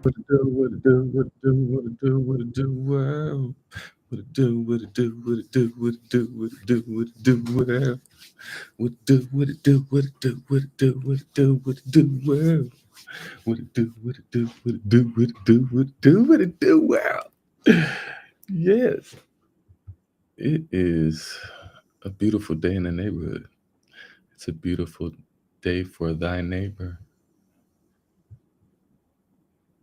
What it do, what it do, what it do, what it do, what it do, world. What it do, what it do, what it do, what it do, what it do, what it do, world. What it do, what it do, what it do, what it do, what it do, what it do, world. What it do, what it do, what it do, what it do, what it do, what it do, world. Yes, it is a beautiful day in the neighborhood. It's a beautiful day for thy neighbor.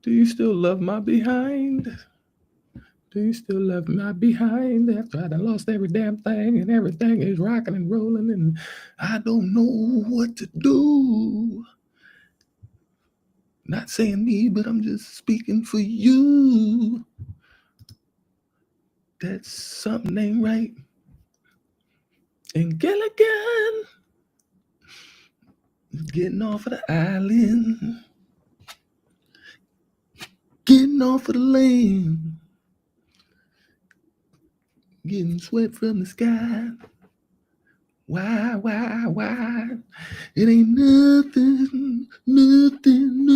Do you still love my behind? Do you still love my behind after I done lost every damn thing and everything is rocking and rolling and I don't know what to do? Not saying me, but I'm just speaking for you. That something ain't right. And Gilligan getting off of the island, getting off of the land, getting sweat from the sky. Why? It ain't nothing, nothing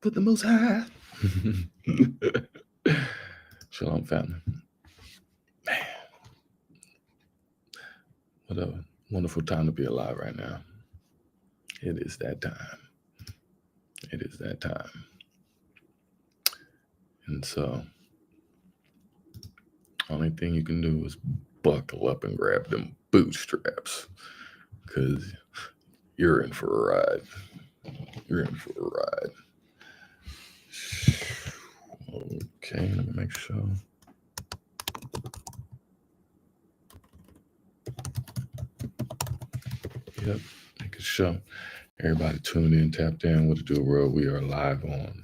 but the Most High. Shalom, family. Man, what a wonderful time to be alive right now. It is that time. It is that time. And so, only thing you can do is buckle up and grab them bootstraps, because you're in for a ride. You're in for a ride. Okay, let me make sure. Yep, making sure everybody tuned in, tapped in. What to do, world? We are live on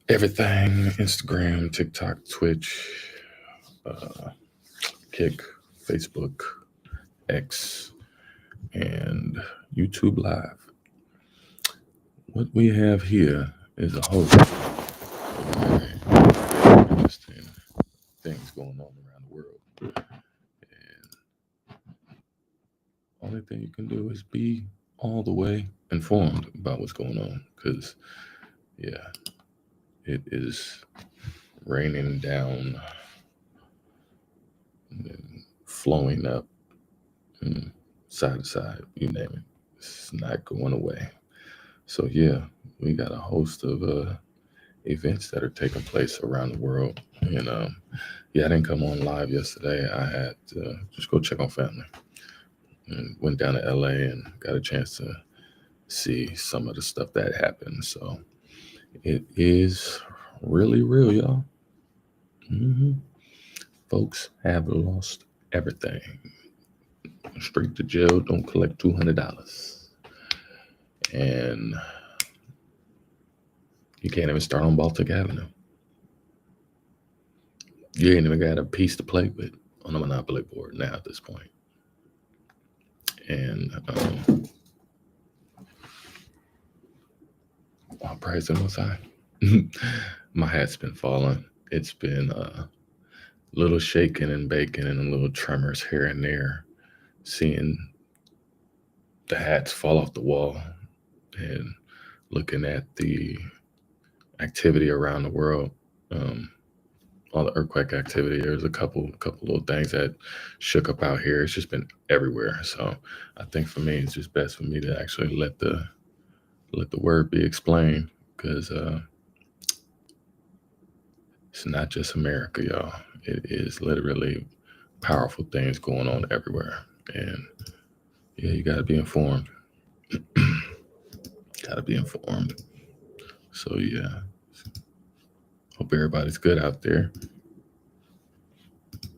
everything: Instagram, TikTok, Twitch, Kick, Facebook, X, and YouTube Live. What we have here is a host of very interesting things going on around the world. And only thing you can do is be all the way informed about what's going on, because, yeah, it is raining down and flowing up and side to side, you name it. It's not going away. So, yeah, we got a host of events that are taking place around the world. And yeah, I didn't come on live yesterday. I had to just go check on family, and went down to LA and got a chance to see some of the stuff that happened. So it is really real, y'all. Folks have lost everything. Straight to jail, don't collect $200. And you can't even start on Baltic Avenue. You ain't even got a piece to play with on the Monopoly board now at this point. And I'll praise the Most High. My hat's been falling. It's been a little shaking and baking and a little tremors here and there, seeing the hats fall off the wall and looking at the activity around the world, all the earthquake activity. There's a couple little things that shook up out here. It's just been everywhere. So I think for me, it's just best for me to actually let the word be explained, because it's not just America, y'all. It is literally powerful things going on everywhere. And yeah, you got to be informed. Got to be informed. So yeah, hope everybody's good out there.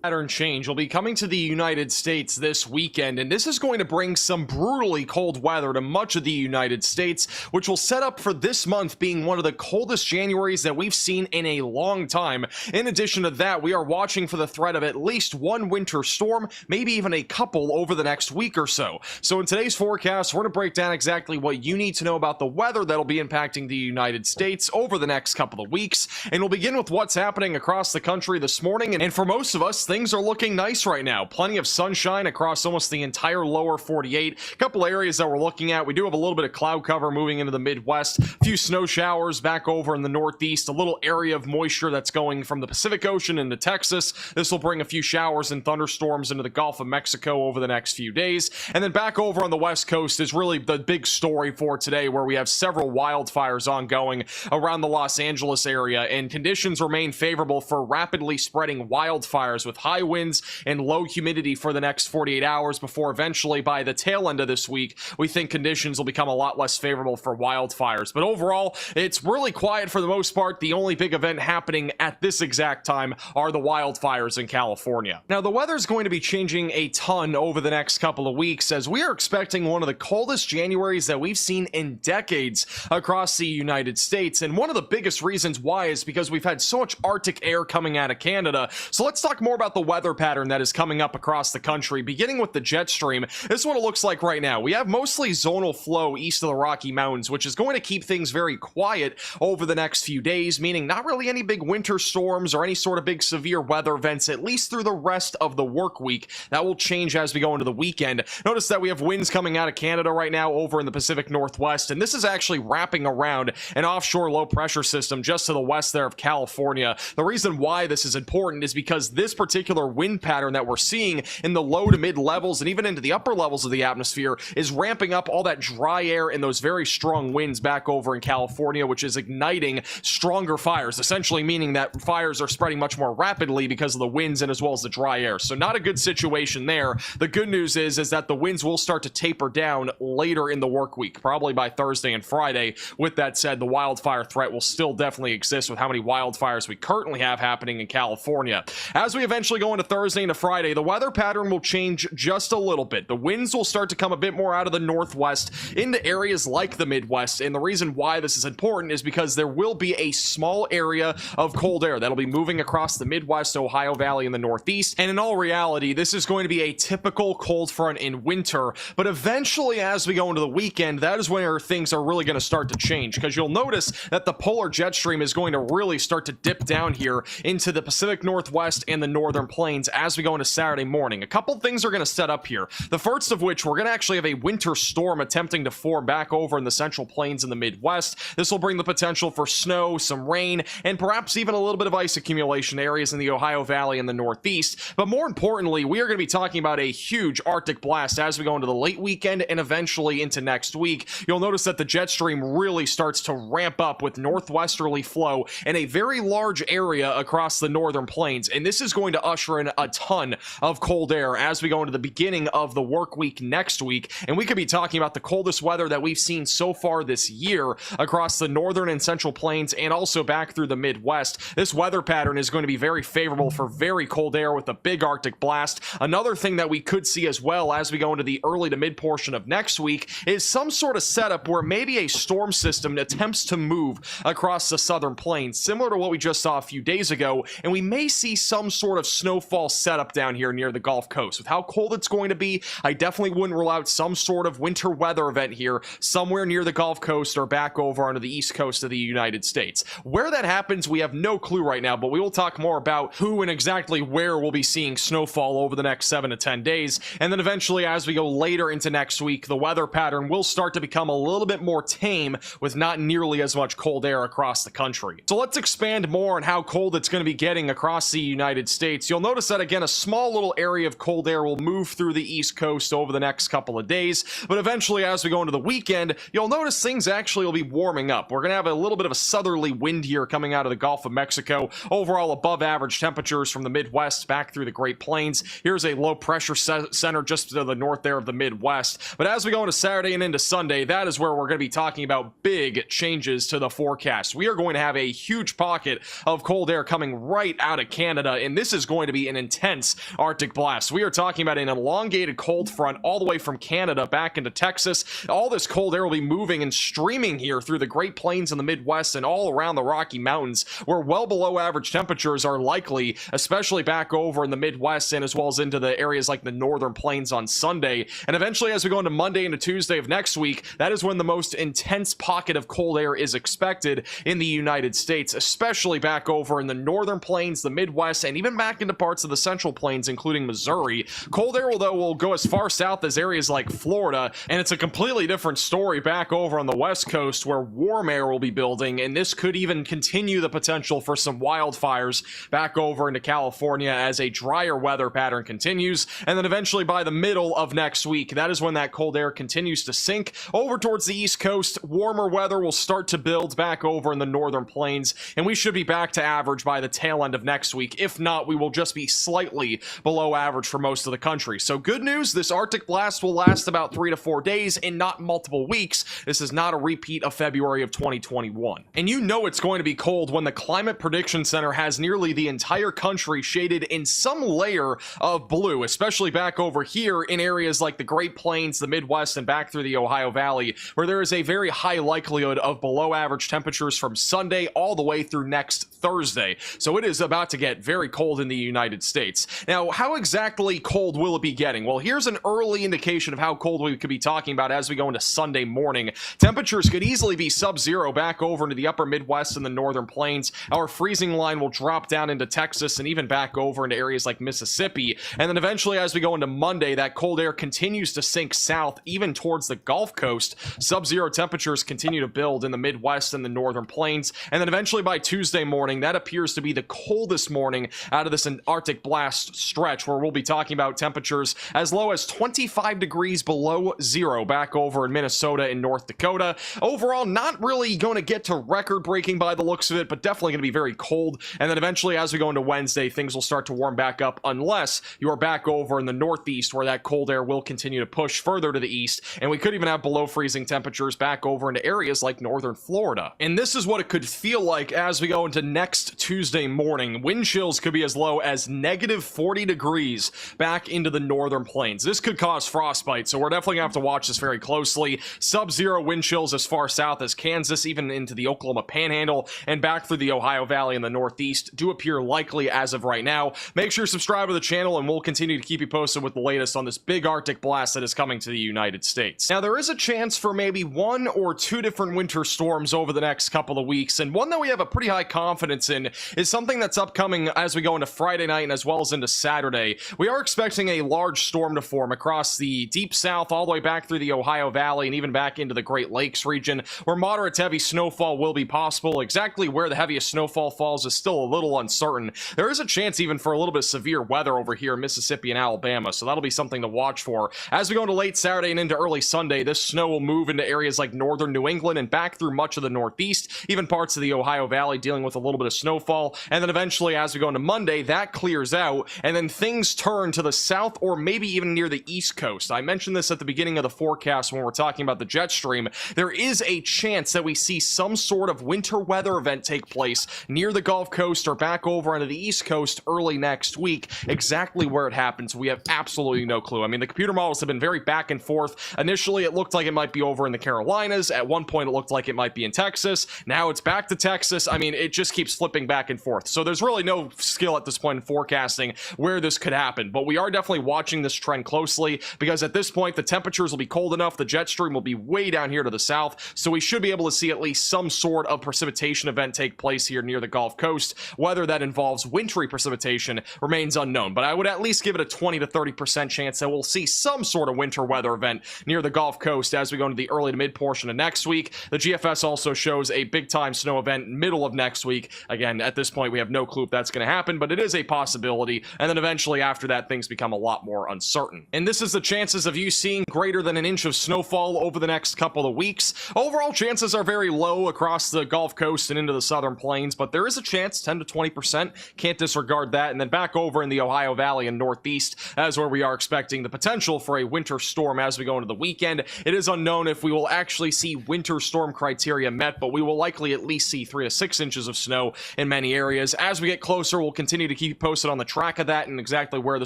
Pattern change will be coming to the United States this weekend, and this is going to bring some brutally cold weather to much of the United States, which will set up for this month being one of the coldest Januaries that we've seen in a long time. In addition to that, we are watching for the threat of at least one winter storm, maybe even a couple over the next week or so. So in today's forecast, we're going to break down exactly what you need to know about the weather that'll be impacting the United States over the next couple of weeks, and we'll begin with what's happening across the country this morning. And for most of us, things are looking nice right now. Plenty of sunshine across almost the entire lower 48. A couple areas that we're looking at. We do have a little bit of cloud cover moving into the Midwest. A few snow showers back over in the Northeast. A little area of moisture that's going from the Pacific Ocean into Texas. This will bring a few showers and thunderstorms into the Gulf of Mexico over the next few days. And then back over on the West Coast is really the big story for today, where we have several wildfires ongoing around the Los Angeles area, and conditions remain favorable for rapidly spreading wildfires with high winds and low humidity for the next 48 hours before eventually by the tail end of this week, we think conditions will become a lot less favorable for wildfires. But overall, it's really quiet for the most part. The only big event happening at this exact time are the wildfires in California. Now, the weather's going to be changing a ton over the next couple of weeks, as we are expecting one of the coldest Januaries that we've seen in decades across the United States. And one of the biggest reasons why is because we've had so much Arctic air coming out of Canada. So let's talk more about the weather pattern that is coming up across the country, beginning with the jet stream. This is what it looks like right now. We have mostly zonal flow east of the Rocky Mountains, which is going to keep things very quiet over the next few days, meaning not really any big winter storms or any sort of big severe weather events, at least through the rest of the work week. That will change as we go into the weekend. Notice that we have winds coming out of Canada right now over in the Pacific Northwest, and this is actually wrapping around an offshore low pressure system just to the west there of California. The reason why this is important is because this particular wind pattern that we're seeing in the low to mid levels and even into the upper levels of the atmosphere is ramping up all that dry air and those very strong winds back over in California, which is igniting stronger fires, essentially meaning that fires are spreading much more rapidly because of the winds and as well as the dry air. So not a good situation there. The good news is that the winds will start to taper down later in the work week, probably by Thursday and Friday. With that said, the wildfire threat will still definitely exist with how many wildfires we currently have happening in California. As we eventually go into Thursday into Friday, the weather pattern will change just a little bit. The winds will start to come a bit more out of the northwest into areas like the Midwest, and the reason why this is important is because there will be a small area of cold air that'll be moving across the Midwest, Ohio Valley, and the Northeast. And in all reality, this is going to be a typical cold front in winter, but eventually as we go into the weekend, that is where things are really going to start to change, because you'll notice that the polar jet stream is going to really start to dip down here into the Pacific Northwest and the northern plains as we go into Saturday morning. A couple things are going to set up here. The first of which, we're going to actually have a winter storm attempting to form back over in the central plains in the Midwest. This will bring the potential for snow, some rain, and perhaps even a little bit of ice accumulation areas in the Ohio Valley and the Northeast. But more importantly, we are going to be talking about a huge Arctic blast as we go into the late weekend and eventually into next week. You'll notice that the jet stream really starts to ramp up with northwesterly flow in a very large area across the northern plains, and this is going to usher in a ton of cold air as we go into the beginning of the work week next week. And we could be talking about the coldest weather that we've seen so far this year across the northern and central plains and also back through the Midwest. This weather pattern is going to be very favorable for very cold air with a big Arctic blast. Another thing that we could see as well as we go into the early to mid portion of next week is some sort of setup where maybe a storm system attempts to move across the southern plains, similar to what we just saw a few days ago, and we may see some sort of snowfall setup down here near the Gulf Coast. With how cold it's going to be, I definitely wouldn't rule out some sort of winter weather event here somewhere near the Gulf Coast or back over onto the east coast of the United States. Where that happens, we have no clue right now, but we will talk more about who and exactly where we'll be seeing snowfall over the next 7 to 10 days. And then eventually, as we go later into next week, the weather pattern will start to become a little bit more tame with not nearly as much cold air across the country. So let's expand more on how cold it's going to be getting across the United States. You'll notice that again, a small little area of cold air will move through the east coast over the next couple of days, but eventually as we go into the weekend, you'll notice things actually will be warming up. We're going to have a little bit of a southerly wind here coming out of the Gulf of Mexico. Overall above average temperatures from the Midwest back through the Great Plains. Here's a low pressure center just to the north there of the Midwest. But as we go into Saturday and into Sunday, that is where we're going to be talking about big changes to the forecast. We are going to have a huge pocket of cold air coming right out of Canada, and this is going to be an intense Arctic blast. We are talking about an elongated cold front all the way from Canada back into Texas. All this cold air will be moving and streaming here through the Great Plains in the Midwest and all around the Rocky Mountains, where well below average temperatures are likely, especially back over in the Midwest and as well as into the areas like the northern plains on Sunday. And eventually as we go into Monday into Tuesday of next week, that is when the most intense pocket of cold air is expected in the United States, especially back over in the northern plains, the Midwest, and even back into into parts of the central plains, including Missouri. Cold air, will go as far south as areas like Florida, and it's a completely different story back over on the west coast where warm air will be building, and this could even continue the potential for some wildfires back over into California as a drier weather pattern continues. And then eventually by the middle of next week, that is when that cold air continues to sink over towards the east coast. Warmer weather will start to build back over in the northern plains, and we should be back to average by the tail end of next week. If not, we will just be slightly below average for most of the country. So good news, this Arctic blast will last about 3 to 4 days and not multiple weeks. This is not a repeat of February of 2021. And you know it's going to be cold when the Climate Prediction Center has nearly the entire country shaded in some layer of blue, especially back over here in areas like the Great Plains, the Midwest, and back through the Ohio Valley, where there is a very high likelihood of below average temperatures from Sunday all the way through next Thursday. So it is about to get very cold in the United States. Now, how exactly cold will it be getting? Well, here's an early indication of how cold we could be talking about as we go into Sunday morning. Temperatures could easily be sub-zero back over into the upper Midwest and the northern plains. Our freezing line will drop down into Texas and even back over into areas like Mississippi. And then eventually, as we go into Monday, that cold air continues to sink south, even towards the Gulf Coast. Sub-zero temperatures continue to build in the Midwest and the northern plains. And then eventually by Tuesday morning, that appears to be the coldest morning out of this Arctic blast stretch, where we'll be talking about temperatures as low as 25 degrees below zero back over in Minnesota and North Dakota. Overall, not really going to get to record breaking by the looks of it, but definitely going to be very cold. And then eventually, as we go into Wednesday, things will start to warm back up, unless you are back over in the Northeast, where that cold air will continue to push further to the east. And we could even have below freezing temperatures back over into areas like northern Florida. And this is what it could feel like as we go into next Tuesday morning. Wind chills could be as low as negative 40 degrees back into the northern plains. This could cause frostbite, so we're definitely going to have to watch this very closely. Sub-zero wind chills as far south as Kansas, even into the Oklahoma Panhandle, and back through the Ohio Valley in the Northeast do appear likely as of right now. Make sure you subscribe to the channel, and we'll continue to keep you posted with the latest on this big Arctic blast that is coming to the United States. Now, there is a chance for maybe 1 or 2 different winter storms over the next couple of weeks, and one that we have a pretty high confidence in is something that's upcoming as we go into Friday night and as well as into Saturday. We are expecting a large storm to form across the deep south, all the way back through the Ohio Valley and even back into the Great Lakes region, where moderate to heavy snowfall will be possible. Exactly where the heaviest snowfall falls is still a little uncertain. There is a chance even for a little bit of severe weather over here in Mississippi and Alabama, so that'll be something to watch for. As we go into late Saturday and into early Sunday, this snow will move into areas like northern New England and back through much of the Northeast, even parts of the Ohio Valley dealing with a little bit of snowfall. And then eventually, as we go into Monday, that clears out, and then things turn to the south or maybe even near the East Coast. I mentioned this at the beginning of the forecast when we're talking about the jet stream. There is a chance that we see some sort of winter weather event take place near the Gulf Coast or back over onto the East Coast early next week. Exactly where it happens, we have absolutely no clue. I mean, the computer models have been very back and forth. Initially, it looked like it might be over in the Carolinas. At one point, it looked like it might be in Texas. Now it's back to Texas. I mean, it just keeps flipping back and forth. So there's really no skill at this point in forecasting where this could happen. But we are definitely watching this trend closely, because at this point, the temperatures will be cold enough. The jet stream will be way down here to the south. So we should be able to see at least some sort of precipitation event take place here near the Gulf Coast. Whether that involves wintry precipitation remains unknown, but I would at least give it a 20 to 30% chance that we'll see some sort of winter weather event near the Gulf Coast as we go into the early to mid portion of next week. The GFS also shows a big time snow event middle of next week. Again, at this point, we have no clue if that's going to happen, but it is a possibility. And then eventually after that, things become a lot more uncertain. And this is the chances of you seeing greater than an inch of snowfall over the next couple of weeks. Overall chances are very low across the Gulf Coast and into the southern plains, but there is a chance, 10 to 20%. Can't disregard that. And then back over in the Ohio Valley and Northeast, as where we are expecting the potential for a winter storm as we go into the weekend. It is unknown if we will actually see winter storm criteria met, but we will likely at least see 3 to 6 inches of snow in many areas. As we get closer, we'll continue to keep you posted on the track of that and exactly where the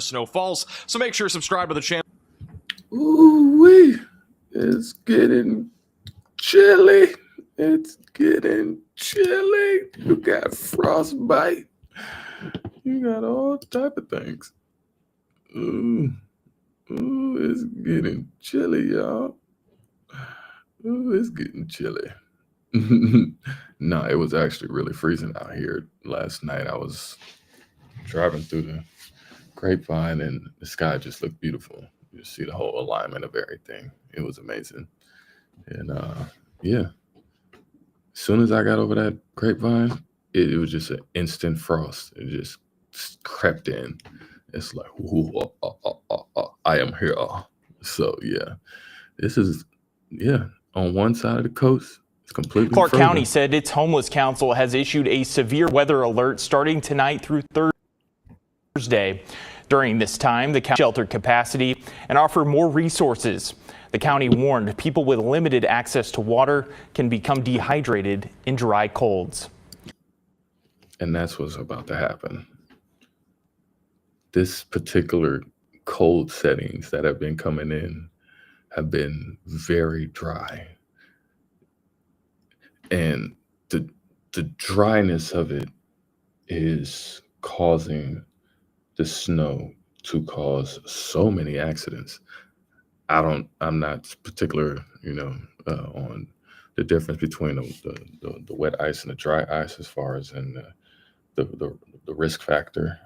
snow falls. So make sure to subscribe to the channel. Ooh-wee. It's getting chilly. It's getting chilly. You got frostbite. You got all type of things. Ooh, it's getting chilly, y'all. Ooh, it's getting chilly. No, it was actually really freezing out here last night. I was driving through the grapevine, and the sky just looked beautiful. You see the whole alignment of everything. It was amazing. And yeah, as soon as I got over that grapevine, it was just an instant frost. It just crept in. It's like, ooh, I am here. So yeah, this is yeah. On one side of the coast, it's completely Clark frozen. County said its homeless council has issued a severe weather alert starting tonight through Thursday. During this time, the county sheltered capacity and offer more resources. The county warned people with limited access to water can become dehydrated in dry colds. And that's what's about to happen. This particular cold settings that have been coming in have been very dry. And the dryness of it is causing the snow to cause so many accidents. I'm not particular, on the difference between the wet ice and the dry ice as far as in the risk factor,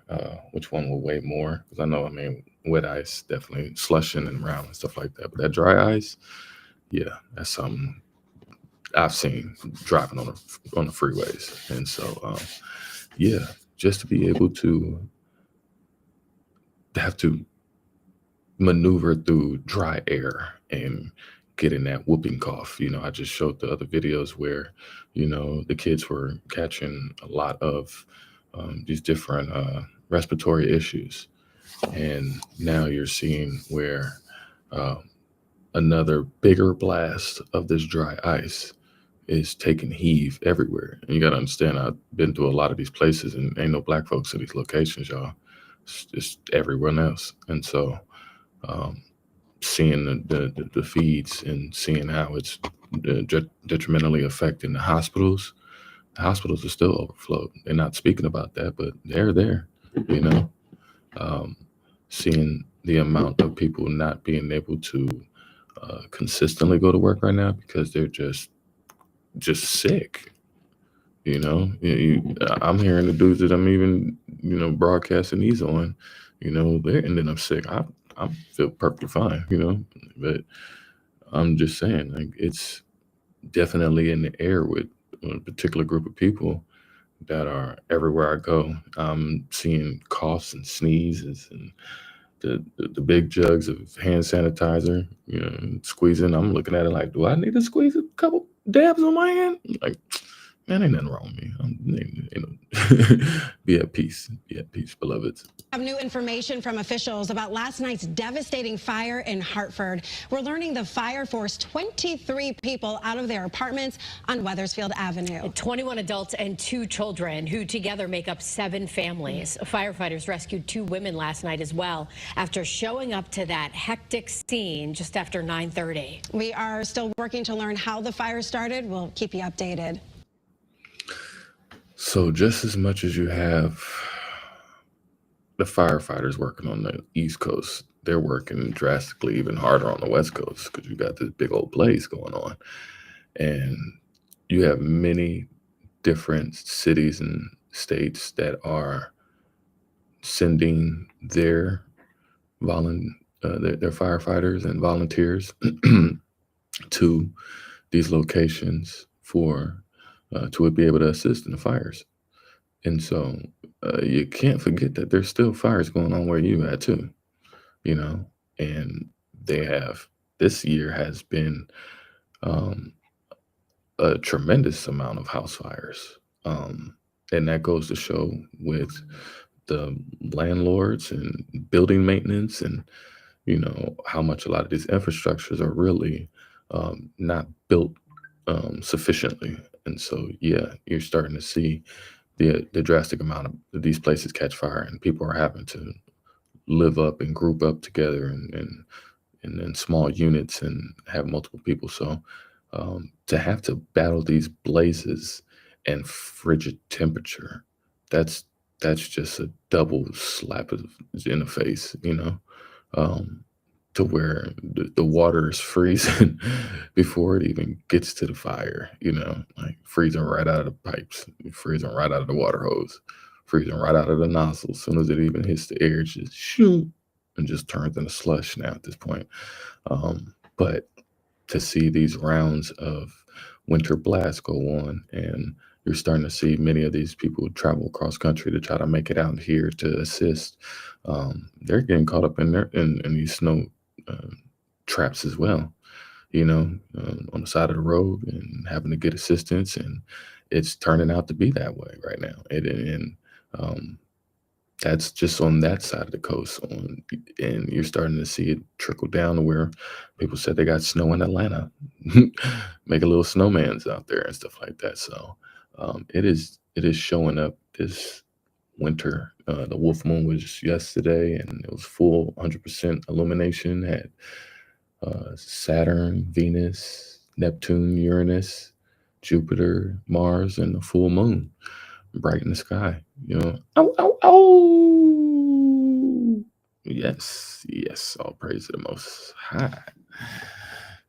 which one will weigh more? Because I mean, wet ice definitely slushing and around and stuff like that. But that dry ice, yeah, that's something I've seen driving on the freeways. And so, yeah, just to be able to have to maneuver through dry air and getting that whooping cough. I just showed the other videos where, the kids were catching a lot of these different respiratory issues. And now you're seeing where another bigger blast of this dry ice is taking heave everywhere. And you got to understand, I've been to a lot of these places and ain't no black folks in these locations, y'all. It's just everyone else. And so seeing the feeds and seeing how it's detrimentally affecting the hospitals are still overflowed. They're not speaking about that, but they're there, seeing the amount of people not being able to consistently go to work right now because they're just sick. I'm hearing the dudes that I'm even, broadcasting these on, they're ending up sick. I feel perfectly fine, but I'm just saying, like, it's definitely in the air with a particular group of people that are everywhere I go. I'm seeing coughs and sneezes and the big jugs of hand sanitizer, squeezing. I'm looking at it like, do I need to squeeze a couple dabs on my hand? Like, man, ain't nothing wrong with me. Be at peace, beloveds. I have new information from officials about last night's devastating fire in Hartford. We're learning the fire forced 23 people out of their apartments on Wethersfield Avenue. 21 adults and 2 children, who together make up 7 families. Firefighters rescued 2 women last night as well after showing up to that hectic scene just after 9:30. We are still working to learn how the fire started. We'll keep you updated. So just as much as you have the firefighters working on the East Coast, they're working drastically even harder on the West Coast because you got this big old blaze going on. And you have many different cities and states that are sending their firefighters and volunteers to these locations to be able to assist in the fires. And so you can't forget that there's still fires going on where you at too, and this year has been a tremendous amount of house fires. And that goes to show with the landlords and building maintenance and, how much a lot of these infrastructures are really not built sufficiently. And so, yeah, you're starting to see the drastic amount of these places catch fire, and people are having to live up and group up together and in small units and have multiple people. So to have to battle these blazes and frigid temperature, that's just a double slap in the face, to where the water is freezing before it even gets to the fire, like freezing right out of the pipes, freezing right out of the water hose. freezing right out of the nozzle. As soon as it even hits the air, it just shoot and just turns into slush now at this point. But to see these rounds of winter blasts go on, and you're starting to see many of these people travel across country to try to make it out here to assist. They're getting caught up in these snow traps as well, on the side of the road and having to get assistance. And it's turning out to be that way right now. And that's just on that side of the coast. And you're starting to see it trickle down to where people said they got snow in Atlanta, making little snowmans out there and stuff like that. So it is showing up this winter. The wolf moon was yesterday, and it was full 100% illumination. Had Saturn, Venus, Neptune, Uranus, Jupiter, Mars, and the full moon bright in the sky. Ow, ow, ow. Yes, all praise to the Most High.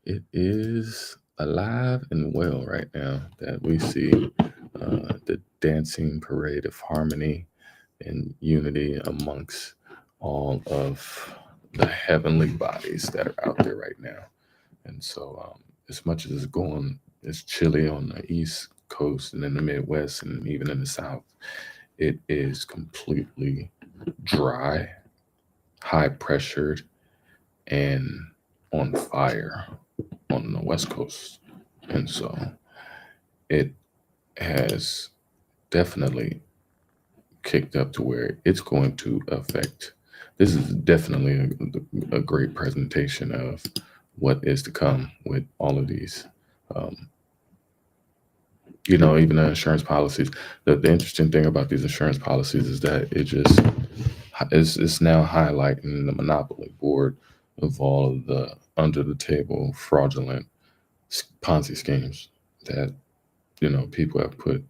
It is alive and well right now that we see the dancing parade of harmony and unity amongst all of the heavenly bodies that are out there right now. And so as much as it's chilly on the East Coast and in the Midwest and even in the South, it is completely dry, high pressured, and on fire on the West Coast. And so it has definitely kicked up to where it's going to affect. This is definitely a great presentation of what is to come with all of these. Even the insurance policies. The interesting thing about these insurance policies is that it's now highlighting the monopoly board of all of the under the table fraudulent Ponzi schemes that people have put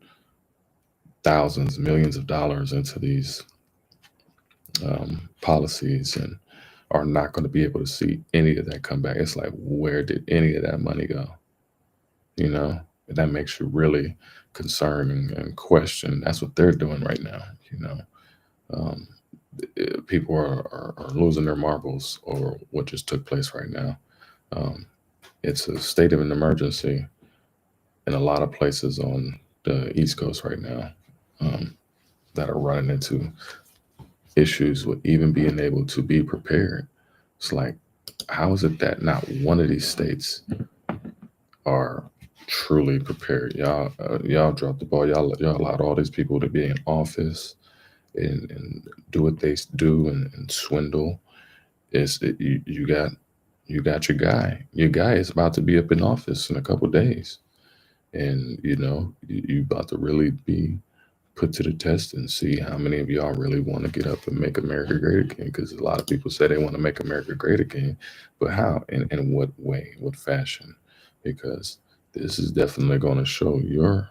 thousands, millions of dollars into these policies and are not going to be able to see any of that come back. It's like, where did any of that money go? That makes you really concerned and question. That's what they're doing right now. People are losing their marbles over what just took place right now. It's a state of an emergency in a lot of places on the East Coast right now that are running into issues with even being able to be prepared. It's like, how is it that not one of these states are truly prepared? Y'all dropped the ball. Y'all allowed all these people to be in office and do what they do and swindle. You got your guy. Your guy is about to be up in office in a couple of days, and you about to really be put to the test and see how many of y'all really want to get up and make America great again. Because a lot of people say they want to make America great again, but how? In what way? What fashion? Because this is definitely going to show your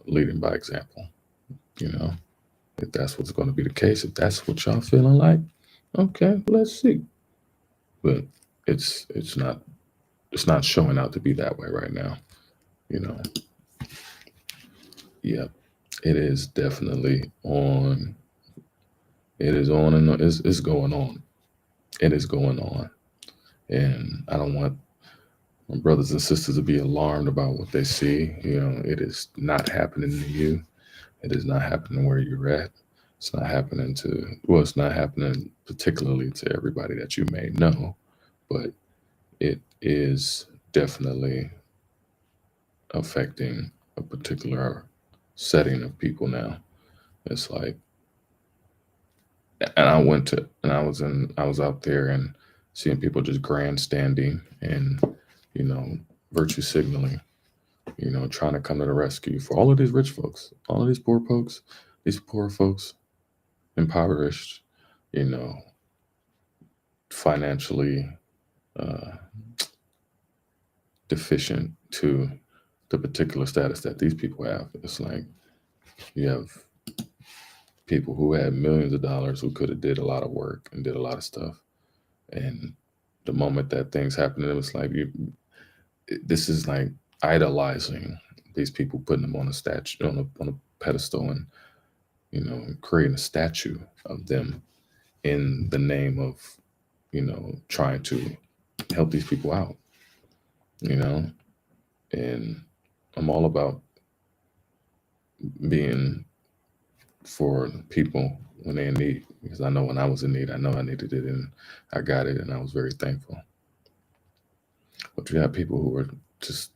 leading by example. If that's what's going to be the case, if that's what y'all feeling like, okay, let's see. But it's not showing out to be that way right now. Yeah, it is definitely on. It is on and it's going on. It is going on, and I don't want my brothers and sisters to be alarmed about what they see. It is not happening to you. It is not happening where you're at. It's not happening it's not happening particularly to everybody that you may know, but it is definitely affecting a particular setting of people now. It's like, and I was out there and seeing people just grandstanding and, virtue signaling, trying to come to the rescue for all of these rich folks, all of these poor folks, impoverished, financially deficient to the particular status that these people have. It's like you have people who had millions of dollars who could have did a lot of work and did a lot of stuff, and the moment that things happen, it was like this is like idolizing these people, putting them on a statue, on a pedestal, and creating a statue of them in the name of, trying to help these people out, and I'm all about being for people when they're in need, because I know when I was in need, I know I needed it, and I got it, and I was very thankful. But you have people who are just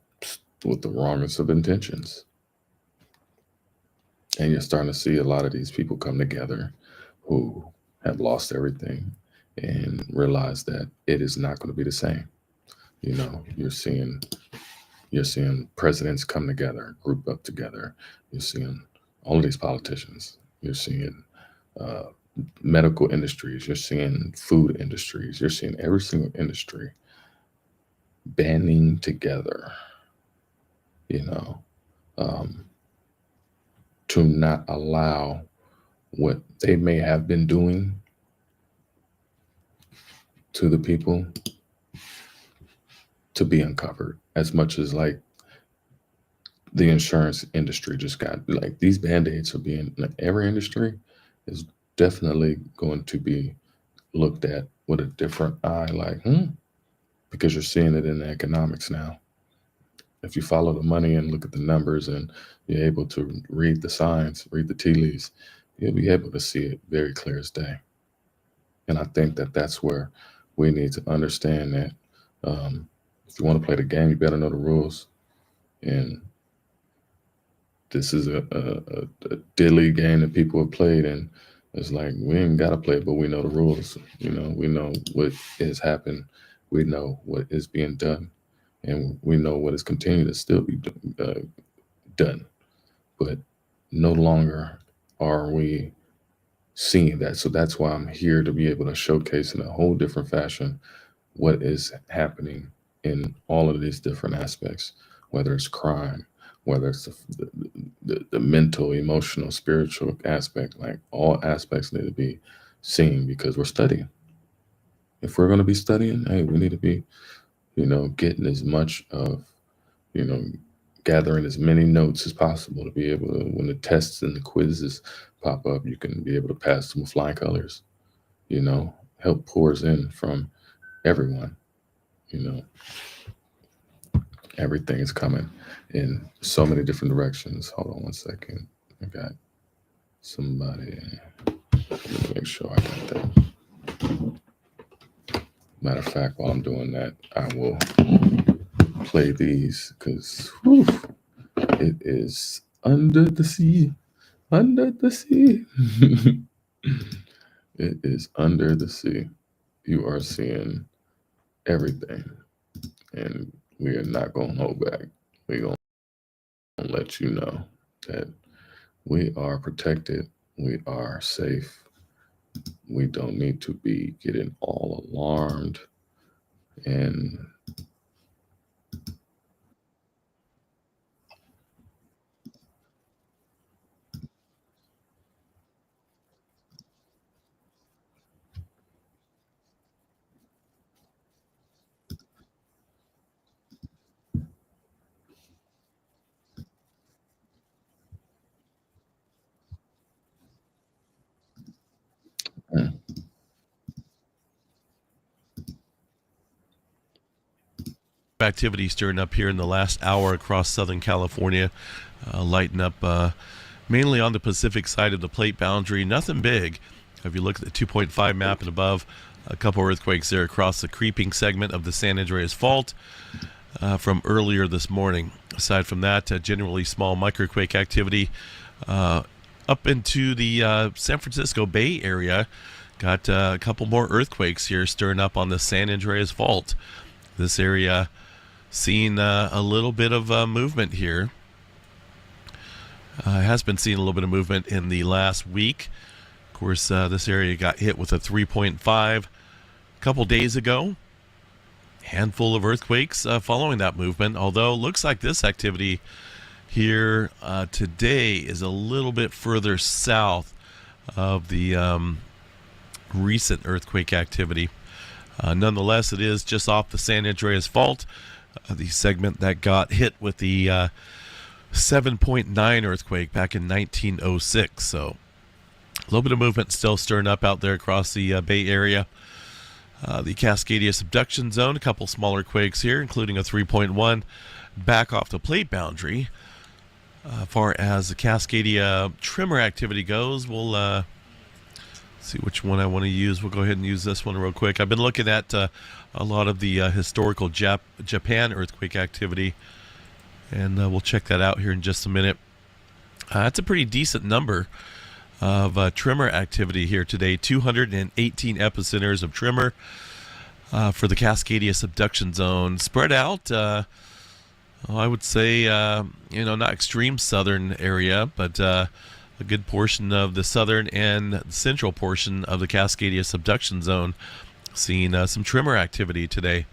with the wrongest of intentions. And you're starting to see a lot of these people come together who have lost everything and realize that it is not going to be the same. You're seeing presidents come together, group up together. You're seeing all of these politicians. You're seeing medical industries. You're seeing food industries. You're seeing every single industry banding together, to not allow what they may have been doing to the people to be uncovered. As much as like the insurance industry just got, like, these band-aids are being, like, every industry is definitely going to be looked at with a different eye, like, because you're seeing it in the economics now. If you follow the money and look at the numbers and you're able to read the signs, read the tea leaves, you'll be able to see it very clear as day. And I think that that's where we need to understand that if you want to play the game, you better know the rules. And this is a dilly game that people have played, and it's like, we ain't got to play, but we know the rules. We know what has happened. We know what is being done, and we know what is continuing to still be done. But no longer are we seeing that. So that's why I'm here, to be able to showcase in a whole different fashion what is happening in all of these different aspects, whether it's crime, whether it's the mental, emotional, spiritual aspect. Like, all aspects need to be seen, because we're studying. If we're going to be studying, hey, we need to be, getting as much of, gathering as many notes as possible to be able to, when the tests and the quizzes pop up, you can be able to pass them with flying colors. Help pours in from everyone. Everything is coming in so many different directions. Hold on one second. I got somebody. Let me make sure I got that. Matter of fact, while I'm doing that, I will play these, because it is under the sea. Under the sea. It is under the sea. You are seeing everything, and we are not going to hold back. We're going to let you know that we are protected. We are safe. We don't need to be getting all alarmed and activity stirring up here in the last hour across Southern California, lighting up mainly on the Pacific side of the plate boundary. Nothing big. If you look at the 2.5 map and above, a couple earthquakes there across the creeping segment of the San Andreas Fault from earlier this morning. Aside from that, generally small microquake activity up into the San Francisco Bay Area. Got a couple more earthquakes here stirring up on the San Andreas Fault. This area seeing a little bit of movement here. Has been seeing a little bit of movement in the last week. Of course, this area got hit with a 3.5 a couple days ago. Handful of earthquakes following that movement, although it looks like this activity here today is a little bit further south of the recent earthquake activity. Nonetheless, it is just off the San Andreas Fault, the segment that got hit with the 7.9 earthquake back in 1906. So A little bit of movement still stirring up out there across the Bay Area. The Cascadia subduction zone, a couple smaller quakes here, including a 3.1 back off the plate boundary. Far as the Cascadia tremor activity goes, we'll see which one I want to use. We'll go ahead and use this one real quick. I've been looking at a lot of the historical Japan earthquake activity, and we'll check that out here in just a minute. That's a pretty decent number of tremor activity here today. 218 epicenters of tremor for the Cascadia subduction zone, spread out. I would say, not extreme southern area, but a good portion of the southern and central portion of the Cascadia subduction zone, seeing some tremor activity today.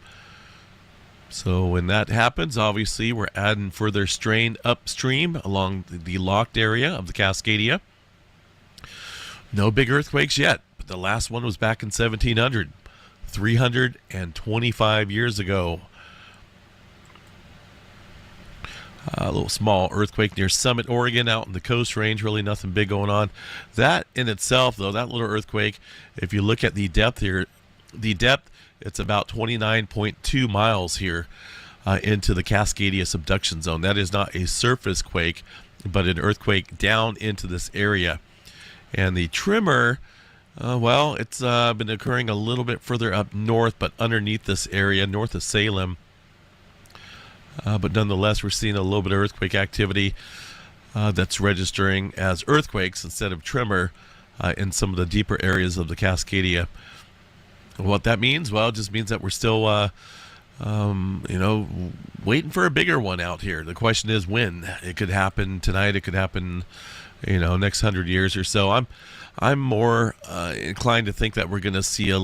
So when that happens, obviously we're adding further strain upstream along the locked area of the Cascadia. No big earthquakes yet, but the last one was back in 1700, 325 years ago. A little small earthquake near Summit, Oregon, out in the Coast Range. Really nothing big going on. That in itself, though, that little earthquake, if you look at the depth here, it's about 29.2 miles here into the Cascadia subduction zone. That is not a surface quake, but an earthquake down into this area. And the tremor, it's been occurring a little bit further up north, but underneath this area, north of Salem. But nonetheless, we're seeing a little bit of earthquake activity that's registering as earthquakes instead of tremor in some of the deeper areas of the Cascadia. What that means? Well, it just means that we're still, waiting for a bigger one out here. The question is when. It could happen tonight. It could happen, next 100 years or so. I'm more inclined to think that we're going to see a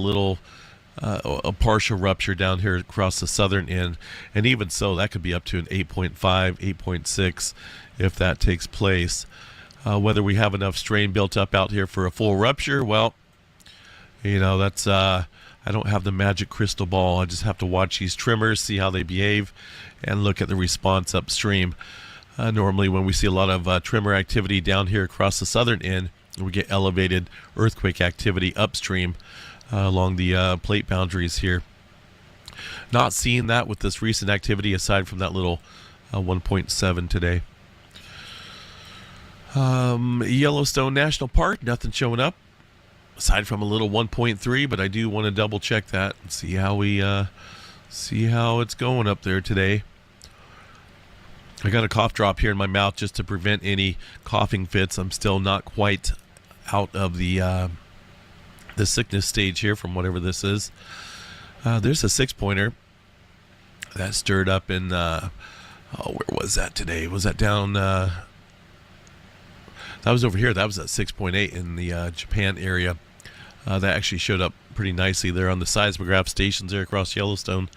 partial rupture down here across the southern end, and even so, that could be up to an 8.5, 8.6 if that takes place. Whether we have enough strain built up out here for a full rupture, well, that's I don't have the magic crystal ball. I just have to watch these tremors, see how they behave, and look at the response upstream. Normally when we see a lot of tremor activity down here across the southern end, we get elevated earthquake activity upstream along the plate boundaries here. Not seeing that with this recent activity aside from that little 1.7 today. Yellowstone National Park, nothing showing up aside from a little 1.3, but I do want to double check that and see how it's going up there today. I got a cough drop here in my mouth just to prevent any coughing fits. I'm still not quite out of the sickness stage here from whatever this is. There's a 6-pointer that stirred up in where was that today? Was that down that was over here. That was at 6.8 in the Japan area. That actually showed up pretty nicely there on the seismograph stations there across Yellowstone.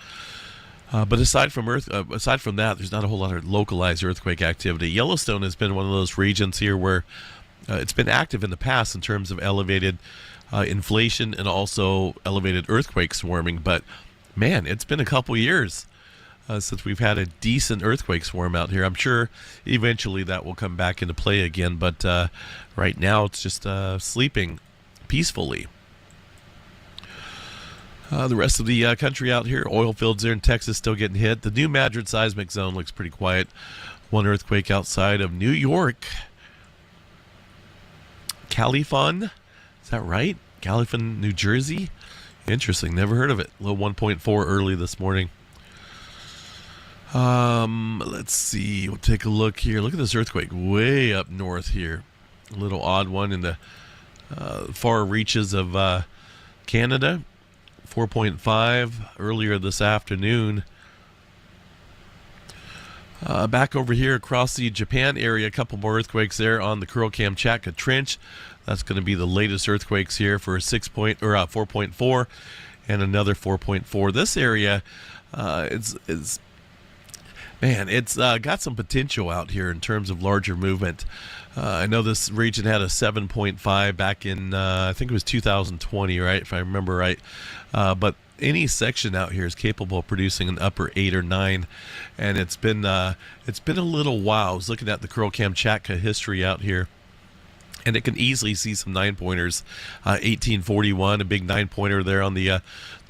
But aside from that, there's not a whole lot of localized earthquake activity. Yellowstone has been one of those regions here where it's been active in the past in terms of elevated inflation and also elevated earthquake swarming. But man, it's been a couple years since we've had a decent earthquake swarm out here. I'm sure eventually that will come back into play again, but right now it's just sleeping peacefully. The rest of the country out here, oil fields there in Texas still getting hit. The New Madrid seismic zone looks pretty quiet. One earthquake outside of New York. Califon, is that right? Califon, New Jersey? Interesting, never heard of it. Low 1.4 early this morning. Let's see, we'll take a look here. Look at this earthquake way up north here. A little odd one in the far reaches of Canada. 4.5 earlier this afternoon. Back over here across the Japan area, a couple more earthquakes there on the Kuril-Kamchatka Trench. That's going to be the latest earthquakes here for a 4.4 and another 4.4. This area it's got some potential out here in terms of larger movement. I know this region had a 7.5 back in I think it was 2020, right, if I remember right. But any section out here is capable of producing an upper 8 or 9, and it's been a little while. I was looking at the Kuril-Kamchatka history out here. And it can easily see some 9-pointers. 1841, a big 9-pointer there on the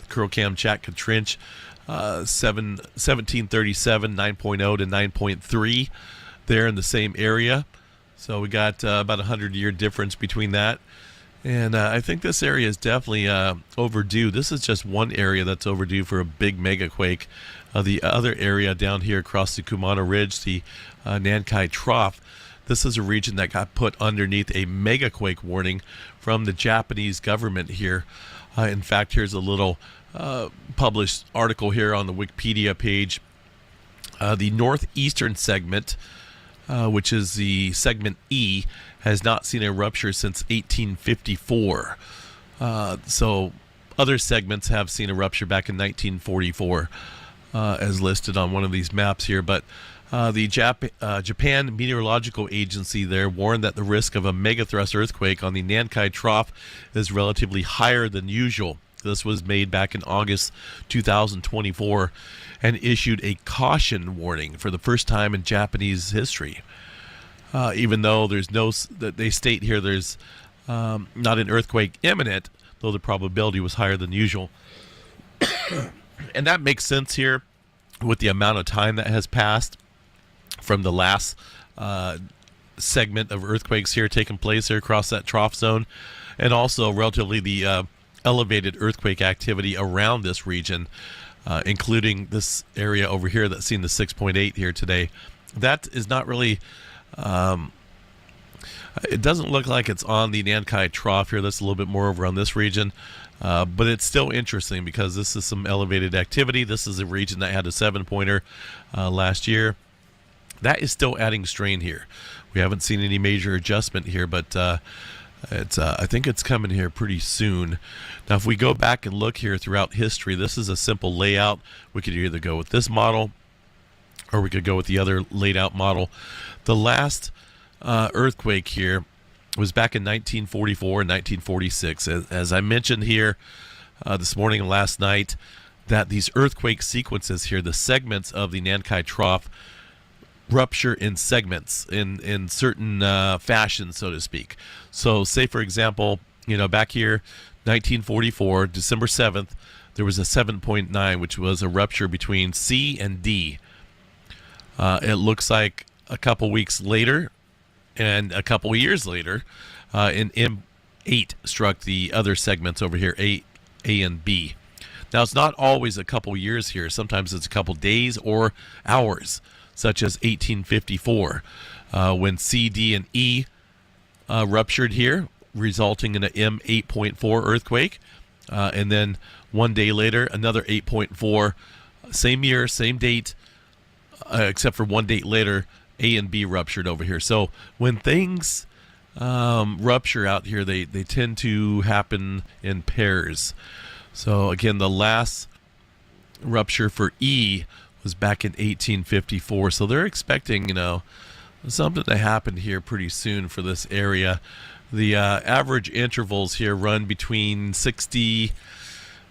Kuril-Kamchatka Trench. 1737, 9.0 to 9.3 there in the same area. So we got about a 100-year difference between that. And I think this area is definitely overdue. This is just one area that's overdue for a big megaquake. The other area down here across the Kumano Ridge, the Nankai Trough, this is a region that got put underneath a megaquake warning from the Japanese government here. In fact, here's a little published article here on the Wikipedia page. The northeastern segment, which is the segment E, has not seen a rupture since 1854. So other segments have seen a rupture back in 1944, as listed on one of these maps here. But the Japan Meteorological Agency there warned that the risk of a megathrust earthquake on the Nankai Trough is relatively higher than usual. This was made back in August 2024 and issued a caution warning for the first time in Japanese history. Even though there's they state here there's not an earthquake imminent, though the probability was higher than usual. And that makes sense here with the amount of time that has passed from the last segment of earthquakes here taking place here across that trough zone, and also relatively the elevated earthquake activity around this region, including this area over here that's seen the 6.8 here today. That is not really, it doesn't look like it's on the Nankai Trough here. That's a little bit more over on this region. But it's still interesting because this is some elevated activity. This is a region that had a 7-pointer last year. That is still adding strain here. We haven't seen any major adjustment here, but I think it's coming here pretty soon. Now, if we go back and look here throughout history, this is a simple layout. We could either go with this model or we could go with the other laid out model. The last earthquake here was back in 1944 and 1946. As I mentioned here this morning and last night, that these earthquake sequences here, the segments of the Nankai Trough, rupture in segments in certain fashion, so to speak. So say, for example, back here, 1944, December 7th, there was a 7.9, which was a rupture between C and D. It looks like a couple weeks later and a couple years later, an M8 struck the other segments over here, A and B. Now, it's not always a couple years here. Sometimes it's a couple days or hours, such as 1854, when C, D, and E ruptured here, resulting in an M8.4 earthquake. And then one day later, another 8.4, same year, same date, except for one date later, A and B ruptured over here. So when things rupture out here, they tend to happen in pairs. So again, the last rupture for E was back in 1854. So they're expecting, something to happen here pretty soon for this area. The average intervals here run between 60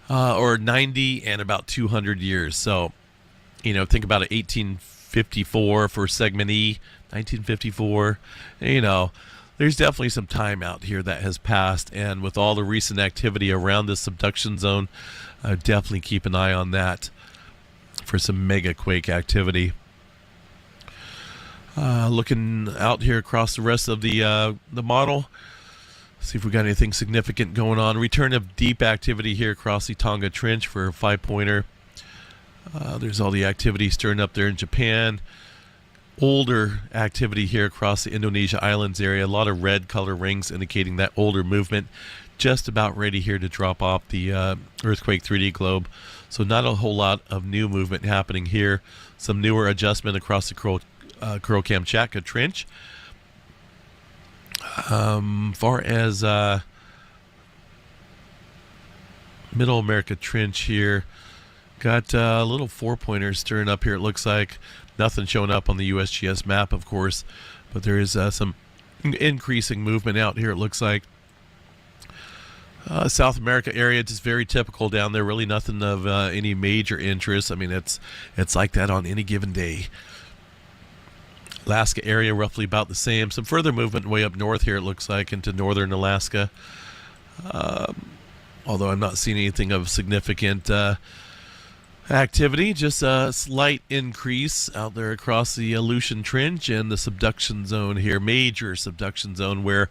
or 90 and about 200 years. So, think about it, 1854 for segment E, 1954. There's definitely some time out here that has passed. And with all the recent activity around this subduction zone, definitely keep an eye on that for some mega quake activity. Looking out here across the rest of the model, see if we got anything significant going on. Return of deep activity here across the Tonga Trench for a 5-pointer. There's all the activity stirring up there in Japan. Older activity here across the Indonesia Islands area. A lot of red color rings indicating that older movement. Just about ready here to drop off the earthquake 3D globe. So not a whole lot of new movement happening here. Some newer adjustment across the Kuril-Kamchatka Trench. Far as Middle America Trench here, got a little 4-pointer stirring up here. It looks like nothing showing up on the USGS map, of course, but there is some increasing movement out here. It looks like South America area, just very typical down there. Really nothing of any major interest. I mean, it's like that on any given day. Alaska area, roughly about the same. Some further movement way up north here, it looks like, into northern Alaska. Although I'm not seeing anything of significant activity, just a slight increase out there across the Aleutian Trench and the subduction zone here, major subduction zone where,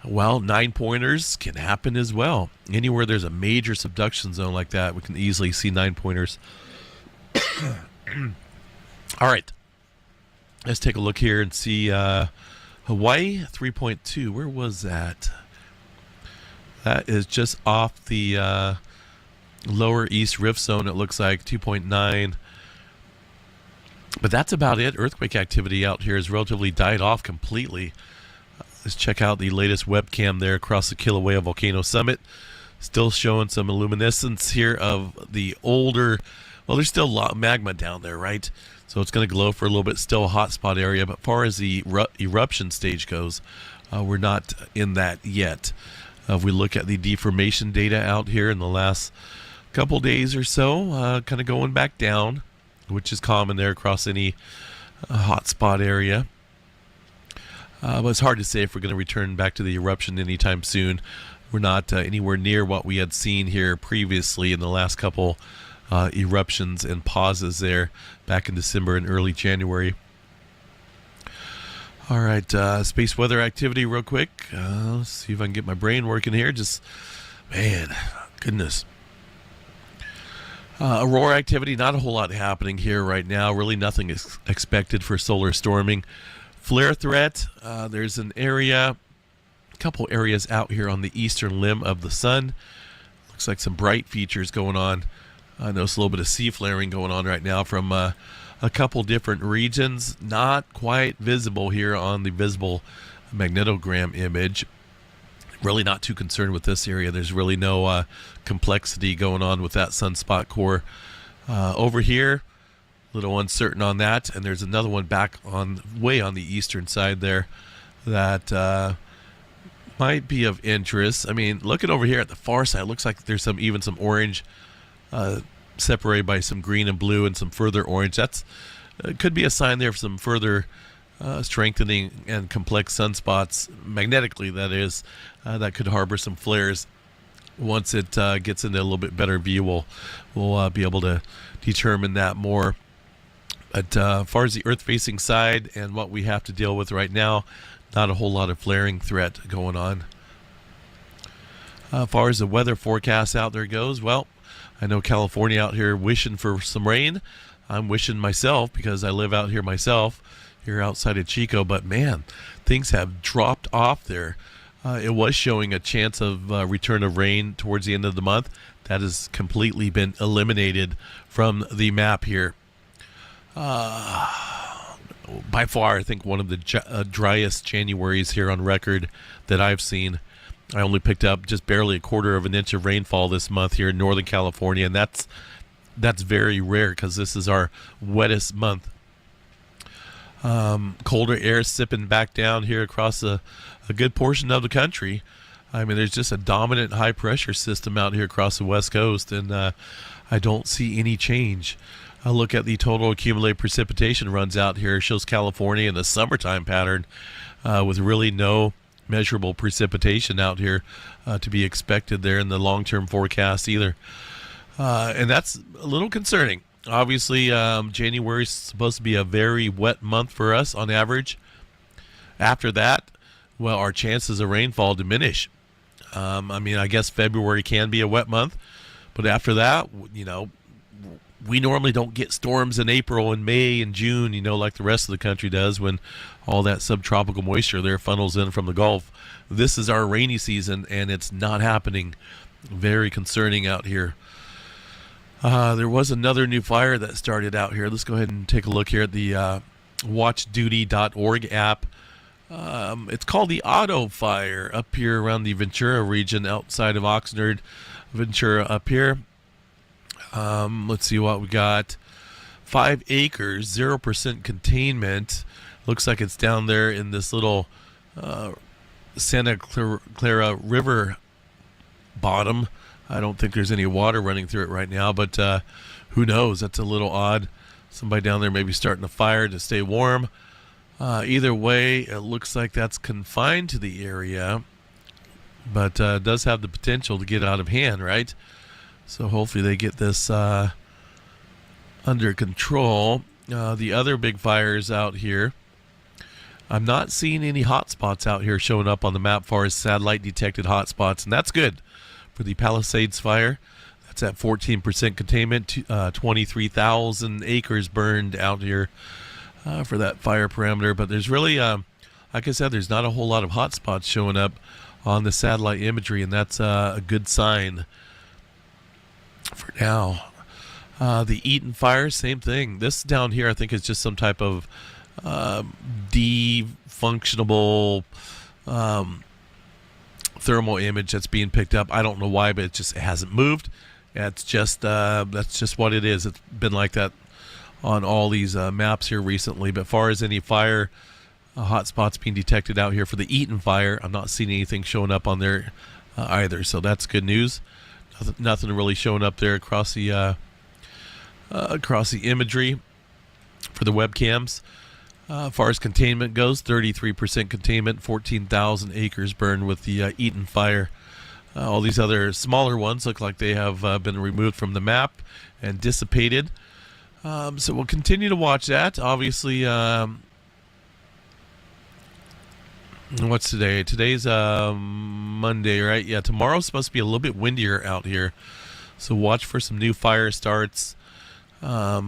well, 9-pointers can happen as well. Anywhere there's a major subduction zone like that, we can easily see 9-pointers. All right. Let's take a look here and see Hawaii 3.2. Where was that? That is just off the lower east rift zone. It looks like 2.9. But that's about it. Earthquake activity out here has relatively died off completely. Let's check out the latest webcam there across the Kilauea Volcano Summit. Still showing some luminescence here of the older, well, there's still a lot of magma down there, right? So it's going to glow for a little bit, still a hot spot area. But as far as the eruption stage goes, we're not in that yet. If we look at the deformation data out here in the last couple days or so, kind of going back down, which is common there across any hot spot area. But it's hard to say if we're going to return back to the eruption anytime soon. We're not anywhere near what we had seen here previously in the last couple eruptions and pauses there back in December and early January. All right, space weather activity real quick. Let's see if I can get my brain working here. Just, man, goodness. Aurora activity, not a whole lot happening here right now. Really nothing is expected for solar storming. Flare threat, there's an area, a couple areas out here on the eastern limb of the sun. Looks like some bright features going on. I notice a little bit of sea flaring going on right now from a couple different regions. Not quite visible here on the visible magnetogram image. Really not too concerned with this area. There's really no complexity going on with that sunspot core. Over here, a little uncertain on that. And there's another one back on way on the eastern side there that might be of interest. I mean, looking over here at the far side, it looks like there's even some orange separated by some green and blue and some further orange. That's could be a sign there of some further strengthening and complex sunspots, magnetically that is, that could harbor some flares. Once it gets into a little bit better view, we'll be able to determine that more. But as far as the Earth-facing side and what we have to deal with right now, not a whole lot of flaring threat going on. As far as the weather forecast out there goes, well, I know California out here wishing for some rain. I'm wishing myself because I live out here myself, here outside of Chico. But man, things have dropped off there. It was showing a chance of return of rain towards the end of the month. That has completely been eliminated from the map here. By far, I think one of the driest Januaries here on record that I've seen. I only picked up just barely a quarter of an inch of rainfall this month here in Northern California, and that's very rare because this is our wettest month. Colder air sipping back down here across a good portion of the country. I mean, there's just a dominant high pressure system out here across the West Coast, and I don't see any change. I look at the total accumulated precipitation runs out here. It shows California in the summertime pattern with really no measurable precipitation out here to be expected there in the long-term forecast either. And that's a little concerning. Obviously, January is supposed to be a very wet month for us on average. After that, well, our chances of rainfall diminish. I mean, I guess February can be a wet month, but after that, you know, we normally don't get storms in April and May and June, you know, like the rest of the country does when all that subtropical moisture there funnels in from the Gulf. This is our rainy season, and it's not happening. Very concerning out here. There was another new fire that started out here. Let's go ahead and take a look here at the watchduty.org app. It's called the Auto Fire up here around the Ventura region outside of Oxnard. Ventura up here. Let's see what we got. 5 acres, 0% containment. Looks like it's down there in this little Santa Clara River bottom. I don't think there's any water running through it right now, but who knows? That's a little odd. Somebody down there maybe starting a fire to stay warm. Either way, it looks like that's confined to the area, but does have the potential to get out of hand, right? So hopefully they get this under control. The other big fires out here, I'm not seeing any hot spots out here showing up on the map far as satellite detected hot spots, and that's good for the Palisades fire. That's at 14% containment, 23,000 acres burned out here for that fire parameter. But there's really, like I said, there's not a whole lot of hot spots showing up on the satellite imagery, and that's a good sign for now. The Eaton fire, same thing. This down here, I think, is just some type of defunctionable thermal image that's being picked up. I don't know why, but it hasn't moved. It's just that's just what it is. It's been like that on all these maps here recently. But as far as any fire hot spots being detected out here for the Eaton fire, I'm not seeing anything showing up on there either. So that's good news. Nothing really showing up there across the imagery for the webcams. As far as containment goes, 33% containment, 14,000 acres burned with the Eaton fire. All these other smaller ones look like they have been removed from the map and dissipated. So we'll continue to watch that. Obviously, what's today? Today's Monday, right? Yeah, tomorrow's supposed to be a little bit windier out here. So watch for some new fire starts. Let's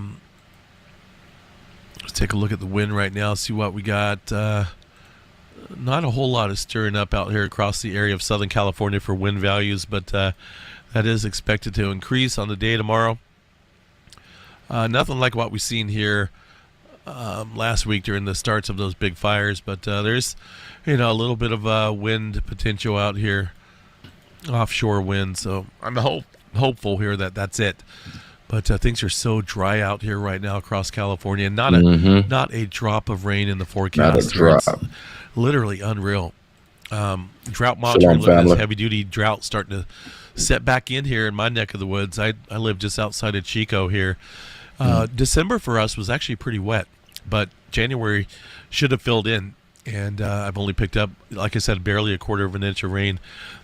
take a look at the wind right now, see what we got. Not a whole lot of stirring up out here across the area of Southern California for wind values, but that is expected to increase on the day tomorrow. Nothing like what we've seen here last week during the starts of those big fires, but there's a little bit of wind potential out here, offshore wind. So I'm hopeful here that that's it. But things are so dry out here right now across California. Not a drop of rain in the forecast. It's literally unreal. Drought monitoring, look at this heavy-duty drought starting to set back in here in my neck of the woods. I live just outside of Chico here. December for us was actually pretty wet, but January should have filled in. And I've only picked up, like I said, barely a quarter of an inch of rain.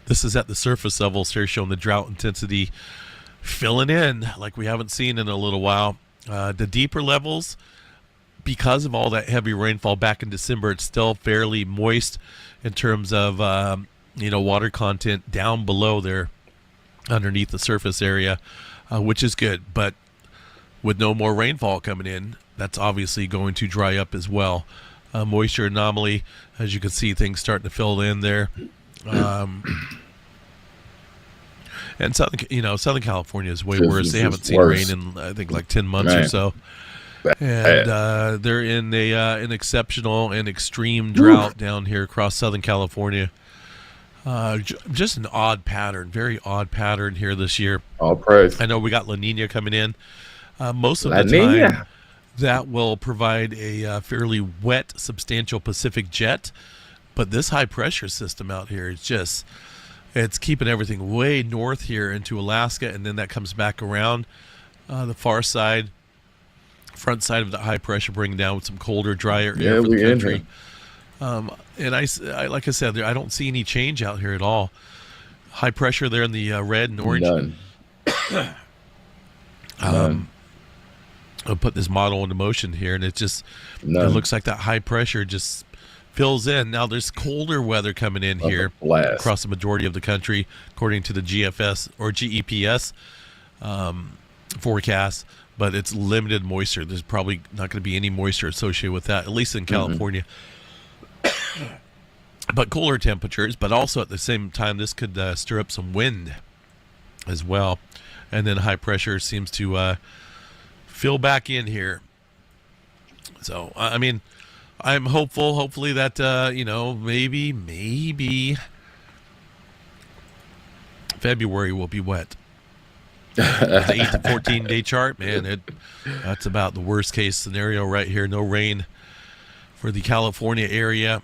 This is at the surface levels here, showing the drought intensity filling in like we haven't seen in a little while. The deeper levels, because of all that heavy rainfall back in December, it's still fairly moist in terms of water content down below there underneath the surface area, which is good. But with no more rainfall coming in, that's obviously going to dry up as well. Moisture anomaly, as you can see, things starting to fill in there. And Southern California is way worse. They haven't seen rain in, I think, like 10 months or so. And they're in an exceptional and extreme drought down here across Southern California. Just an odd pattern, very odd pattern here this year. All praise. I know we got La Nina coming in. Most of the time, that will provide a fairly wet, substantial Pacific jet. But this high-pressure system out here is just... it's keeping everything way north here into Alaska, and then that comes back around the far side, front side of the high pressure, bringing down with some colder, drier air for the country. And I, like I said, I don't see any change out here at all. High pressure there in the red and orange. None. I'll put this model into motion here, and it looks like that high pressure just fills in. Now there's colder weather coming in here across the majority of the country, according to the GFS or GEPS forecast, but it's limited moisture. There's probably not going to be any moisture associated with that, at least in California. But cooler temperatures, but also at the same time, this could stir up some wind as well. And then high pressure seems to fill back in here. So, I mean, I'm hopefully that, maybe February will be wet. The 8 to 14 day chart, man, that's about the worst case scenario right here. No rain for the California area.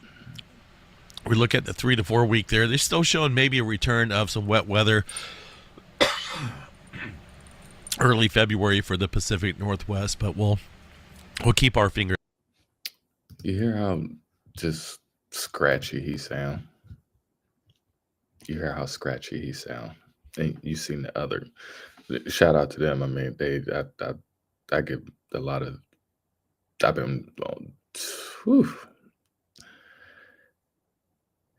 We look at the 3 to 4 week there. They're still showing maybe a return of some wet weather early February for the Pacific Northwest, but we'll keep our fingers. You hear how just scratchy he sound? You hear how scratchy he sound? And you seen the other. Shout out to them. I mean, I give a lot of. I've been. Whew,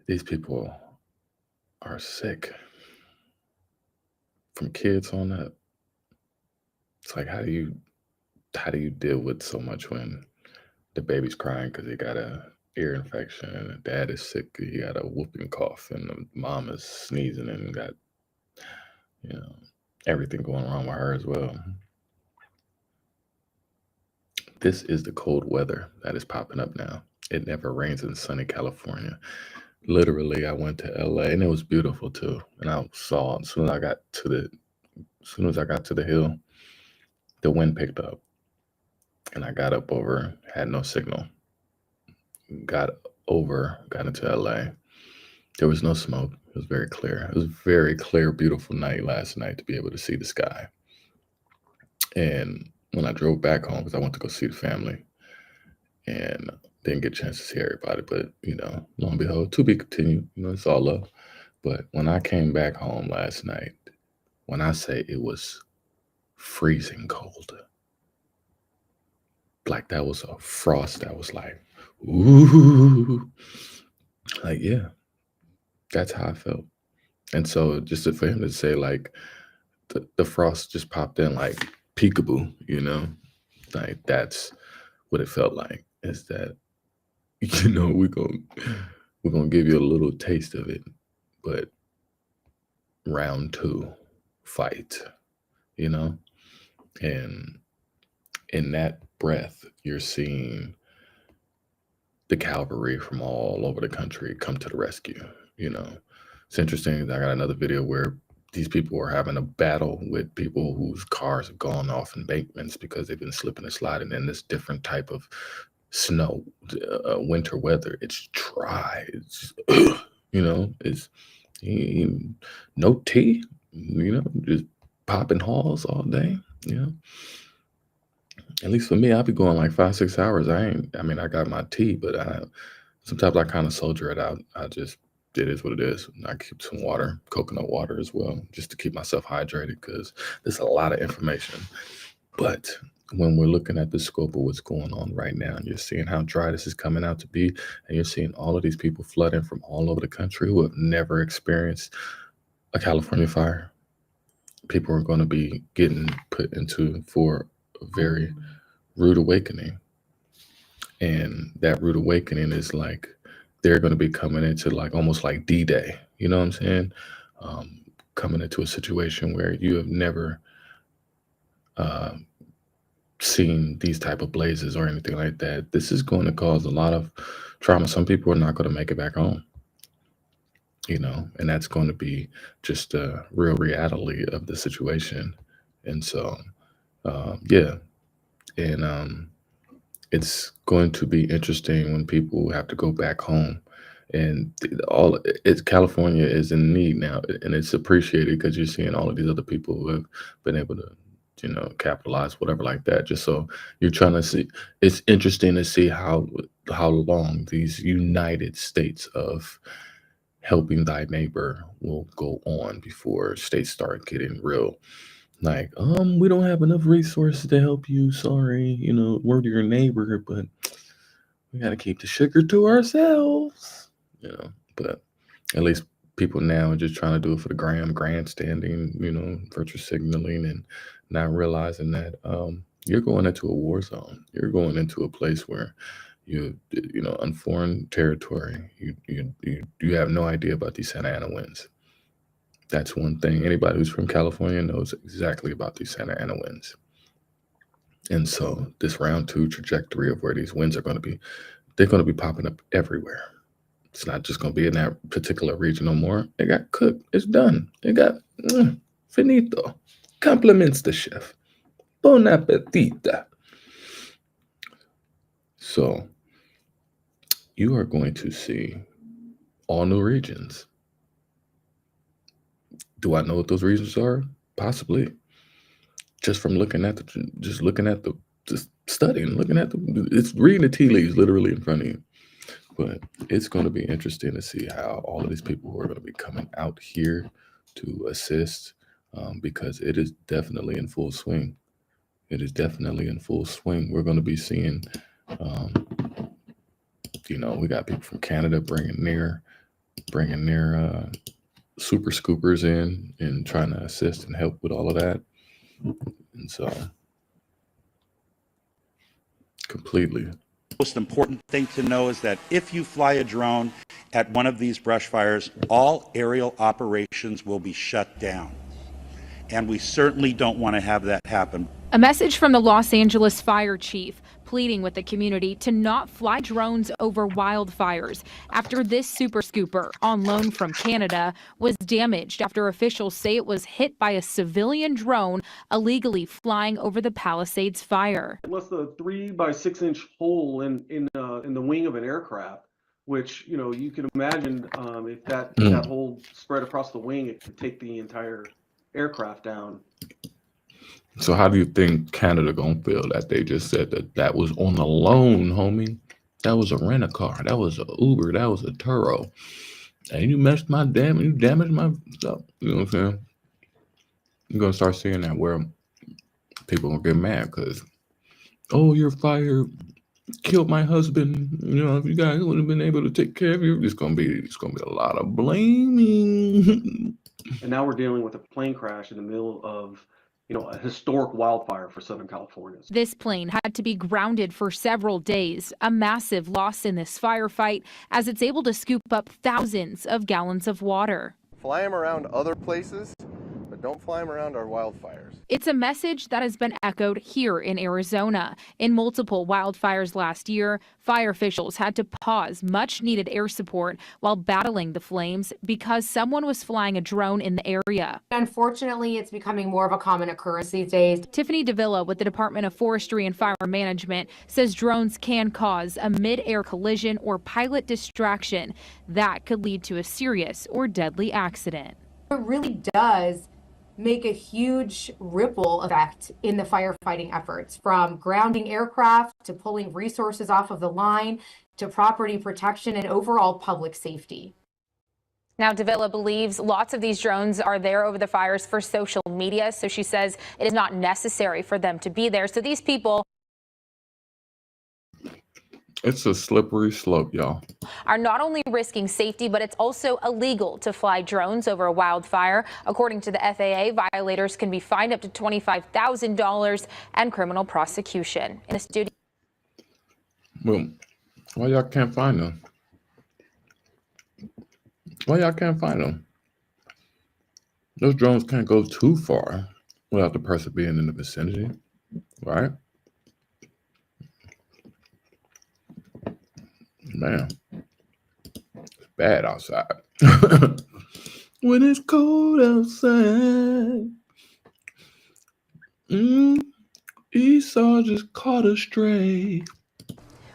these people are sick. From kids on up. It's like how do you deal with so much when the baby's crying because he got a ear infection and the dad is sick, he got a whooping cough, and the mom is sneezing and got you know everything going wrong with her as well. This is the cold weather that is popping up now. It never rains in sunny California. Literally, I went to LA and it was beautiful too. And I saw as soon as I got to the hill, the wind picked up and I got up over, had no signal. Got into LA. There was no smoke. It was very clear. It was a very clear, beautiful night last night to be able to see the sky. And when I drove back home, because I went to go see the family and didn't get a chance to see everybody, but lo and behold, to be continued. It's all love. But when I came back home last night, when I say it was freezing cold, like that was a frost that was like, ooh, like, yeah, that's how I felt. And so just for him to say like the frost just popped in like peekaboo, like that's what it felt like. Is that we're gonna give you a little taste of it, but round two, fight, and in that breath, you're seeing the cavalry from all over the country come to the rescue. It's interesting. I got another video where these people are having a battle with people whose cars have gone off embankments because they've been slipping and sliding in this different type of snow, winter weather. It's dry. It's it's no tea. Just popping halls all day. At least for me, I'll be going like 5-6 hours. I got my tea, but sometimes I kind of soldier it out. It is what it is. I keep some water, coconut water as well, just to keep myself hydrated because there's a lot of information. But when we're looking at the scope of what's going on right now, and you're seeing how dry this is coming out to be, and you're seeing all of these people flooding from all over the country who have never experienced a California fire, people are going to be getting put into for a very rude awakening. And that rude awakening is like they're going to be coming into like almost like D-Day. You know what I'm saying? Coming into a situation where you have never seen these type of blazes or anything like that. This is going to cause a lot of trauma. Some people are not going to make it back home. And that's going to be just a real reality of the situation. And so, yeah. And it's going to be interesting when people have to go back home. And California is in need now, and it's appreciated because you're seeing all of these other people who have been able to, capitalize, whatever like that. Just so you're trying to see, it's interesting to see how long these United States of helping thy neighbor will go on before states start getting real. Like, we don't have enough resources to help you. Sorry, we're your neighbor, but we got to keep the sugar to ourselves. But at least people now are just trying to do it for the grandstanding, virtue signaling, and not realizing that you're going into a war zone. You're going into a place where on foreign territory. You have no idea about these Santa Ana winds. That's one thing. Anybody who's from California knows exactly about these Santa Ana winds. And so this round two trajectory of where these winds are going to be, they're going to be popping up everywhere. It's not just going to be in that particular region no more. It got cooked. It's done. It got finito. Compliments the chef. Bon appetit. So you are going to see all new regions. Do I know what those regions are? Possibly. Just from looking at the just studying, looking at it's reading the tea leaves literally in front of you. But it's going to be interesting to see how all of these people who are going to be coming out here to assist, because it is definitely in full swing. It is definitely in full swing. We're going to be seeing, we got people from Canada bringing their super scoopers in and trying to assist and help with all of that. And so, completely. Most important thing to know is that if you fly a drone at one of these brush fires, all aerial operations will be shut down. And we certainly don't want to have that happen. A message from the Los Angeles fire chief pleading with the community to not fly drones over wildfires after this super scooper on loan from Canada was damaged after officials say it was hit by a civilian drone illegally flying over the Palisades fire. Unless the 3 by 6 inch hole in the wing of an aircraft, which you can imagine if that hole spread across the wing, it could take the entire aircraft down. So how do you think Canada gonna feel that they just said that was on the loan, homie? That was a rent-a-car. That was an Uber. That was a Turo. And you damaged my stuff. You know what I'm saying? You're gonna start seeing that where people gonna get mad because, oh, your fire killed my husband. If you guys would have been able to take care of you, it's gonna be a lot of blaming. And now we're dealing with a plane crash in the middle of a historic wildfire for Southern California. This plane had to be grounded for several days, a massive loss in this firefight, as it's able to scoop up thousands of gallons of water. Fly them around other places, but don't fly them around our wildfires. It's a message that has been echoed here in Arizona. In multiple wildfires last year, fire officials had to pause much-needed air support while battling the flames because someone was flying a drone in the area. Unfortunately, it's becoming more of a common occurrence these days. Tiffany Davila with the Department of Forestry and Fire Management says drones can cause a mid-air collision or pilot distraction that could lead to a serious or deadly accident. It really does make a huge ripple effect in the firefighting efforts, from grounding aircraft to pulling resources off of the line to property protection and overall public safety. Now, Davila believes lots of these drones are there over the fires for social media, so she says it is not necessary for them to be there. So these people It's a slippery slope, y'all. Are not only risking safety, but it's also illegal to fly drones over a wildfire. According to the FAA, violators can be fined up to $25,000 and criminal prosecution. In the studio. Well, why y'all can't find them? Why y'all can't find them? Those drones can't go too far without the person being in the vicinity, right? Man, it's bad outside. When it's cold outside, Esau just caught a stray.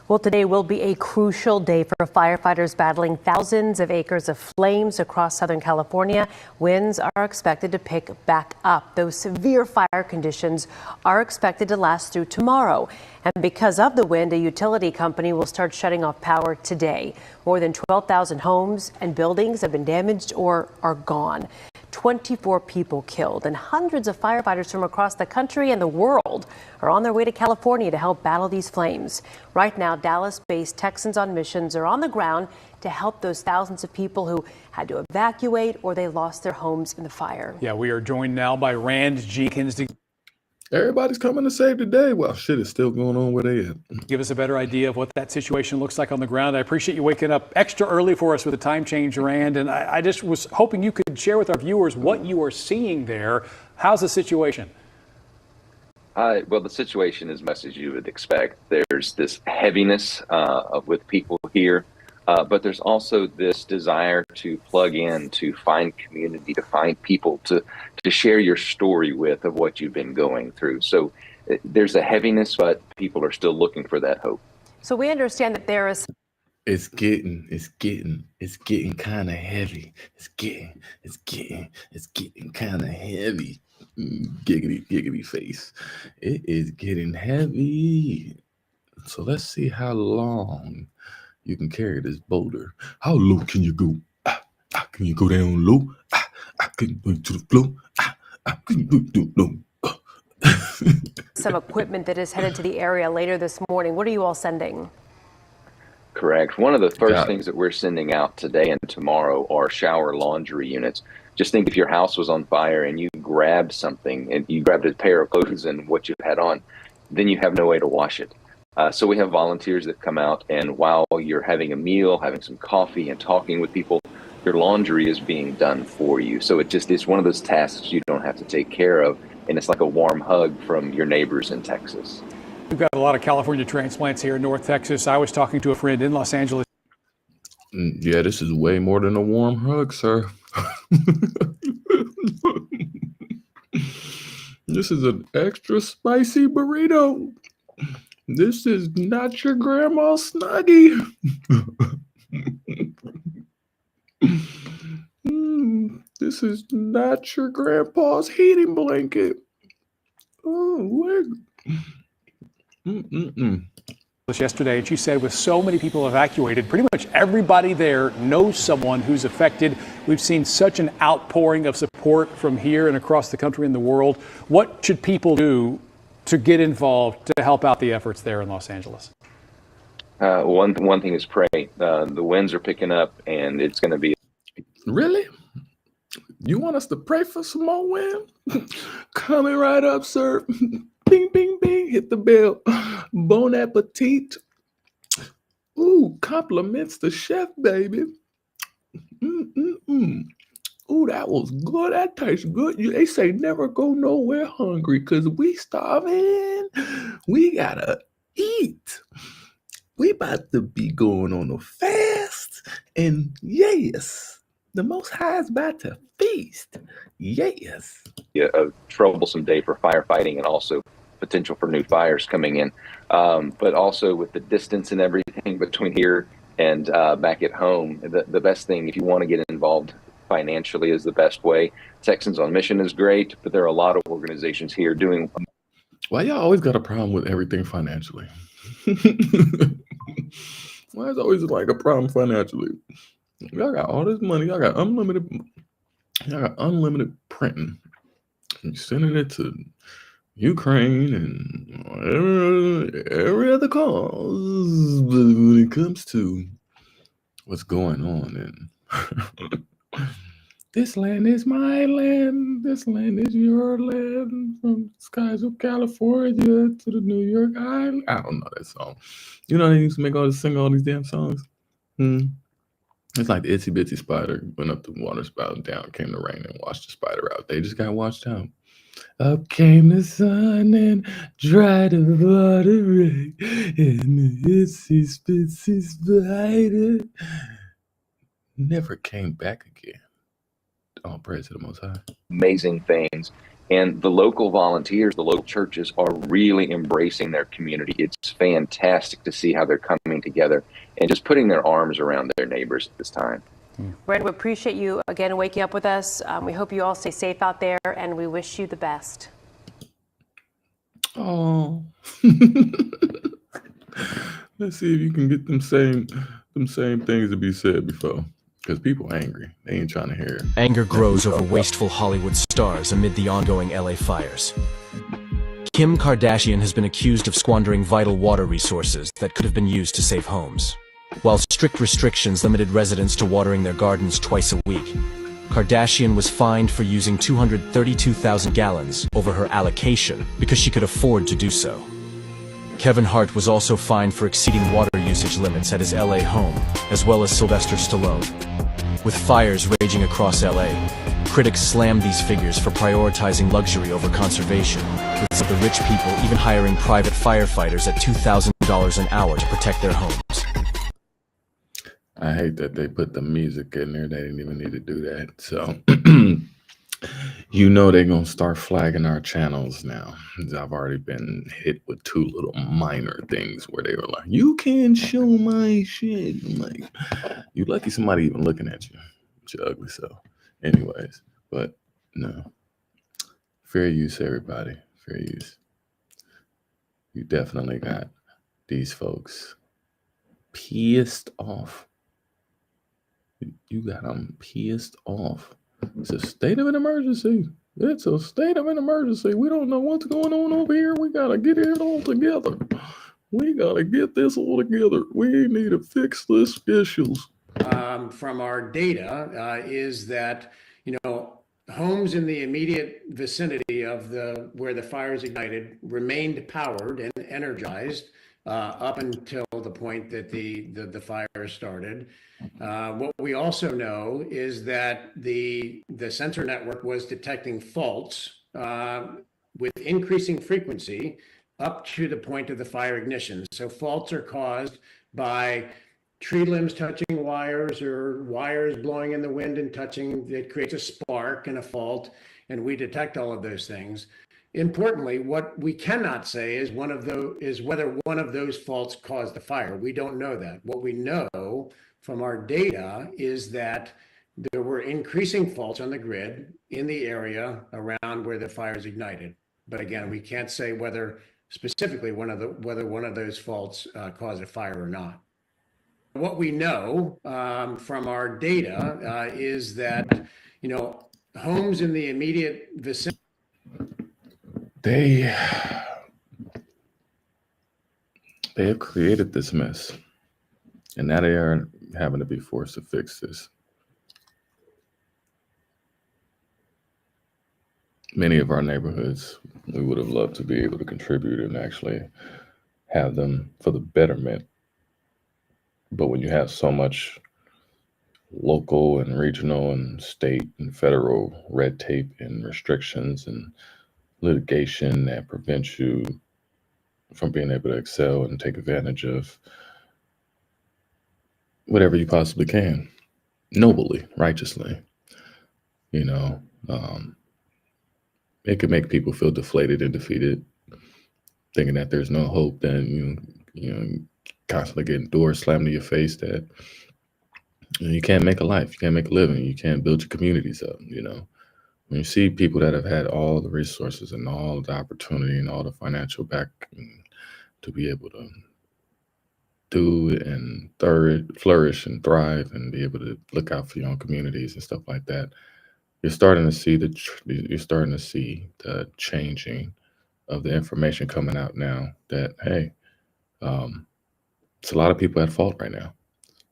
Well, today will be a crucial day for firefighters battling thousands of acres of flames across Southern California. Winds are expected to pick back up. Those severe fire conditions are expected to last through tomorrow. And because of the wind, a utility company will start shutting off power today. More than 12,000 homes and buildings have been damaged or are gone. 24 people killed, and hundreds of firefighters from across the country and the world are on their way to California to help battle these flames. Right now, Dallas-based Texans on missions are on the ground to help those thousands of people who had to evacuate or they lost their homes in the fire. Yeah, we are joined now by Rand Jenkins to Everybody's coming to save the day. Well, shit is still going on where they at. give us a better idea of what that situation looks like on the ground. I appreciate you waking up extra early for us with the time change, Rand. And I just was hoping you could share with our viewers what you are seeing there. How's the situation? Well, the situation is much as you would expect. There's this heaviness with people here, but there's also this desire to plug in, to find community, to find people to share your story with of what you've been going through. So there's a heaviness, but people are still looking for that hope. So we understand that there is It's getting kind of heavy. It's getting kind of heavy. Giggity face. It is getting heavy. So let's see how long you can carry this boulder. How low can you go? Can you go down low? Can you go to the floor? Can you go low? Some equipment that is headed to the area later this morning. What are you all sending? Correct. One of the first things that we're sending out today and tomorrow are shower laundry units. Just think if your house was on fire and you grabbed something and you grabbed a pair of clothes and what you had on, then you have no way to wash it. So we have volunteers that come out, and while you're having a meal, having some coffee and talking with people, your laundry is being done for you. So it's one of those tasks you don't have to take care of. And it's like a warm hug from your neighbors in Texas. We've got a lot of California transplants here in North Texas. I was talking to a friend in Los Angeles. Yeah, this is way more than a warm hug, sir. This is an extra spicy burrito. This is not your grandma's Snuggie. This is not your grandpa's heating blanket. Oh, Yesterday, and she said with so many people evacuated, pretty much everybody there knows someone who's affected. We've seen such an outpouring of support from here and across the country and the world. What should people do to get involved to help out the efforts there in Los Angeles? One thing is pray. The winds are picking up, and it's going to be. Really? You want us to pray for some more wind? Coming right up, sir. Bing, bing, bing. Hit the bell. Bon appetit. Ooh, compliments the chef, baby. Ooh, that was good. That tastes good. They say never go nowhere hungry because we starving. We gotta eat. We about to be going on a fast. And yes, the Most High is about to feast. Yes. A troublesome day for firefighting, and also potential for new fires coming in. But also with the distance and everything between here and back at home, the best thing, if you want to get involved financially, is the best way. Texans on Mission is great, but there are a lot of organizations here doing. Why y'all always got a problem with everything financially? Why is always like a problem financially? Y'all got all this money. Y'all got unlimited printing. And sending it to Ukraine and every other cause. But when it comes to what's going on, and this land is my land. This land is your land. From skies of California to the New York Island. I don't know that song. You know, they used to sing all these damn songs. It's like the itsy bitsy spider went up the water spout, down came the rain and washed the spider out. They just got washed out. Up came the sun and dried the water away, and the itsy bitsy spider never came back again. All praise to the Most High. Amazing things. And the local volunteers, the local churches are really embracing their community. It's fantastic to see how they're coming together and just putting their arms around their neighbors at this time. Brad, we appreciate you again waking up with us. We hope you all stay safe out there, and we wish you the best. Oh. Let's see if you can get them same things to be said before. Because people are angry. They ain't trying to hear it. Anger grows over wasteful Hollywood stars amid the ongoing LA fires. Kim Kardashian has been accused of squandering vital water resources that could have been used to save homes. While strict restrictions limited residents to watering their gardens twice a week, Kardashian was fined for using 232,000 gallons over her allocation because she could afford to do so. Kevin Hart was also fined for exceeding water usage limits at his LA home, as well as Sylvester Stallone. With fires raging across LA, critics slammed these figures for prioritizing luxury over conservation, with some of the rich people even hiring private firefighters at $2,000 an hour to protect their homes. I hate that they put the music in there. They didn't even need to do that. So You know they're gonna start flagging our channels now. I've already been hit with 2 little minor things where they were like, "You can't show my shit." I'm like, you lucky somebody even looking at you. It's your ugly self. Anyways, but no. Fair use, everybody. Fair use. You definitely got these folks pissed off. You got them pissed off. It's a state of an emergency. It's a state of an emergency. We don't know what's going on over here. We gotta get it all together. We gotta get this all together. We need to fix this issues. From our data is that, homes in the immediate vicinity of where the fires ignited remained powered and energized up until the point that the fire started. What we also know is that the sensor network was detecting faults with increasing frequency up to the point of the fire ignition. So faults are caused by tree limbs touching wires or wires blowing in the wind and touching. It creates a spark and a fault, and we detect all of those things. Importantly, what we cannot say is whether one of those faults caused the fire. We don't know that. What we know from our data is that there were increasing faults on the grid in the area around where the fires ignited. But again, we can't say whether specifically whether one of those faults caused a fire or not. What we know from our data is that, homes in the immediate vicinity. They have created this mess, and now they are having to be forced to fix this. Many of our neighborhoods, we would have loved to be able to contribute and actually have them for the betterment. But when you have so much local and regional and state and federal red tape and restrictions and litigation that prevents you from being able to excel and take advantage of whatever you possibly can, nobly, righteously, it could make people feel deflated and defeated, thinking that there's no hope. Then you constantly getting doors slammed in your face that you can't make a life, you can't make a living, you can't build your communities up. When you see people that have had all the resources and all the opportunity and all the financial backing to be able to do and flourish and thrive and be able to look out for your own communities and stuff like that, you're starting to see the changing of the information coming out now that, hey, it's a lot of people at fault right now.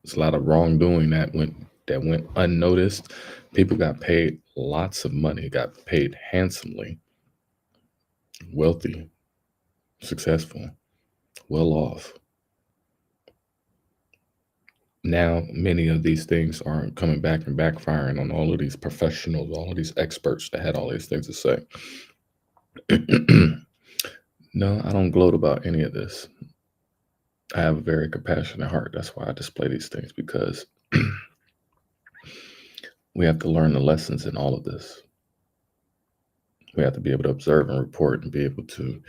It's a lot of wrongdoing that went unnoticed. People got paid lots of money, got paid handsomely, wealthy, successful, well off. Now, many of these things aren't coming back and backfiring on all of these professionals, all of these experts that had all these things to say. No, I don't gloat about any of this. I have a very compassionate heart. That's why I display these things, because we have to learn the lessons in all of this. We have to be able to observe and report and be able to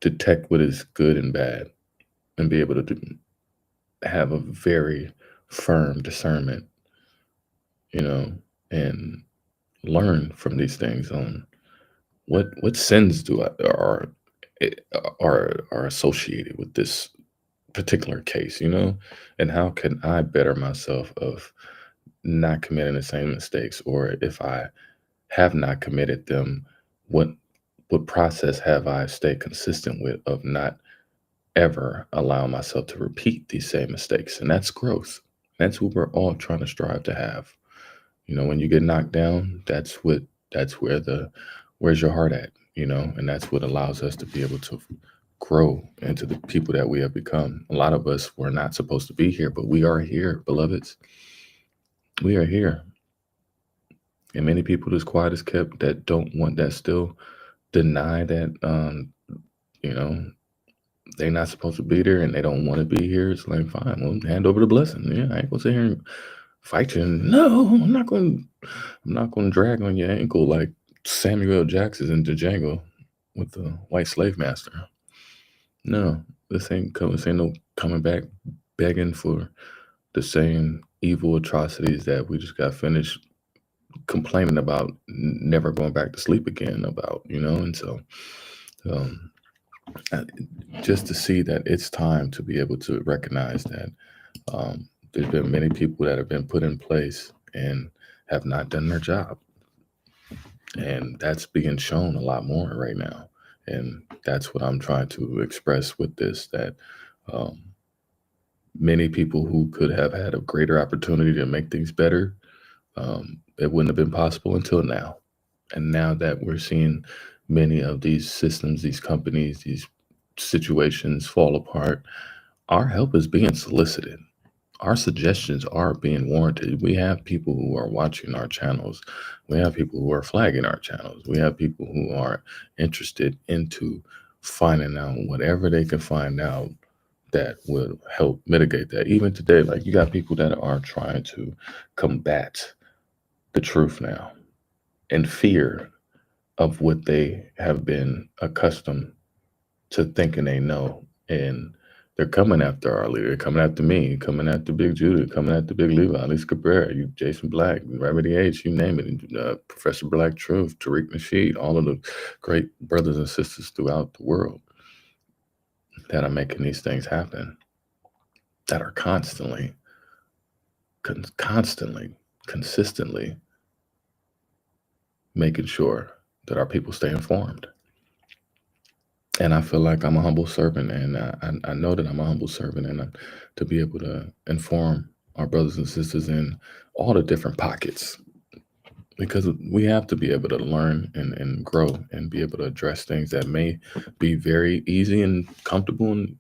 detect what is good and bad and be able to have a very firm discernment, and learn from these things on what sins are associated with this particular case, and how can I better myself of not committing the same mistakes, or if I have not committed them, what process have I stayed consistent with of not ever allow myself to repeat these same mistakes? And that's growth. That's what we're all trying to strive to have. When you get knocked down, that's where's your heart at, and that's what allows us to be able to grow into the people that we have become. A lot of us were not supposed to be here, but we are here, beloveds. We are here. And many people that's quiet as kept, that don't want, that still deny that, they're not supposed to be there and they don't want to be here. It's like, fine, well, hand over the blessing. Yeah, I ain't gonna sit here and fight you. No, I'm not going to I'm not going to drag on your ankle like Samuel L. Jackson in Django with the white slave master. No, this ain't no coming back begging for the same evil atrocities that we just got finished complaining about, never going back to sleep again about, and so just to see that it's time to be able to recognize that there's been many people that have been put in place and have not done their job, and that's being shown a lot more right now. And that's what I'm trying to express with this, that many people who could have had a greater opportunity to make things better, it wouldn't have been possible until now. And now that we're seeing many of these systems, these companies, these situations fall apart, our help is being solicited. Our suggestions are being warranted. We have people who are watching our channels. We have people who are flagging our channels. We have people who are interested into finding out whatever they can find out that will help mitigate that. Even today, like, you got people that are trying to combat the truth now in fear of what they have been accustomed to thinking they know. And they're coming after our leader. They're coming after me, coming after Big Judah, coming after Big Levi, Lisa Cabrera, you, Jason Black, Remedy H, you name it, Professor Black Truth, Tariq Nasheed, all of the great brothers and sisters throughout the world that are making these things happen, that are consistently, consistently making sure that our people stay informed. And I feel like I'm a humble servant, and I know that I'm a humble servant, and to be able to inform our brothers and sisters in all the different pockets, because we have to be able to learn and grow and be able to address things that may be very easy and comfortable and,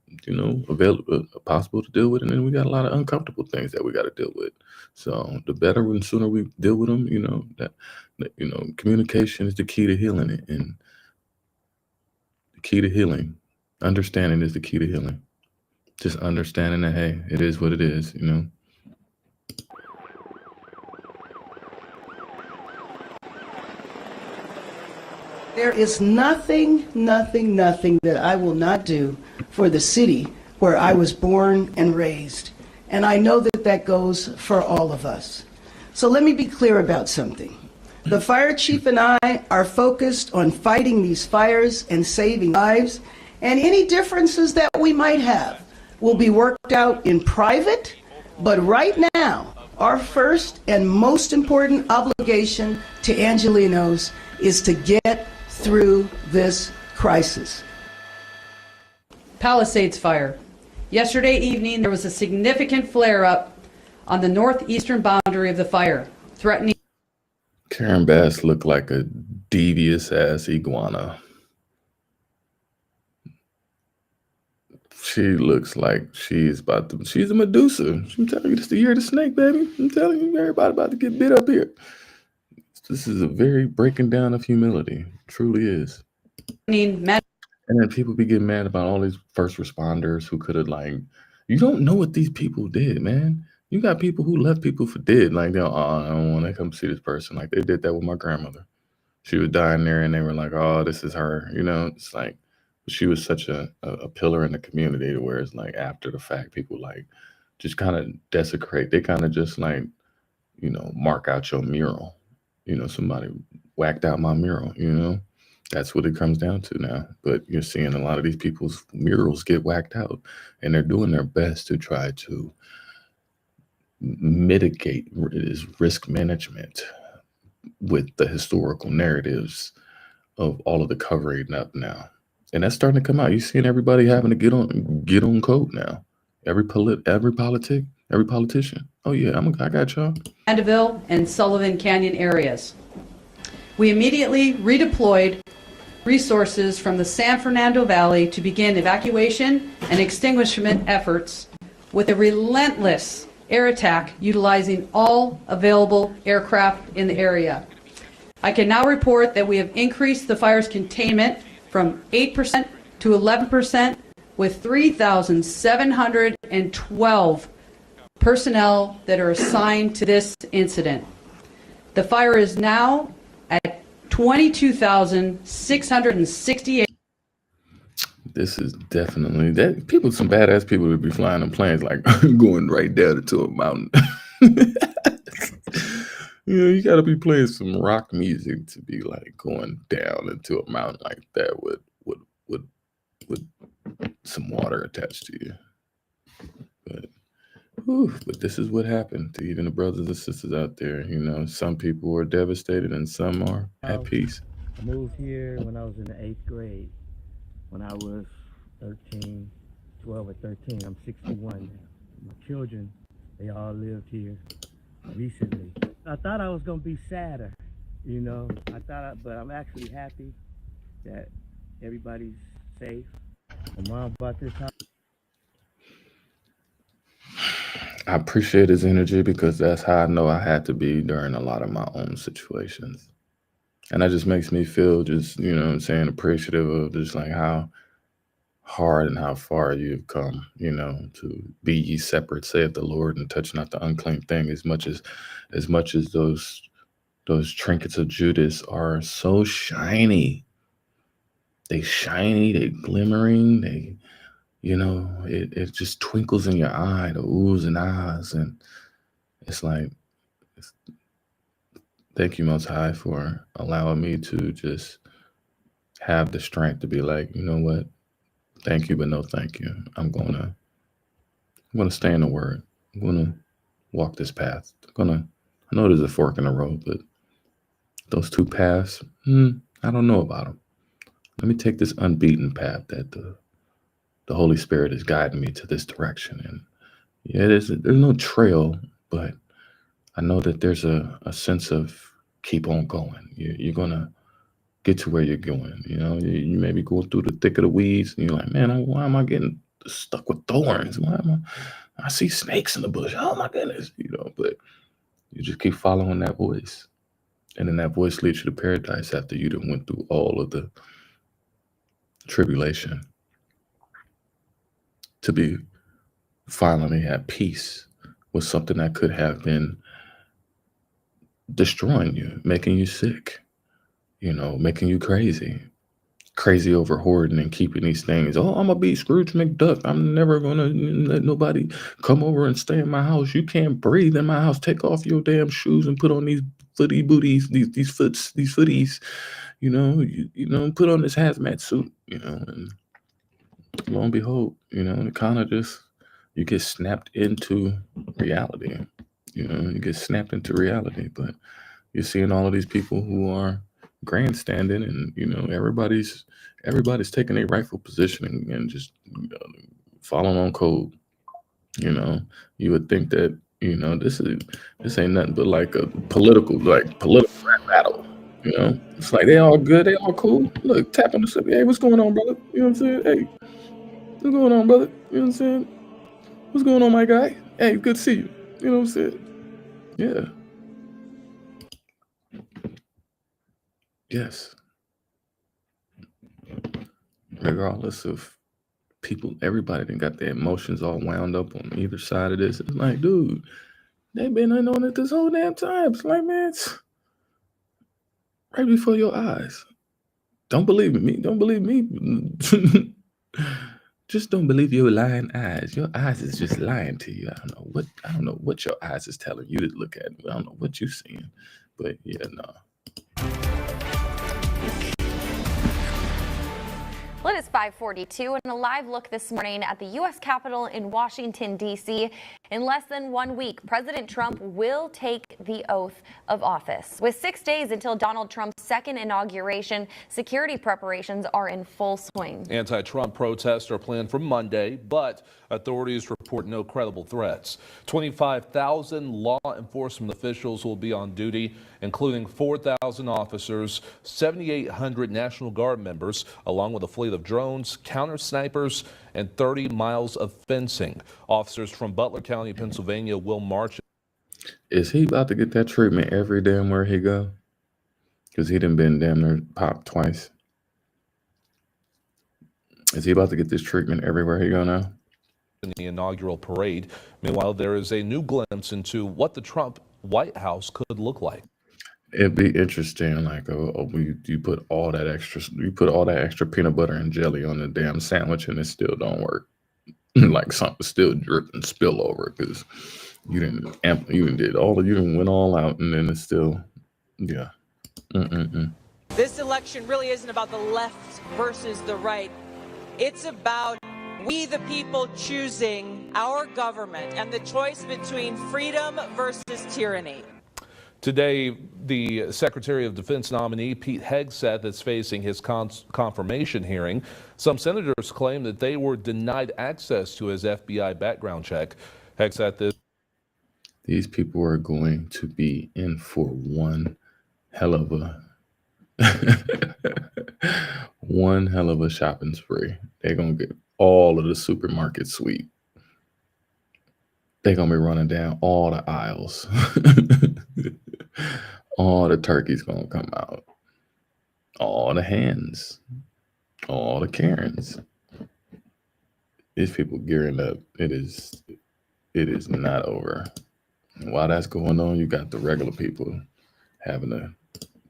available, possible to deal with. And then we got a lot of uncomfortable things that we got to deal with. So the better and sooner we deal with them, that communication is the key to healing it. And key to healing. Understanding is the key to healing. Just understanding that, hey, it is what it is, There is nothing that I will not do for the city where I was born and raised. And I know that that goes for all of us. So let me be clear about something. The fire chief and I are focused on fighting these fires and saving lives, and any differences that we might have will be worked out in private. But right now, our first and most important obligation to Angelenos is to get through this crisis. Palisades fire. Yesterday evening, there was a significant flare-up on the northeastern boundary of the fire, threatening. Karen Bass looked like a devious-ass iguana. She looks like she's a Medusa. I'm telling you, this is the year of the snake, baby. I'm telling you, everybody about to get bit up here. This is a very breaking down of humility. It truly is. And then people be getting mad about all these first responders who could have, you don't know what these people did, man. You got people who left people for dead. Like, I don't want to come see this person. Like, they did that with my grandmother. She was dying there, and they were like, oh, this is her. It's like, she was such a pillar in the community, where it's like, after the fact, people just kind of desecrate. They kind of just mark out your mural. Somebody whacked out my mural, That's what it comes down to now. But you're seeing a lot of these people's murals get whacked out, and they're doing their best to try to mitigate risk management with the historical narratives of all of the covering up now. And that's starting to come out. You're seeing everybody having to get on code now. Every politician. Oh yeah, I got y'all. Mandeville and Sullivan Canyon areas. We immediately redeployed resources from the San Fernando Valley to begin evacuation and extinguishment efforts with a relentless air attack utilizing all available aircraft in the area. I can now report that we have increased the fire's containment from 8% to 11% with 3,712 personnel that are assigned to this incident. The fire is now at 22,668. This is definitely that people, some badass people would be flying on planes like going right down into a mountain. You know, you got to be playing some rock music to be like going down into a mountain like that with some water attached to you. But this is what happened to even the brothers and sisters out there. You know, some people were devastated and some are at peace. I moved here when I was in the 8th grade. When I was 13, 12 or 13, I'm 61 now. My children, they all lived here recently. I thought I was gonna be sadder, you know. But I'm actually happy that everybody's safe. My mom bought this house. I appreciate his energy because that's how I know I had to be during a lot of my own situations. And that just makes me feel just, you know what I'm saying, appreciative of just like how hard and how far you've come, you know, to be ye separate, saith the Lord, and touch not the unclean thing. As much as those trinkets of Judas are so shiny. They shiny, they glimmering, they, you know, it just twinkles in your eye, the oohs and ahs, and it's like, thank you, Most High, for allowing me to just have the strength to be like, you know what, thank you, but no thank you. I'm gonna stay in the Word. I'm gonna walk this path. I know there's a fork in the road, but those two paths, I don't know about them. Let me take this unbeaten path that the Holy Spirit is guiding me to this direction. And yeah, there's no trail, but I know that there's a sense of keep on going. You're gonna get to where you're going. You know, you may be going through the thick of the weeds, and you're like, man, why am I getting stuck with thorns? I see snakes in the bush. Oh my goodness, you know. But you just keep following that voice, and then that voice leads you to paradise after you done went through all of the tribulation, to be finally at peace with something that could have been destroying you, making you sick, you know, making you crazy over hoarding and keeping these things. Oh, I'm gonna be Scrooge McDuck. I'm never gonna let nobody come over and stay in my house. You can't breathe in my house. Take off your damn shoes and put on these footy booties, these footies, you know, you know, put on this hazmat suit, you know, and lo and behold, you know, it kind of just, you get snapped into reality. You know, you get snapped into reality. But you're seeing all of these people who are grandstanding, and you know, everybody's taking a rightful position and just, you know, following on code. You know, you would think that, you know, this ain't nothing but like a political rap battle. You know, it's like they all good, they all cool. Look, tap on the side. Hey, what's going on, brother? You know what I'm saying? Hey, what's going on, brother? You know what I'm saying? What's going on, my guy? Hey, good to see you. You know what I'm saying? Yeah. Yes. Regardless of people, everybody done got their emotions all wound up on either side of this. It's like, dude, they've been in on it this whole damn time. It's like, man, it's right before your eyes. Don't believe me. Don't believe me. Just don't believe your lying eyes. Your eyes is just lying to you. I don't know what your eyes is telling you to look at. I don't know what you're seeing. But yeah, no. Well, it is 5:42 and a live look this morning at the U.S. Capitol in Washington, D.C. In less than 1 week, President Trump will take the oath of office. With 6 days until Donald Trump's second inauguration, security preparations are in full swing. Anti-Trump protests are planned for Monday, but authorities report no credible threats. 25,000 law enforcement officials will be on duty, including 4,000 officers, 7,800 National Guard members, along with a fleet of drones, counter snipers, and 30 miles of fencing. Officers from Butler County, Pennsylvania will march. Is he about to get that treatment every damn where he go? Because he done been damn near popped twice. Is he about to get this treatment everywhere he go now? In the inaugural parade. Meanwhile, there is a new glimpse into what the Trump White House could look like. It'd be interesting, like, you put all that extra peanut butter and jelly on the damn sandwich, and it still don't work. Like something still drip and spill over because you didn't went all out, and then it's still, yeah. Mm-mm-mm. This election really isn't about the left versus the right. It's about we the people choosing our government and the choice between freedom versus tyranny. Today, the Secretary of Defense nominee, Pete Hegseth, is facing his confirmation hearing. Some senators claim that they were denied access to his FBI background check. Hegseth These people are going to be in for one hell of a one hell of a shopping spree. They're gonna get all of the supermarket sweep. They're gonna be running down all the aisles. All the turkeys gonna come out. All the hens. All the Karens. These people gearing up. It is not over. And while that's going on, you got the regular people having to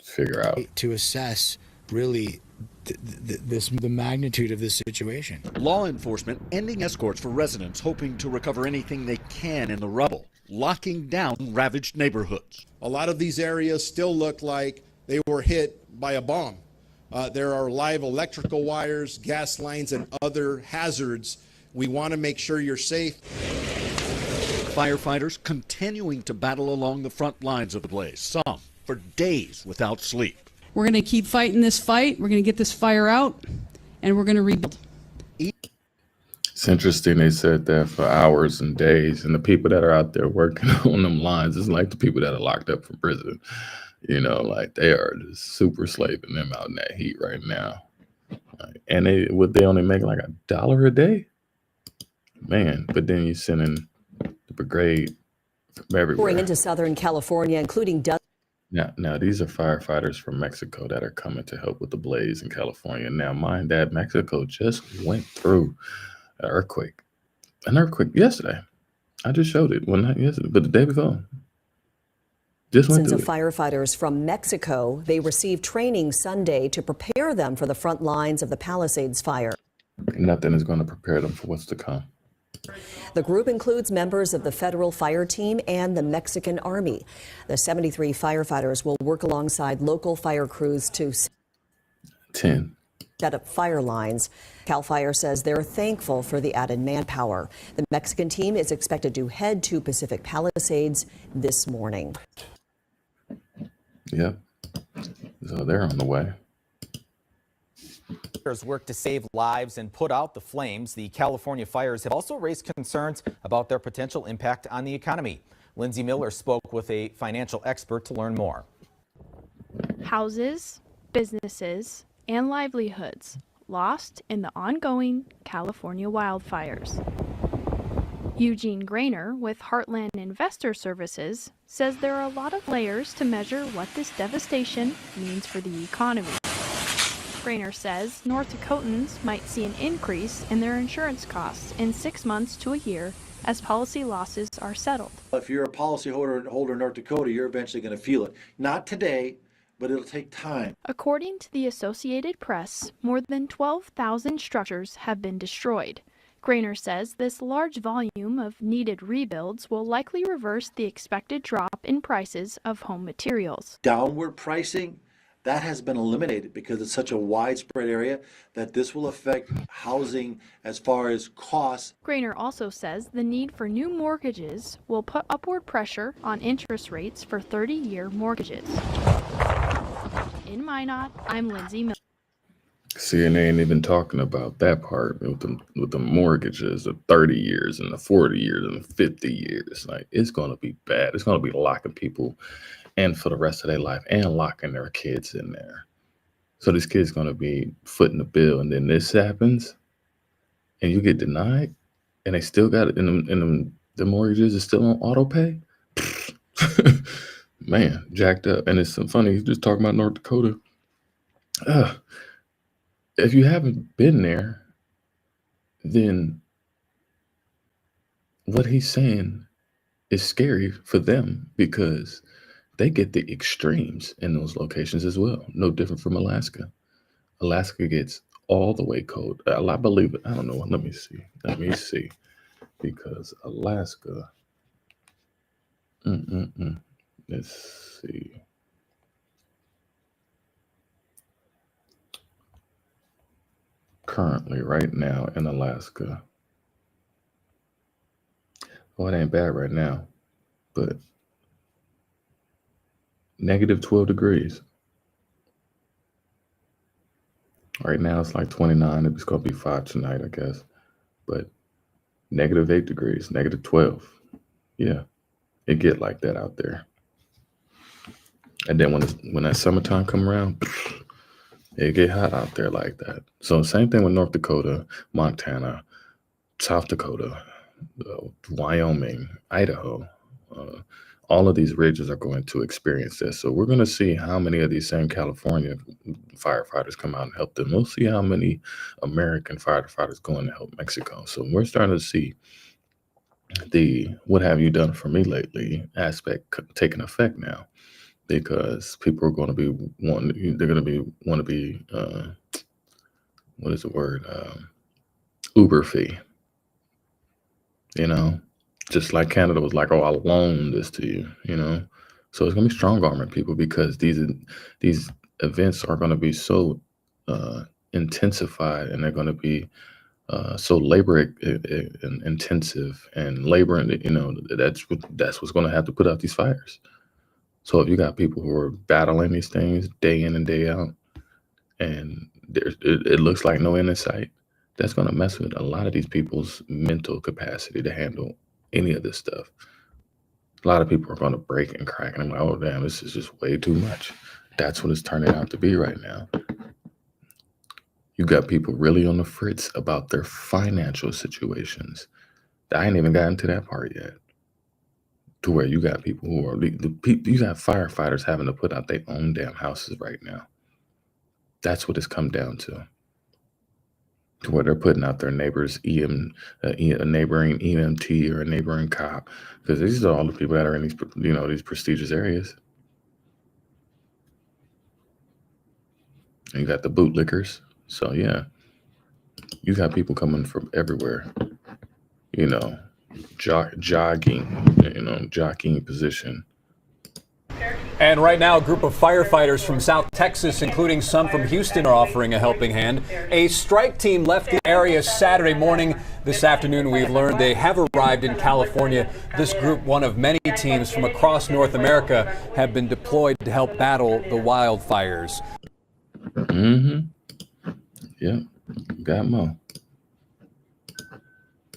figure out to assess really the magnitude of this situation. Law enforcement ending escorts for residents hoping to recover anything they can in the rubble, locking down ravaged neighborhoods. A lot of these areas still look like they were hit by a bomb. There are live electrical wires, gas lines, and other hazards. We want to make sure you're safe. Firefighters continuing to battle along the front lines of the blaze, some for days without sleep. We're going to keep fighting this fight. We're going to get this fire out, and we're going to rebuild. It's interesting they said that for hours and days, and the people that are out there working on them lines, it's like the people that are locked up from prison. You know, like they are just super slaving them out in that heat right now. And they only make like $1 a day? Man, but then you send in the brigade from everywhere. Pouring into Southern California, including Now, these are firefighters from Mexico that are coming to help with the blaze in California. Now, mind that Mexico just went through an earthquake yesterday. I just showed it. Well, not yesterday, but the day before. Just went Dozens through of firefighters from Mexico. They received training Sunday to prepare them for the front lines of the Palisades fire. Nothing is going to prepare them for what's to come. The group includes members of the federal fire team and the Mexican Army. The 73 firefighters will work alongside local fire crews to 10. Set up fire lines. CAL FIRE says they're thankful for the added manpower. The Mexican team is expected to head to Pacific Palisades this morning. Yep. So they're on the way. Work to save lives and put out the flames. The California fires have also raised concerns about their potential impact on the economy. Lindsay Miller spoke with a financial expert to learn more. Houses, businesses, and livelihoods lost in the ongoing California wildfires. Eugene Grainer with Heartland Investor Services says there are a lot of layers to measure what this devastation means for the economy. Grainer says North Dakotans might see an increase in their insurance costs in 6 months to a year as policy losses are settled. If you're a policyholder in North Dakota, you're eventually going to feel it. Not today, but it'll take time. According to the Associated Press, more than 12,000 structures have been destroyed. Grainer says this large volume of needed rebuilds will likely reverse the expected drop in prices of home materials. Downward pricing, that has been eliminated because it's such a widespread area that this will affect housing as far as costs. Grainer also says the need for new mortgages will put upward pressure on interest rates for 30-year mortgages. In Minot, I'm Lindsay Miller. See, and they ain't even talking about that part with the mortgages, the 30 years and the 40 years and the 50 years. Like, it's going to be bad. It's going to be locking people in for the rest of their life and locking their kids in there. So this kid's going to be footing the bill, and then this happens, and you get denied, and they still got it in the mortgages is still on auto pay. Man, jacked up. And it's so funny, he's just talking about North Dakota. If you haven't been there, then what he's saying is scary for them because they get the extremes in those locations as well. No different from Alaska. Alaska gets all the way cold. I believe it. I don't know. Let me see. Because Alaska. Let's see. Currently, right now in Alaska. Oh, it ain't bad right now, but negative 12 degrees. Right now it's like 29. It's going to be 5 tonight, I guess. But negative 8 degrees, negative 12. Yeah, it get like that out there. And then when that summertime come around, it get hot out there like that. So same thing with North Dakota, Montana, South Dakota, Wyoming, Idaho. All of these regions are going to experience this. So we're going to see how many of these same California firefighters come out and help them. We'll see how many American firefighters go in to help Mexico. So we're starting to see the "what have you done for me lately" aspect taking effect now, because people are going to be wanting. They're going to want to be what is the word? Uber fee. You know, just like Canada was like, "Oh, I'll loan this to you." You know, so it's going to be strong arming people, because these events are going to be so intensified, and they're going to be so labor intensive and labor, and that's what's going to have to put out these fires. So if you got people who are battling these things day in and day out, and it looks like no end in sight, that's going to mess with a lot of these people's mental capacity to handle any of this stuff. A lot of people are going to break and crack, and I'm like, oh damn, this is just way too much. That's what it's turning out to be right now. You got people really on the fritz about their financial situations. I ain't even gotten to that part yet. To where you got people who are you got firefighters having to put out their own damn houses right now. That's what it's come down to where they're putting out their neighbor's a neighboring EMT or a neighboring cop, because these are all the people that are in these these prestigious areas. And you got the bootlickers. So yeah, you got people coming from everywhere, jockeying position. And right now, a group of firefighters from South Texas, including some from Houston, are offering a helping hand. A strike team left the area Saturday morning. This afternoon, we've learned they have arrived in California. This group, one of many teams from across North America, have been deployed to help battle the wildfires. Yeah, got more.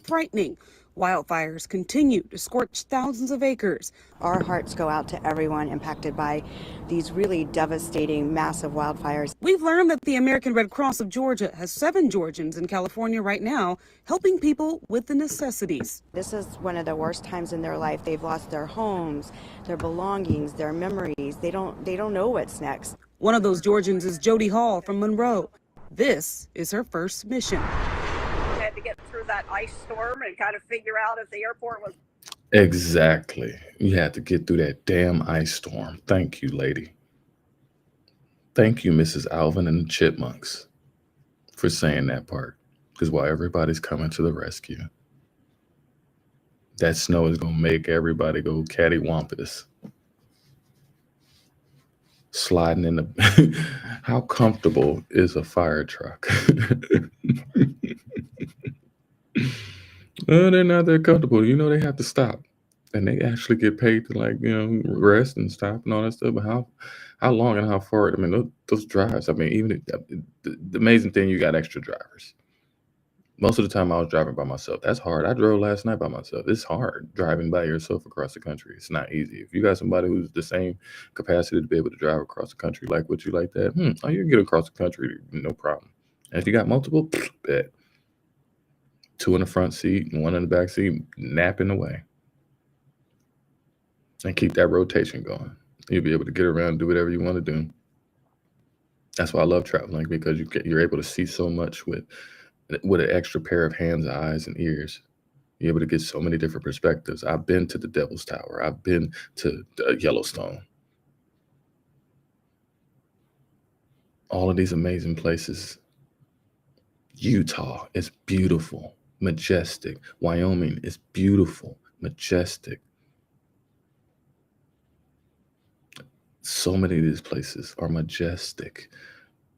Frightening. Wildfires continue to scorch thousands of acres. Our hearts go out to everyone impacted by these really devastating, massive wildfires. We've learned that the American Red Cross of Georgia has 7 Georgians in California right now helping people with the necessities. This is one of the worst times in their life. They've lost their homes, their belongings, their memories. They don't know what's next. One of those Georgians is Jody Hall from Monroe. This is her first mission. Had to get through that ice storm and kind of figure out if the airport was. Exactly. You had to get through that damn ice storm. Thank you, lady. Thank you, Mrs. Alvin and the Chipmunks, for saying that part. Because while everybody's coming to the rescue, that snow is going to make everybody go cattywampus. Sliding in the... How comfortable is a fire truck? They're not that comfortable. They have to stop. And they actually get paid to rest and stop and all that stuff. But how long and how far? I mean, those drives. I mean, even the amazing thing, you got extra drivers. Most of the time I was driving by myself. That's hard. I drove last night by myself. It's hard driving by yourself across the country. It's not easy. If you got somebody who's the same capacity to be able to drive across the country like with you like that, you can get across the country, no problem. And if you got multiple, bet. 2 in the front seat and 1 in the back seat, napping away. And keep that rotation going. You'll be able to get around and do whatever you want to do. That's why I love traveling, because you're able to see so much with an extra pair of hands, eyes, and ears. You're able to get so many different perspectives. I've been to the Devil's Tower. I've been to Yellowstone. all of these amazing places. Utah is beautiful, majestic. Wyoming is beautiful, majestic. So many of these places are majestic.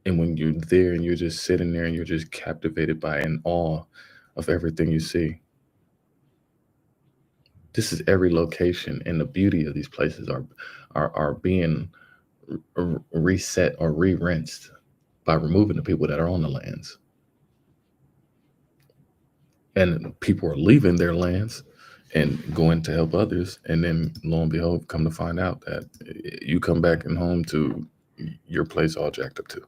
And when you're there and you're just sitting there and you're just captivated by and awe of everything you see. This is every location, and the beauty of these places are being reset or re-rinsed by removing the people that are on the lands. And people are leaving their lands and going to help others, and then lo and behold, come to find out that you come back and home to your place all jacked up too.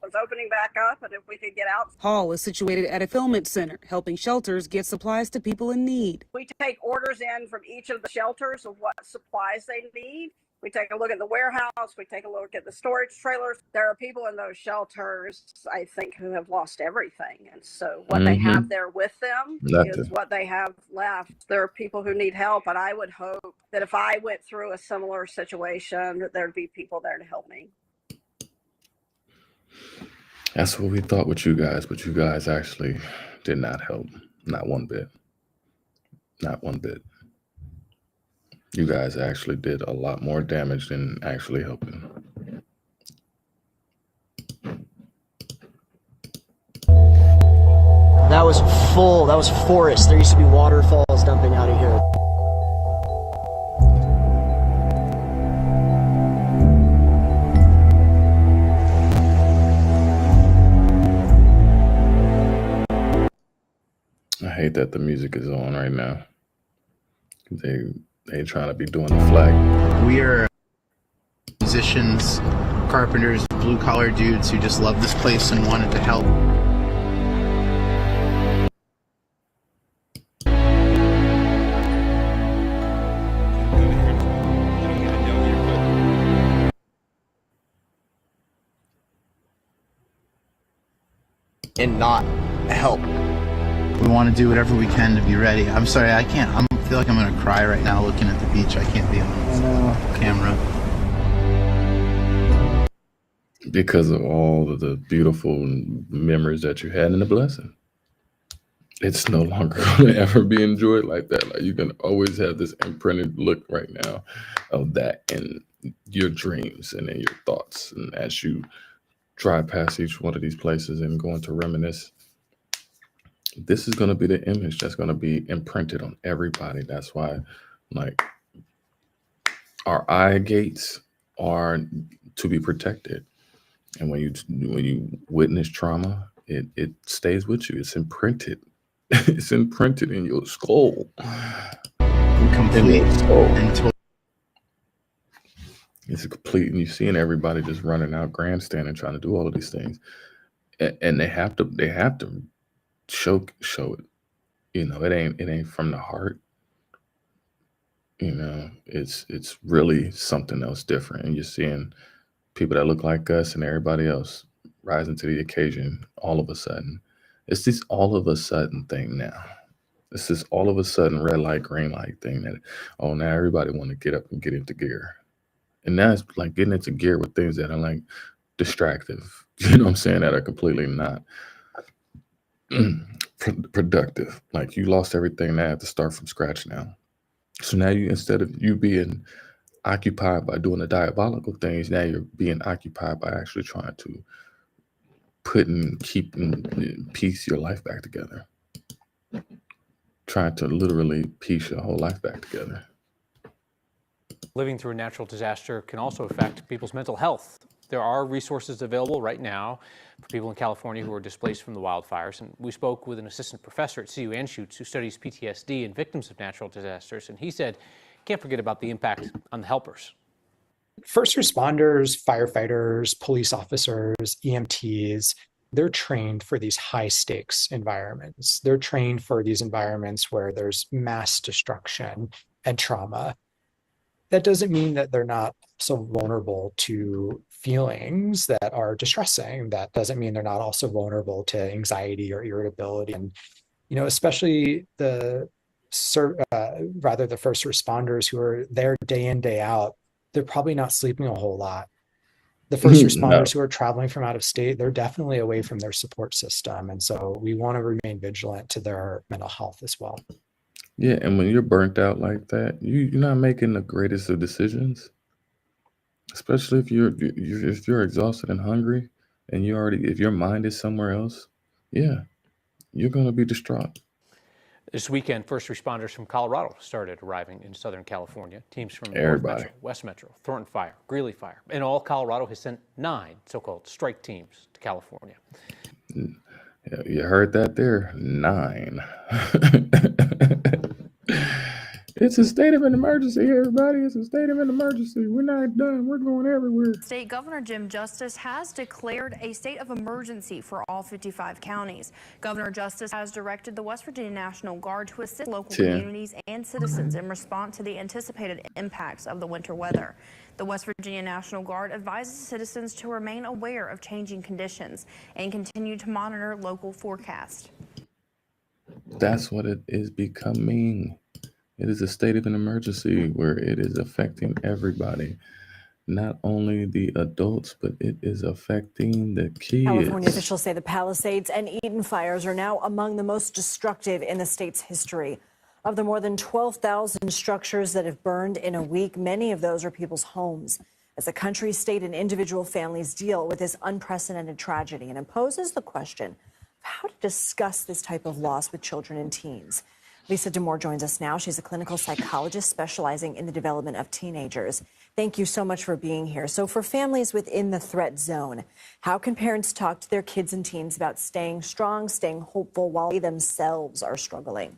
Was opening back up, and if we could get out. Hall is situated at a fulfillment center, helping shelters get supplies to people in need. We take orders in from each of the shelters of what supplies they need. We take a look at the warehouse. We take a look at the storage trailers. There are people in those shelters, I think, who have lost everything. And so what they have there with them is what they have left. There are people who need help, and I would hope that if I went through a similar situation, that there'd be people there to help me. That's what we thought with you guys, but you guys actually did not help. Not one bit. Not one bit. You guys actually did a lot more damage than actually helping. That was full. That was forest. There used to be waterfalls dumping out of here. I hate that the music is on right now. They trying to be doing the flag. We are musicians, carpenters, blue-collar dudes who just love this place and wanted to help. And not help. We want to do whatever we can to be ready. I'm sorry, I can't. I feel like I'm going to cry right now looking at the beach. I can't be on camera. Because of all of the beautiful memories that you had and the blessing. It's no longer going to ever be enjoyed like that. Like, you can always have this imprinted look right now of that in your dreams and in your thoughts. And as you drive past each one of these places and going to reminisce, this is going to be the image that's going to be imprinted on everybody. That's why, like, our eye gates are to be protected. And when you witness trauma, it stays with you. It's imprinted. It's imprinted in your skull. Complete and total. It's complete, and you're seeing everybody just running out, grandstanding, trying to do all of these things, and they have to show it. You know, it ain't from the heart. You know, it's really something else different, and you're seeing people that look like us and everybody else rising to the occasion all of a sudden. It's this all of a sudden thing now. It's this all of a sudden red light, green light thing that, oh, now everybody want to get up and get into gear. And now it's like getting into gear with things that are like distractive, you know what I'm saying, that are completely not productive. Like, you lost everything, now you have to start from scratch now. So now you, instead of you being occupied by doing the diabolical things, now you're being occupied by actually trying to put and keep and piece your life back together. Trying to literally piece your whole life back together. Living through a natural disaster can also affect people's mental health. There are resources available right now for people in California who are displaced from the wildfires. And we spoke with an assistant professor at CU Anschutz who studies PTSD and victims of natural disasters. And he said, can't forget about the impact on the helpers. First responders, firefighters, police officers, EMTs, they're trained for these high stakes environments. They're trained for these environments where there's mass destruction and trauma. That doesn't mean that they're not so vulnerable to feelings that are distressing. That doesn't mean they're not also vulnerable to anxiety or irritability. And, you know, especially the first responders who are there day in, day out, they're probably not sleeping a whole lot. The first No. responders who are traveling from out of state, they're definitely away from their support system. And so we want to remain vigilant to their mental health as well. Yeah, and when you're burnt out like that, you're not making the greatest of decisions, especially if you're exhausted and hungry, and if your mind is somewhere else. Yeah, you're gonna be distraught. This weekend, first responders from Colorado started arriving in Southern California. Teams from North Everybody. Metro, West Metro, Thornton Fire, Greeley Fire. In all, Colorado has sent 9 so-called strike teams to California. Yeah, you heard that there? 9. It's a state of an emergency, everybody. It's a state of an emergency. We're not done. We're going everywhere. State Governor Jim Justice has declared a state of emergency for all 55 counties. Governor Justice has directed the West Virginia National Guard to assist local communities and citizens in response to the anticipated impacts of the winter weather. The West Virginia National Guard advises citizens to remain aware of changing conditions and continue to monitor local forecasts. That's what it is becoming. It is a state of an emergency where it is affecting everybody, not only the adults, but it is affecting the kids. California officials say the Palisades and Eden fires are now among the most destructive in the state's history. Of the more than 12,000 structures that have burned in a week, many of those are people's homes. As the country, state, and individual families deal with this unprecedented tragedy, and it poses the question of how to discuss this type of loss with children and teens. Lisa Demore joins us now. She's a clinical psychologist specializing in the development of teenagers. Thank you so much for being here. So for families within the threat zone, how can parents talk to their kids and teens about staying strong, staying hopeful while they themselves are struggling?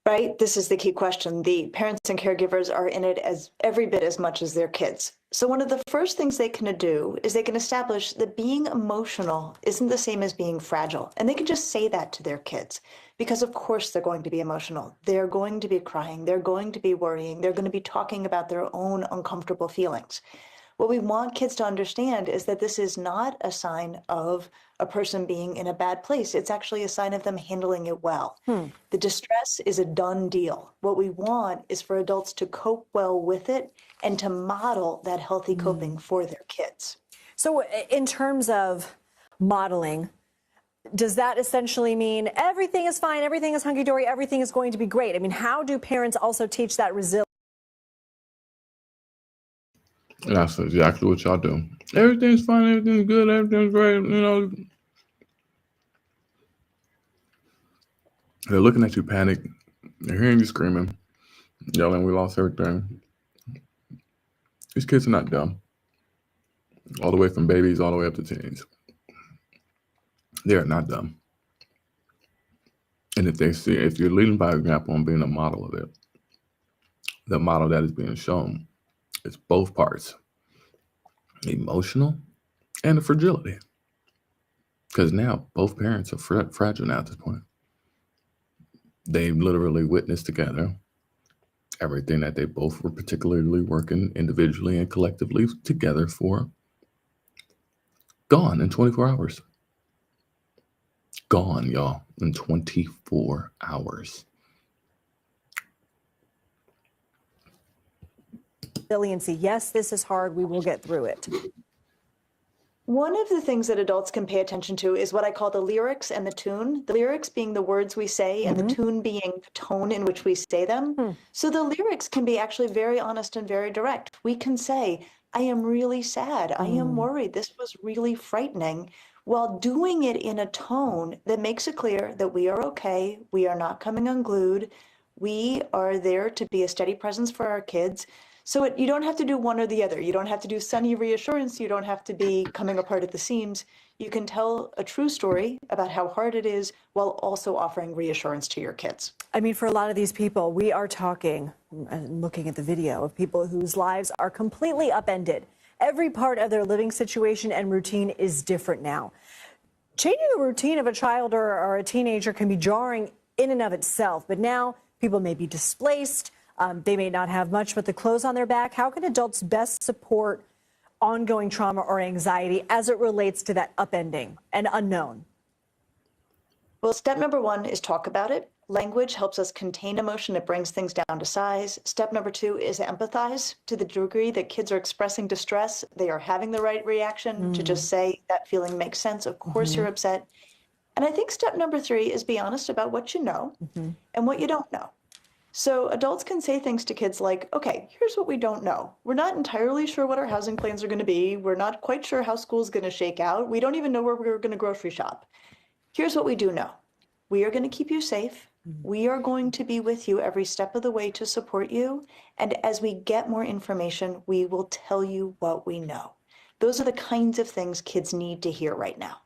Right? This is the key question. The parents and caregivers are in it as every bit as much as their kids. So one of the first things they can do is they can establish that being emotional isn't the same as being fragile. And they can just say that to their kids because of course they're going to be emotional. They're going to be crying. They're going to be worrying. They're going to be talking about their own uncomfortable feelings. What we want kids to understand is that this is not a sign of a person being in a bad place. It's actually a sign of them handling it well. The distress is a done deal. What we want is for adults to cope well with it and to model that healthy coping for their kids. So in terms of modeling, does that essentially mean everything is fine, everything is hunky-dory, everything is going to be great? I mean, how do parents also teach that resilience? That's exactly what y'all do. Everything's fine, everything's good, everything's great, you know. They're looking at you panic. They're hearing you screaming, yelling, we lost everything. These kids are not dumb. All the way from babies all the way up to teens. They are not dumb. And if you're leading by example and being a model of it, the model that is being shown is both parts, emotional and the fragility. Because now both parents are fragile now at this point. They literally witnessed together everything that they both were particularly working individually and collectively together for. Gone in 24 hours. Gone, y'all, in 24 hours. Resiliency. Yes, this is hard. We will get through it. One of the things that adults can pay attention to is what I call the lyrics and the tune. The lyrics being the words we say and the tune being the tone in which we say them. So the lyrics can be actually very honest and very direct. We can say, I am really sad. I am worried. This was really frightening, while doing it in a tone that makes it clear that we are okay. We are not coming unglued. We are there to be a steady presence for our kids. So you don't have to do one or the other. You don't have to do sunny reassurance. You don't have to be coming apart at the seams. You can tell a true story about how hard it is while also offering reassurance to your kids. I mean, for a lot of these people, we are talking and looking at the video of people whose lives are completely upended. Every part of their living situation and routine is different now. Changing the routine of a child or a teenager can be jarring in and of itself, but now people may be displaced. They may not have much but the clothes on their back. How can adults best support ongoing trauma or anxiety as it relates to that upending and unknown? Well, step number one is talk about it. Language helps us contain emotion. It brings things down to size. Step number 2 is empathize. To the degree that kids are expressing distress, they are having the right reaction to just say that feeling makes sense. Of course you're upset. And I think step number 3 is be honest about what you know and what you don't know. So adults can say things to kids like, okay, here's what we don't know. We're not entirely sure what our housing plans are going to be. We're not quite sure how school's going to shake out. We don't even know where we're going to grocery shop. Here's what we do know. We are going to keep you safe. We are going to be with you every step of the way to support you. And as we get more information, we will tell you what we know. Those are the kinds of things kids need to hear right now.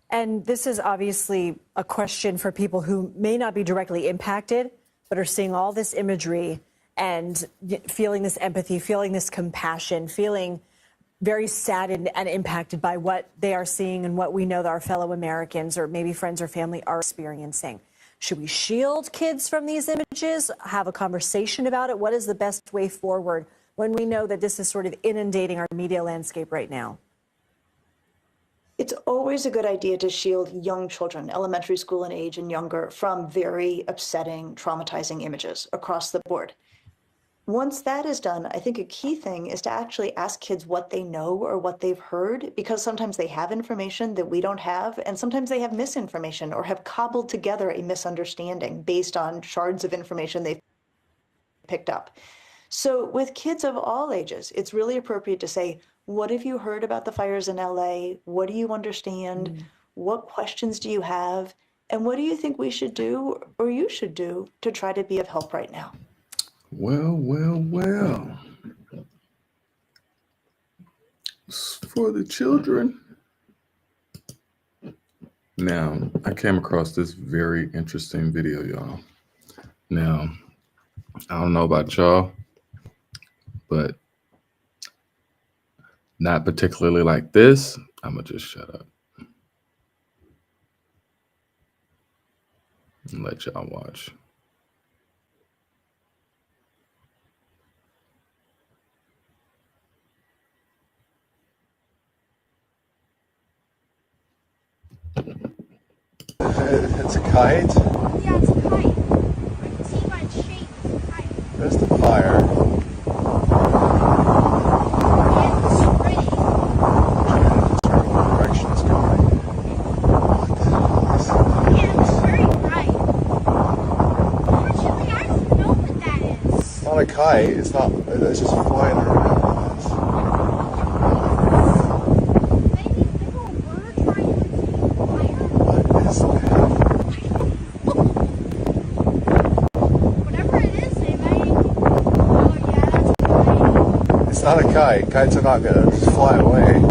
And this is obviously a question for people who may not be directly impacted, but are seeing all this imagery and feeling this empathy, feeling this compassion, feeling very saddened and impacted by what they are seeing and what we know that our fellow Americans or maybe friends or family are experiencing. Should we shield kids from these images, have a conversation about it? What is the best way forward when we know that this is sort of inundating our media landscape right now? It's always a good idea to shield young children, elementary school and age and younger, from very upsetting, traumatizing images across the board. Once that is done, I think a key thing is to actually ask kids what they know or what they've heard, because sometimes they have information that we don't have, and sometimes they have misinformation or have cobbled together a misunderstanding based on shards of information they've picked up. So with kids of all ages, it's really appropriate to say, what have you heard about the fires in LA? What do you understand? What questions do you have? And what do you think we should do or you should do to try to be of help right now? Well. For the children. Now, I came across this very interesting video, y'all. Now, I don't know about y'all, but not particularly like this. I'm going to just shut up and let y'all watch. It's a kite? Yeah, it's a kite. I can see by its shape it's a kite. There's the fire. And it's spinning. What direction it's going? Yeah, it's very bright. Unfortunately, I don't know what that is. It's not a kite. It's not. It's just flying around. Maybe a big old bird trying to escape fire. What is that? Whatever it is, they may. Oh, yeah, that's a kite. It's not a kite. Kites are not gonna just fly away.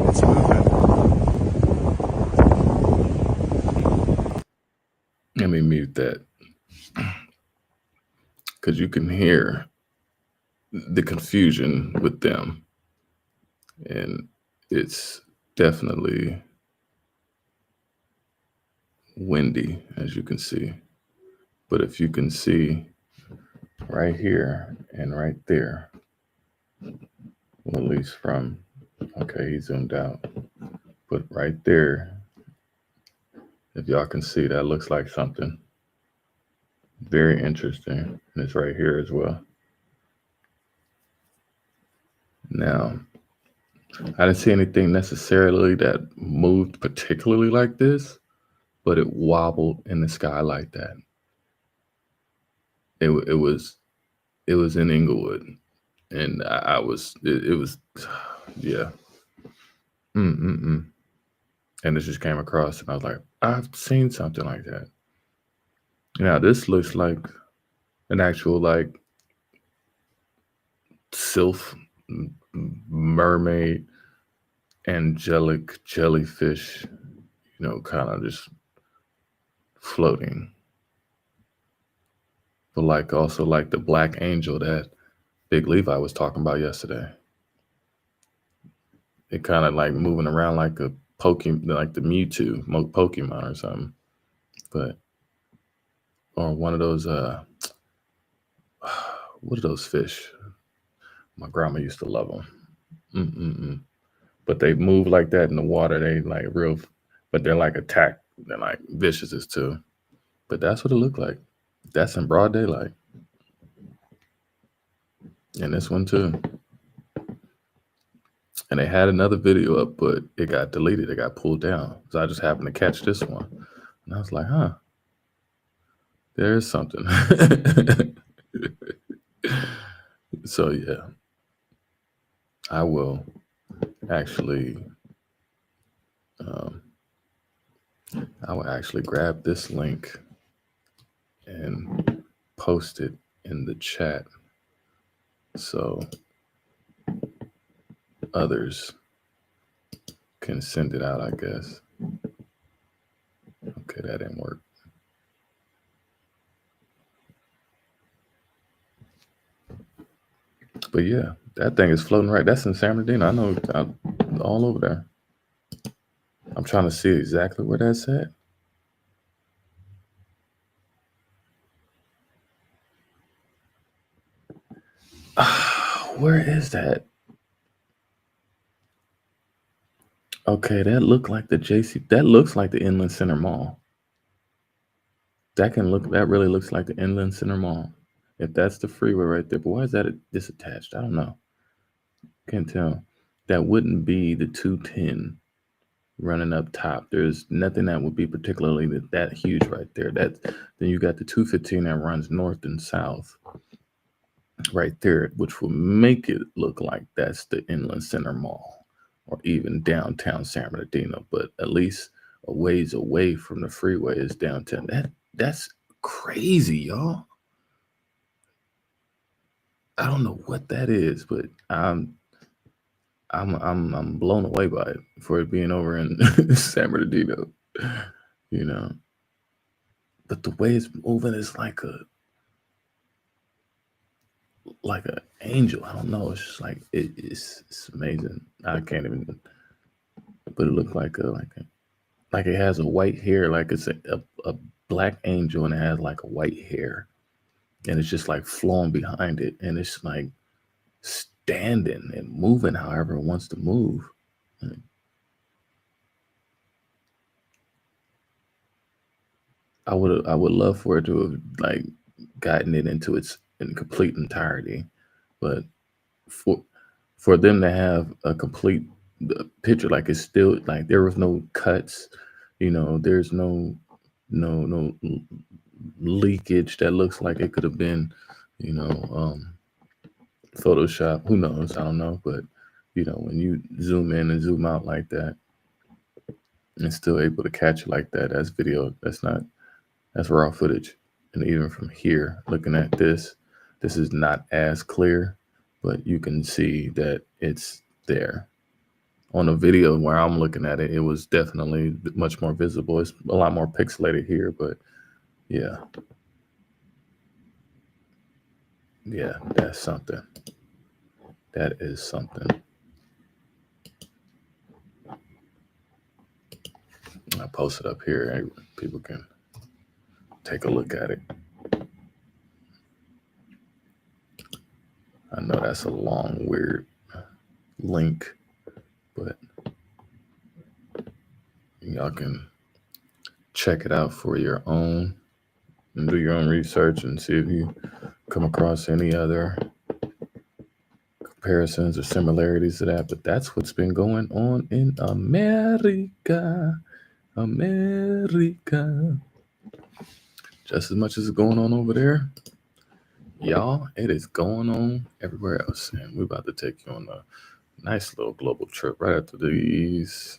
It's moving. Let me mute that. Because you can hear the confusion with them. And it's definitely windy, as you can see. But if you can see right here and right there, well, at least from, okay, he zoomed out. But right there, if y'all can see, that looks like something very interesting. And it's right here as well. Now, I didn't see anything necessarily that moved particularly like this, but it wobbled in the sky like that. It was in Inglewood, and it was, yeah. And it just came across, and I was like, I've seen something like that. Now this looks like an actual like sylph, mermaid, angelic jellyfish, kind of just floating. But like also like the black angel that Big Levi was talking about yesterday. It kind of like moving around like a Pokemon, like the Mewtwo Pokemon or something. But or one of those what are those fish? My grandma used to love them. But they move like that in the water. They like real, but they're like attack. They're like vicious too. But that's what it looked like. That's in broad daylight. And this one too. And they had another video up, but it got deleted. It got pulled down. So I just happened to catch this one. And I was like, huh, there's something. So yeah, I will actually grab this link and post it in the chat so others can send it out, I guess. Okay, that didn't work. But yeah, that thing is floating right. That's in San Bernardino. I know, all over there. I'm trying to see exactly where that's at. Where is that? Okay, that looked like the JC. That looks like the Inland Center Mall. That really looks like the Inland Center Mall. If that's the freeway right there, but why is that disattached? I don't know. Can't tell. That wouldn't be the 210 running up top. There's nothing that would be particularly that huge right there. Then you got the 215 that runs north and south right there, which will make it look like that's the Inland Center Mall or even downtown San Bernardino, but at least a ways away from the freeway is downtown. That's crazy, y'all. I don't know what that is, but I'm blown away by it for it being over in San Bernardino, you know. But the way it's moving is like an angel. I don't know. It's just like it's amazing. I can't even. But it looked like it has a white hair, like it's a black angel, and it has like a white hair, and it's just like flowing behind it, and it's like standing and moving however it wants to move. I would love for it to have like gotten it into its complete entirety, but for them to have a complete picture, like it's still like there was no cuts, you know, there's no leakage that looks like it could have been, you know, Photoshop. Who knows? I don't know, but you know, when you zoom in and zoom out like that, and still able to catch it like that, that's video. That's raw footage. And even from here, looking at this is not as clear, but you can see that it's there. On the video where I'm looking at it, it was definitely much more visible. It's a lot more pixelated here, but yeah. Yeah, that's something. That is something. I post it up here and people can take a look at it. I know that's a long, weird link, but y'all can check it out for your own and do your own research and see if you come across any other comparisons or similarities to that. But that's what's been going on in America. Just as much as it's going on over there, y'all, it is going on everywhere else. And we're about to take you on a nice little global trip right after these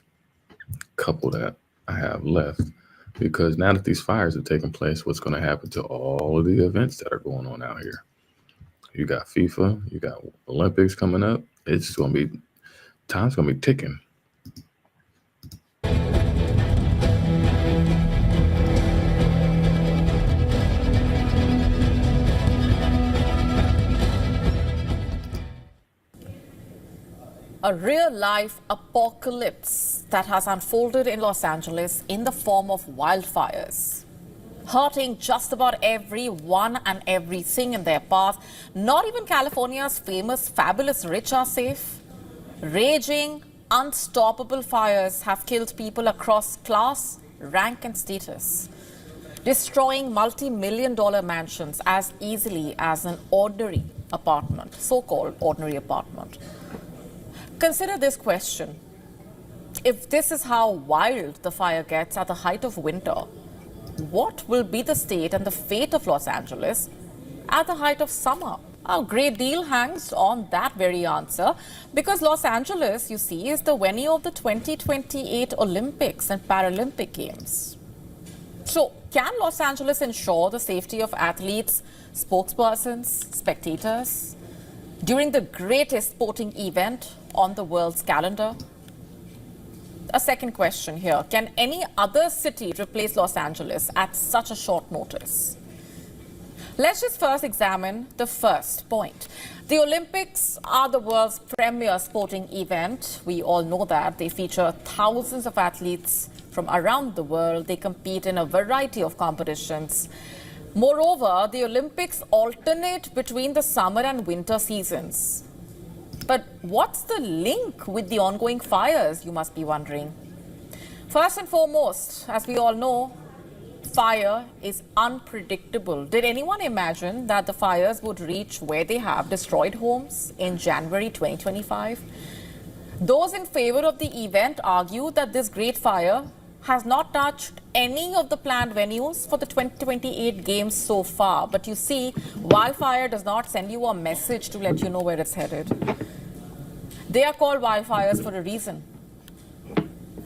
couple that I have left. Because now that these fires are taking place, what's going to happen to all of the events that are going on out here? You got FIFA, you got Olympics coming up. It's going to be, time's going to be ticking. A real-life apocalypse that has unfolded in Los Angeles in the form of wildfires, hurting just about everyone and everything in their path. Not even California's famous fabulous rich are safe. Raging, unstoppable fires have killed people across class, rank and status. destroying multi-million-dollar mansions as easily as an ordinary apartment, so-called ordinary apartment. Consider this question. If this is how wild the fire gets at the height of winter, what will be the state and the fate of Los Angeles at the height of summer? A great deal hangs on that very answer, because Los Angeles, you see, is the venue of the 2028 Olympics and Paralympic Games. So, can Los Angeles ensure the safety of athletes, spokespersons, spectators during the greatest sporting event on the world's calendar? A second question here. Can any other city replace Los Angeles at such a short notice? Let's just first examine the first point. The Olympics are the world's premier sporting event. We all know that. They feature thousands of athletes from around the world. They compete in a variety of competitions. Moreover, the Olympics alternate between the summer and winter seasons. But what's the link with the ongoing fires, you must be wondering? First and foremost, as we all know, fire is unpredictable. Did anyone imagine that the fires would reach where they have, destroyed homes in January 2025? Those in favor of the event argue that this great fire has not touched any of the planned venues for the 2028 games so far. But you see, wildfire does not send you a message to let you know where it's headed. They are called wildfires for a reason.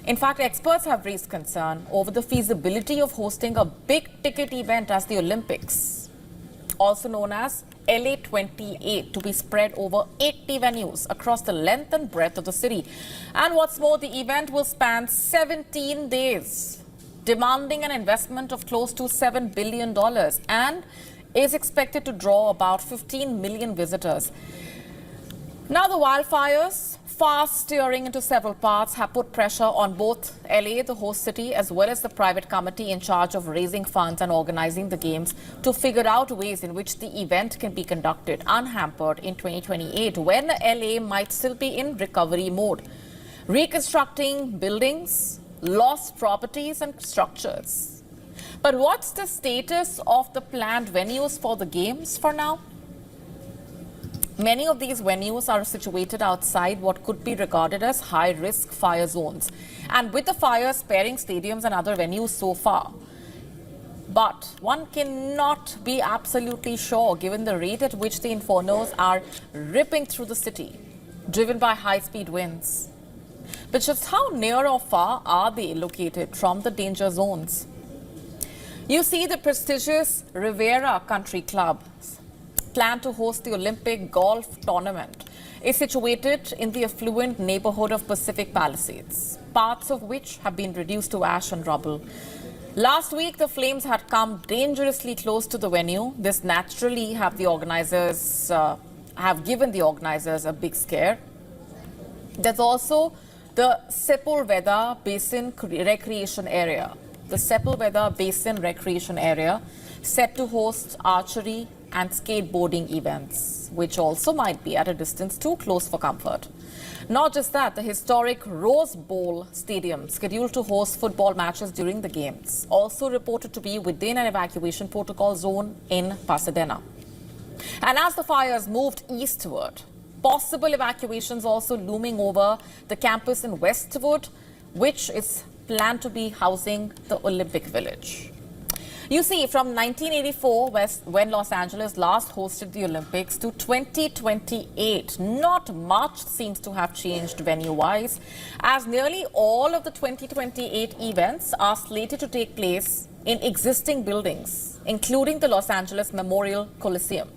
In fact, experts have raised concern over the feasibility of hosting a big-ticket event as the Olympics, also known as LA 28, to be spread over 80 venues across the length and breadth of the city. And what's more, the event will span 17 days, demanding an investment of close to $7 billion and is expected to draw about 15 million visitors. Now, the wildfires, fast steering into several paths, have put pressure on both LA, the host city, as well as the private committee in charge of raising funds and organizing the games to figure out ways in which the event can be conducted unhampered in 2028, when LA might still be in recovery mode, reconstructing buildings, lost properties and structures. But what's the status of the planned venues for the games for now? Many of these venues are situated outside what could be regarded as high-risk fire zones, and with the fires sparing stadiums and other venues so far. But one cannot be absolutely sure, given the rate at which the infernos are ripping through the city, driven by high-speed winds. But just how near or far are they located from the danger zones? You see, the prestigious Riviera Country Club, planned to host the Olympic golf tournament, is situated in the affluent neighborhood of Pacific Palisades, parts of which have been reduced to ash and rubble. Last week, the flames had come dangerously close to the venue. This naturally have given the organizers a big scare. There's also the Sepulveda Basin Recreation Area. The Sepulveda Basin Recreation Area, set to host archery and skateboarding events, which also might be at a distance too close for comfort. Not just that, the historic Rose Bowl Stadium, scheduled to host football matches during the games, also reported to be within an evacuation protocol zone in Pasadena. And as the fires moved eastward, possible evacuations also looming over the campus in Westwood, which is planned to be housing the Olympic Village. You see, from 1984, when Los Angeles last hosted the Olympics, to 2028, not much seems to have changed venue-wise, as nearly all of the 2028 events are slated to take place in existing buildings, including the Los Angeles Memorial Coliseum,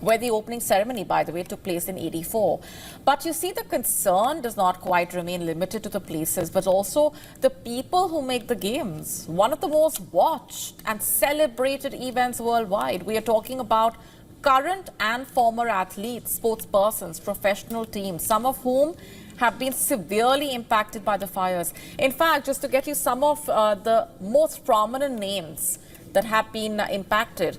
where the opening ceremony, by the way, took place in '84. But you see, the concern does not quite remain limited to the places, but also the people who make the games. One of the most watched and celebrated events worldwide. We are talking about current and former athletes, sports persons, professional teams, some of whom have been severely impacted by the fires. In fact, just to get you some of the most prominent names that have been impacted,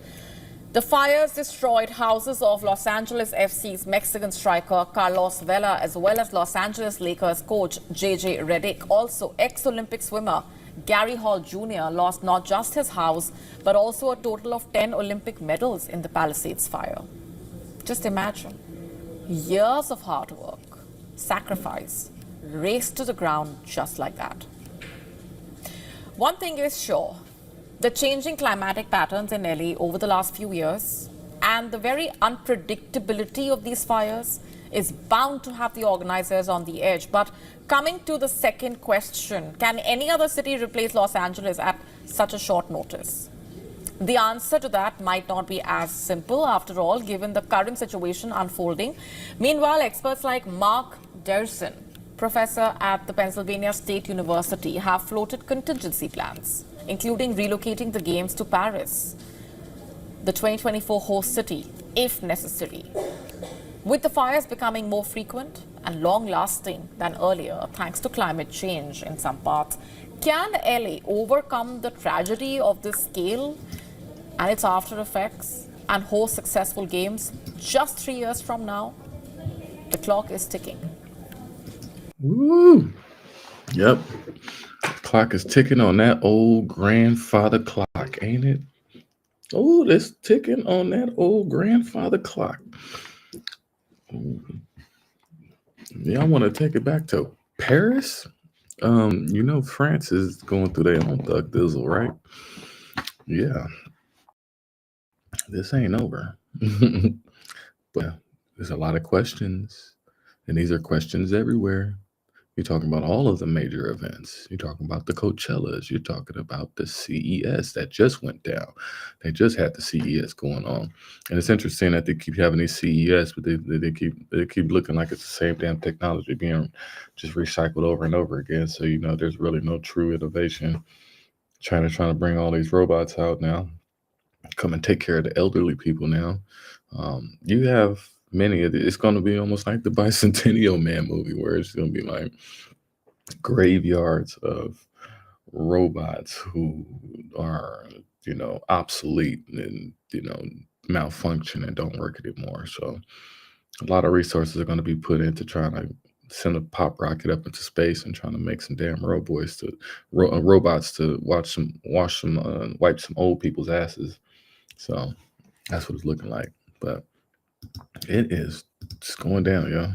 the fires destroyed houses of Los Angeles FC's Mexican striker Carlos Vela, as well as Los Angeles Lakers coach JJ Redick. Also, ex-Olympic swimmer Gary Hall Jr. lost not just his house, but also a total of 10 Olympic medals in the Palisades fire. Just imagine. Years of hard work, sacrifice, razed to the ground just like that. One thing is sure, the changing climatic patterns in LA over the last few years and the very unpredictability of these fires is bound to have the organizers on the edge. But coming to the second question, can any other city replace Los Angeles at such a short notice? The answer to that might not be as simple after all, given the current situation unfolding. Meanwhile, experts like Mark Derson, professor at the Pennsylvania State University, have floated contingency plans, including relocating the Games to Paris, the 2024 host city, if necessary. With the fires becoming more frequent and long-lasting than earlier, thanks to climate change in some parts, can LA overcome the tragedy of this scale and its after effects and host successful games just 3 years from now? The clock is ticking. Woo! Yep. Clock is ticking on that old grandfather clock, ain't it? Oh, it's ticking on that old grandfather clock. Yeah, I want to take it back to Paris. France is going through their own thug dizzle, right? Yeah. This ain't over. But there's a lot of questions, and these are questions everywhere. You're talking about all of the major events. You're talking about the Coachellas. You're talking about the CES that just went down. They just had the CES going on. And it's interesting that they keep having these CES, but they keep looking like it's the same damn technology being just recycled over and over again. So, there's really no true innovation. China's trying to bring all these robots out now. Come and take care of the elderly people now. You have many of it's going to be almost like the Bicentennial Man movie, where it's going to be like graveyards of robots who are, obsolete and, malfunction and don't work anymore. So a lot of resources are going to be put into trying to send a pop rocket up into space and trying to make some damn robots to wipe some old people's asses. So that's what it's looking like. But it is just going down, yo.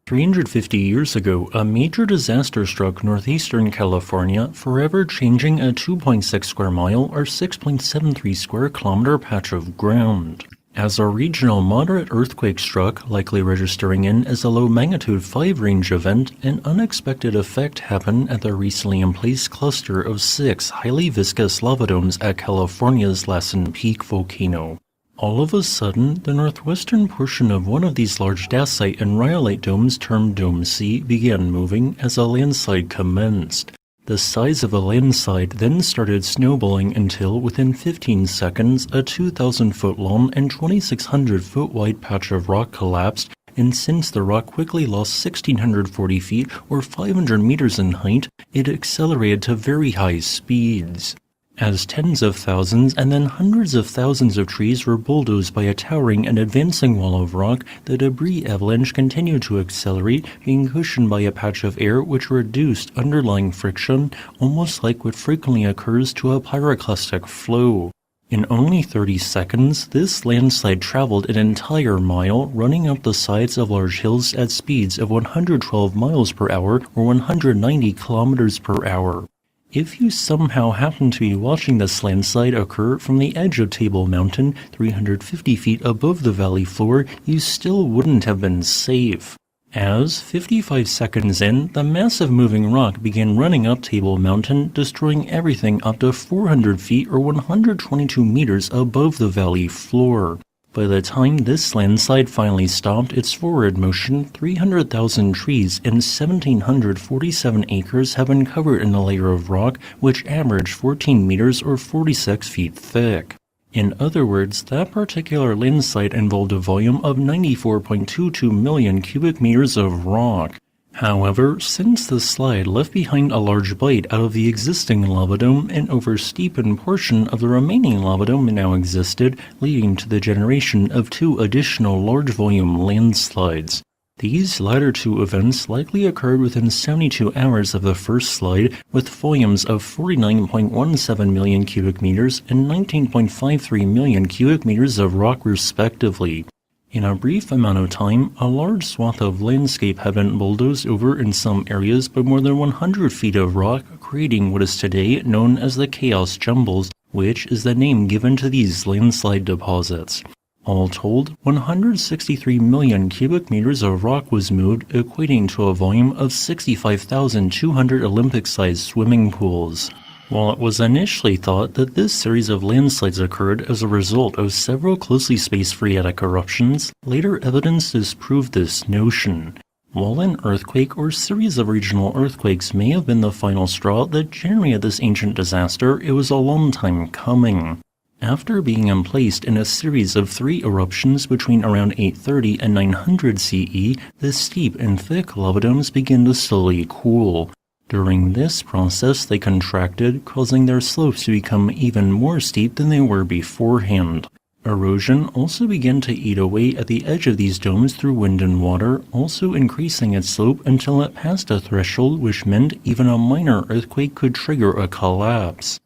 350 years ago, a major disaster struck northeastern California, forever changing a 2.6 square mile or 6.73 square kilometer patch of ground. As a regional moderate earthquake struck, likely registering in as a low magnitude 5 range event, an unexpected effect happened at the recently in place cluster of 6 highly viscous lava domes at California's Lassen Peak volcano. All of a sudden, the northwestern portion of one of these large dacite and rhyolite domes, termed Dome C, began moving as a landslide commenced. The size of the landslide then started snowballing until, within 15 seconds, a 2,000-foot-long and 2,600-foot-wide patch of rock collapsed, and since the rock quickly lost 1,640 feet or 500 meters in height, it accelerated to very high speeds. As tens of thousands and then hundreds of thousands of trees were bulldozed by a towering and advancing wall of rock, the debris avalanche continued to accelerate, being cushioned by a patch of air which reduced underlying friction, almost like what frequently occurs to a pyroclastic flow. In only 30 seconds, this landslide traveled an entire mile, running up the sides of large hills at speeds of 112 miles per hour or 190 kilometers per hour. If you somehow happen to be watching this landslide occur from the edge of Table Mountain, 350 feet above the valley floor, you still wouldn't have been safe. As, 55 seconds in, the massive moving rock began running up Table Mountain, destroying everything up to 400 feet or 122 meters above the valley floor. By the time this landslide finally stopped its forward motion, 300,000 trees and 1,747 acres have been covered in a layer of rock which averaged 14 meters or 46 feet thick. In other words, that particular landslide involved a volume of 94.22 million cubic meters of rock. However, since the slide left behind a large bite out of the existing lava dome, an oversteepened portion of the remaining lava dome now existed, leading to the generation of 2 additional large volume landslides. These latter two events likely occurred within 72 hours of the first slide, with volumes of 49.17 million cubic meters and 19.53 million cubic meters of rock respectively. In a brief amount of time, a large swath of landscape had been bulldozed over in some areas by more than 100 feet of rock, creating what is today known as the Chaos Jumbles, which is the name given to these landslide deposits. All told, 163 million cubic meters of rock was moved, equating to a volume of 65,200 Olympic-sized swimming pools. While it was initially thought that this series of landslides occurred as a result of several closely spaced phreatic eruptions, later evidence disproved this notion. While an earthquake or series of regional earthquakes may have been the final straw that generated this ancient disaster, it was a long time coming. After being emplaced in a series of 3 eruptions between around 830 and 900 CE, the steep and thick lava domes began to slowly cool. During this process, they contracted, causing their slopes to become even more steep than they were beforehand. Erosion also began to eat away at the edge of these domes through wind and water, also increasing its slope until it passed a threshold which meant even a minor earthquake could trigger a collapse.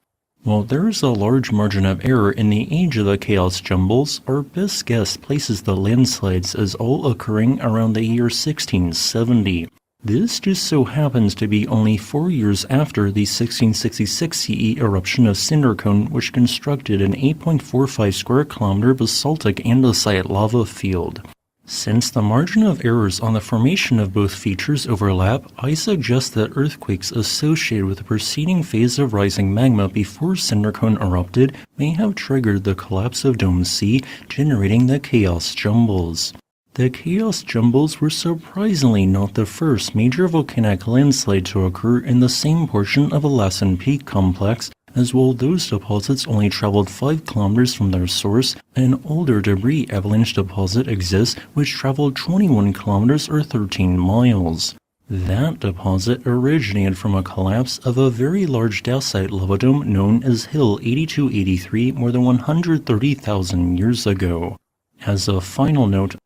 While there is a large margin of error in the age of the Chaos Jumbles, our best guess places the landslides as all occurring around the year 1670. This just so happens to be only 4 years after the 1666 CE eruption of Cindercone, which constructed an 8.45 square kilometer basaltic andesite lava field. Since the margin of errors on the formation of both features overlap, I suggest that earthquakes associated with the preceding phase of rising magma before Cindercone erupted may have triggered the collapse of Dome C, generating the Chaos Jumbles. The Chaos Jumbles were surprisingly not the first major volcanic landslide to occur in the same portion of a Lassen Peak complex, as while those deposits only traveled 5 kilometers from their source, an older debris avalanche deposit exists which traveled 21 kilometers or 13 miles. That deposit originated from a collapse of a very large dacite lava dome known as Hill 8283 more than 130,000 years ago. As a final note,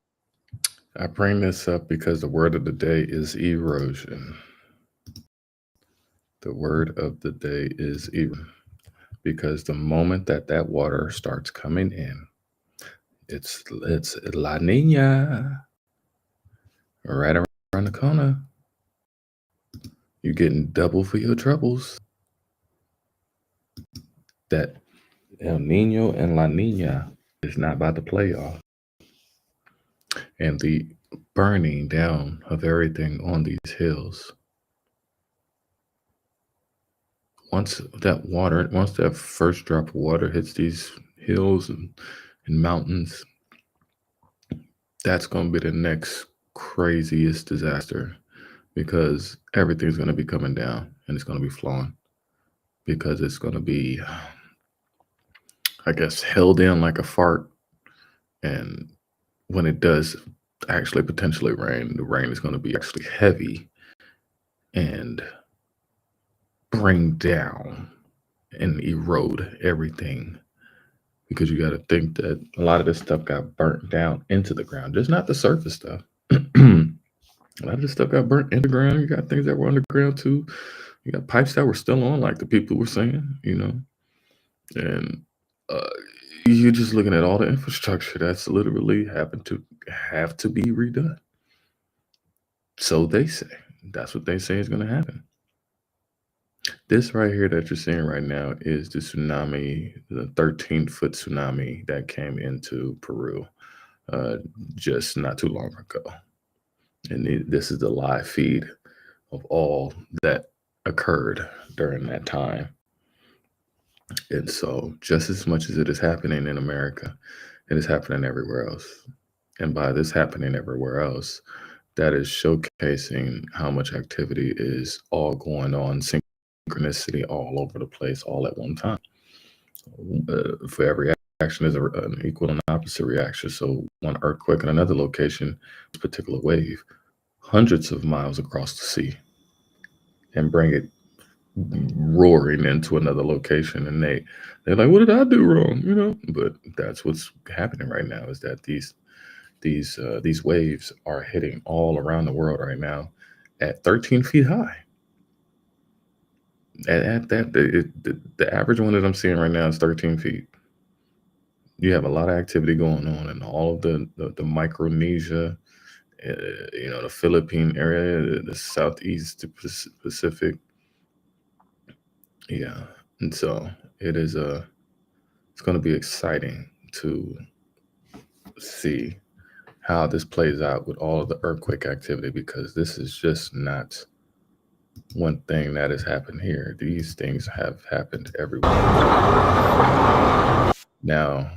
I bring this up because the word of the day is erosion. The word of the day is erosion. Because the moment that water starts coming in, it's La Nina right around the corner. You're getting double for your troubles. That El Nino and La Nina is not about to play off. And the burning down of everything on these hills. Once that first drop of water hits these hills and mountains, that's going to be the next craziest disaster, because everything's going to be coming down and it's going to be flowing, because it's going to be, I guess, held in like a fart. And when it does actually potentially rain, the rain is going to be actually heavy and bring down and erode everything, because you got to think that a lot of this stuff got burnt down into the ground, just not the surface stuff. A lot of this stuff got burnt into the ground. You got things that were underground too. You got pipes that were still on, like the people were saying, and you're just looking at all the infrastructure that's literally have to be redone. So they say. That's what they say is going to happen. This right here that you're seeing right now is the tsunami, the 13-foot tsunami that came into Peru just not too long ago. And this is the live feed of all that occurred during that time. And so just as much as it is happening in America, it is happening everywhere else. And by this happening everywhere else, that is showcasing how much activity is all going on, synchronicity all over the place, all at one time. For every action is an equal and opposite reaction. So one earthquake in another location, this particular wave, hundreds of miles across the sea, and bring it roaring into another location, and they're like, what did I do wrong? But that's what's happening right now, is that these these waves are hitting all around the world right now at 13 feet high. At that, the average one that I'm seeing right now is 13 feet. You have a lot of activity going on in all of the Micronesia, the Philippine area, the Southeast Pacific. Yeah, and so it is it's going to be exciting to see how this plays out with all of the earthquake activity, because this is just not one thing that has happened here. These things have happened everywhere. Now,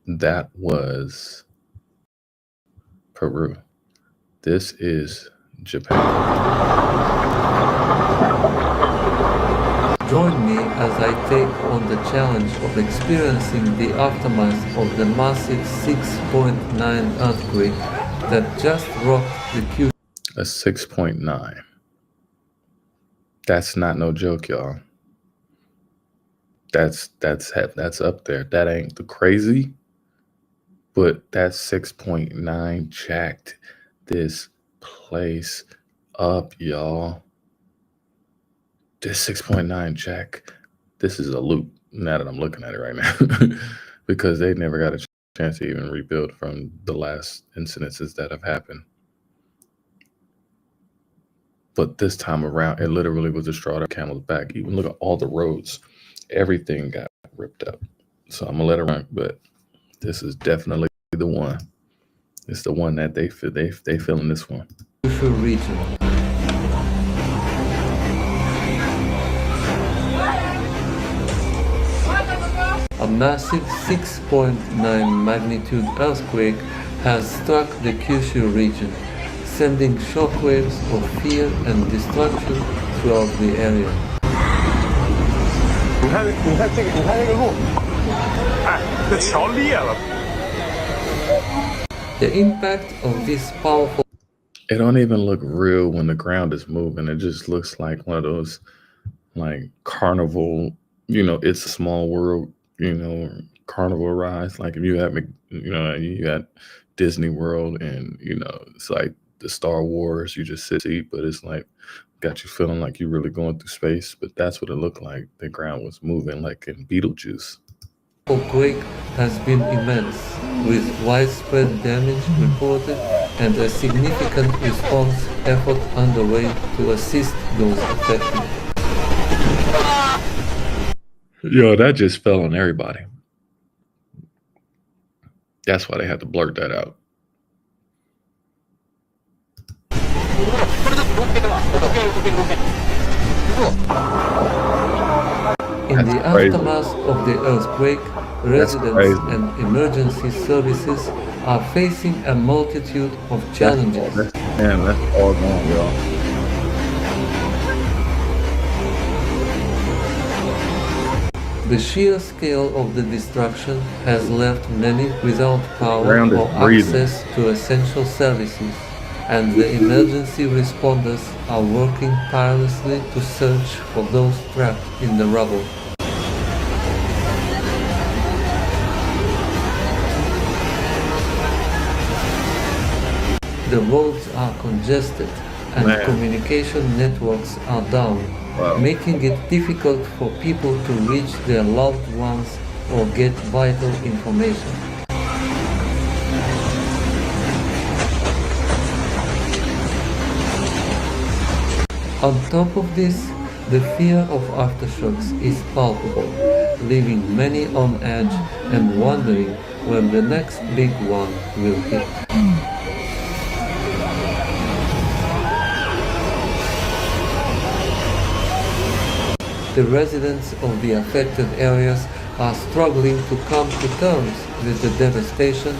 that was Peru. This is Japan. Join me as I take on the challenge of experiencing the aftermath of the massive 6.9 earthquake that just rocked the Kyushu. A 6.9. That's not no joke, y'all. That's up there. That ain't the crazy, but that 6.9 jacked this place up, y'all. This 6.9 jack. This is a loop. Now that I'm looking at it right now, because they never got a chance to even rebuild from the last incidences that have happened. But this time around, it literally was a straw that camel's back. Even look at all the roads. Everything got ripped up. So I'm going to let it run. But this is definitely the one. It's the one that they feeling this one. Region. A massive 6.9 magnitude earthquake has struck the Kyushu region, sending shockwaves of fear and destruction throughout the area. The impact of this powerful... It don't even look real when the ground is moving. It just looks like one of those like carnival, It's a Small World, carnival rides. Like if you had Disney World and, it's like the Star Wars, you just sit, but it's like got you feeling like you're really going through space. But that's what it looked like. The ground was moving like in Beetlejuice. The quake has been immense, with widespread damage reported and a significant response effort underway to assist those affected. Yo, that just fell on everybody. That's why they had to blurt that out. In the aftermath of the earthquake, residents and emergency services are facing a multitude of challenges. That's all gone, y'all. The sheer scale of the destruction has left many without power or access to essential services, and the emergency responders are working tirelessly to search for those trapped in the rubble. The roads are congested and communication networks are down, making it difficult for people to reach their loved ones or get vital information. On top of this, the fear of aftershocks is palpable, leaving many on edge and wondering when the next big one will hit. The residents of the affected areas are struggling to come to terms with the devastation,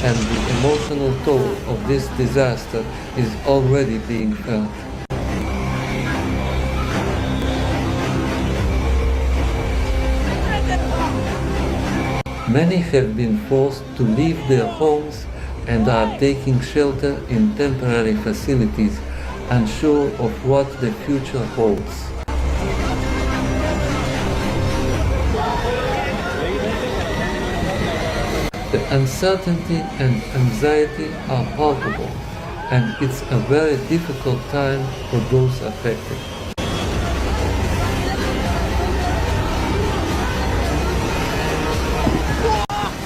and the emotional toll of this disaster is already being felt. Many have been forced to leave their homes and are taking shelter in temporary facilities, unsure of what the future holds. The uncertainty and anxiety are palpable, and it's a very difficult time for those affected.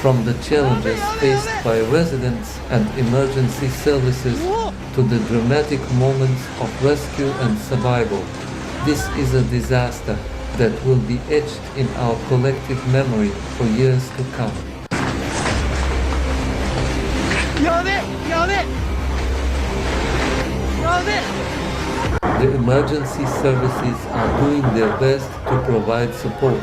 From the challenges faced by residents and emergency services to the dramatic moments of rescue and survival, this is a disaster that will be etched in our collective memory for years to come. The emergency services are doing their best to provide support,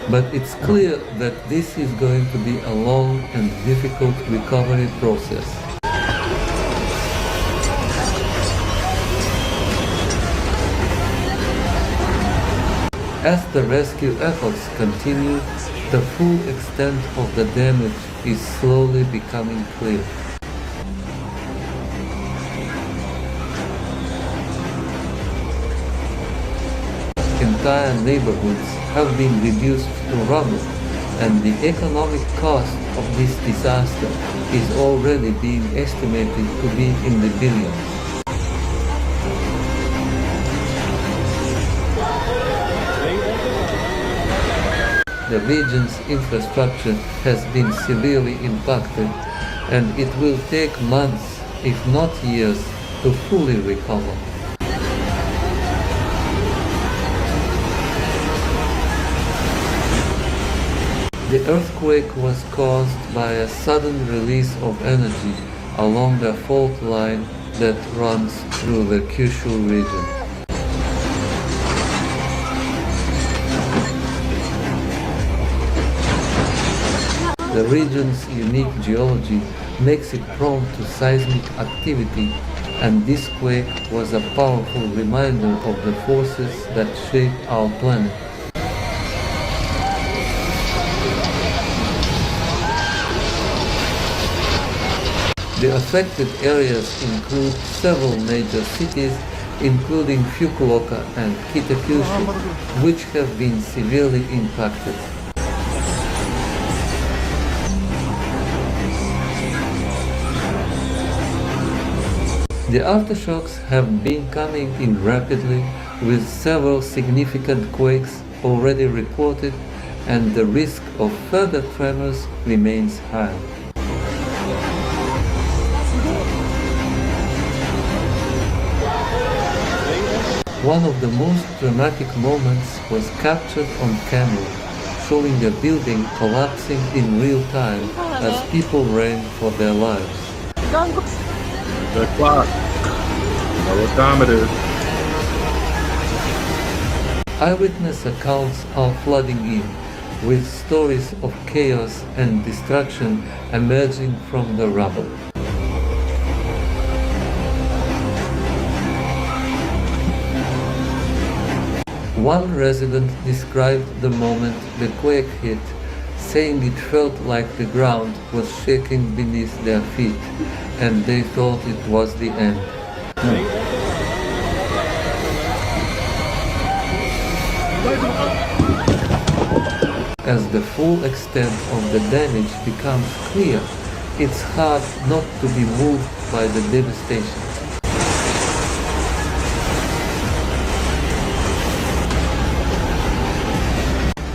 but it's clear that this is going to be a long and difficult recovery process. As the rescue efforts continue, the full extent of the damage is slowly becoming clear. Entire neighborhoods have been reduced to rubble, and the economic cost of this disaster is already being estimated to be in the billions. The region's infrastructure has been severely impacted, and it will take months, if not years, to fully recover. The earthquake was caused by a sudden release of energy along a fault line that runs through the Kyushu region. The region's unique geology makes it prone to seismic activity, and this quake was a powerful reminder of the forces that shape our planet. The affected areas include several major cities, including Fukuoka and Kitakyushu, which have been severely impacted. The aftershocks have been coming in rapidly, with several significant quakes already reported, and the risk of further tremors remains high. One of the most dramatic moments was captured on camera, showing a building collapsing in real time as people ran for their lives. The clock. Know what time it is. Eyewitness accounts are flooding in, with stories of chaos and destruction emerging from the rubble. One resident described the moment the quake hit, saying it felt like the ground was shaking beneath their feet, and they thought it was the end. As the full extent of the damage becomes clear, it's hard not to be moved by the devastation.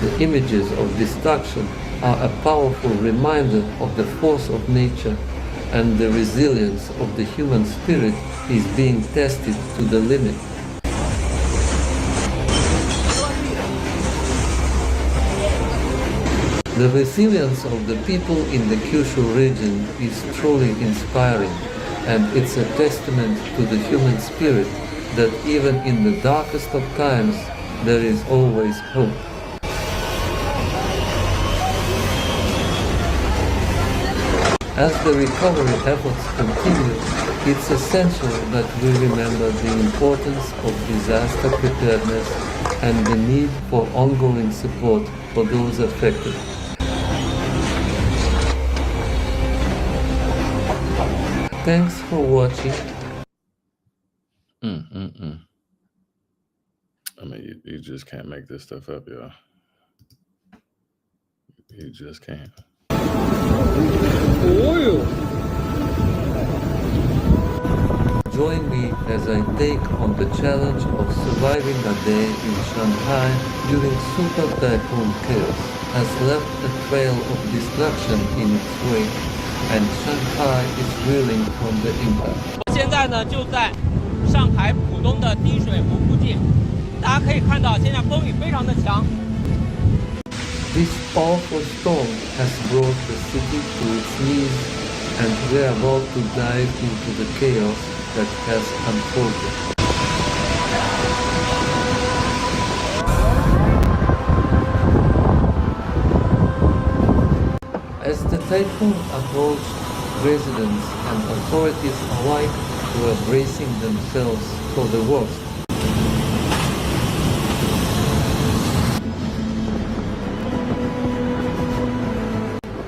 The images of destruction are a powerful reminder of the force of nature, and the resilience of the human spirit is being tested to the limit. The resilience of the people in the Kyushu region is truly inspiring, and it's a testament to the human spirit that even in the darkest of times, there is always hope. As the recovery efforts continue, it's essential that we remember the importance of disaster preparedness and the need for ongoing support for those affected. Thanks for watching. I mean, you just can't make this stuff up, y'all. You just can't. join me as I take on the challenge of surviving a day in Shanghai during Super Typhoon chaos has left a trail of destruction in its wake, and Shanghai is reeling from the impact. 现在呢，就在上海浦东的滴水湖附近，大家可以看到，现在风雨非常的强。 This awful storm has brought the city to its knees, and we are about to dive into the chaos that has unfolded. As the typhoon approached, residents and authorities alike were bracing themselves for the worst.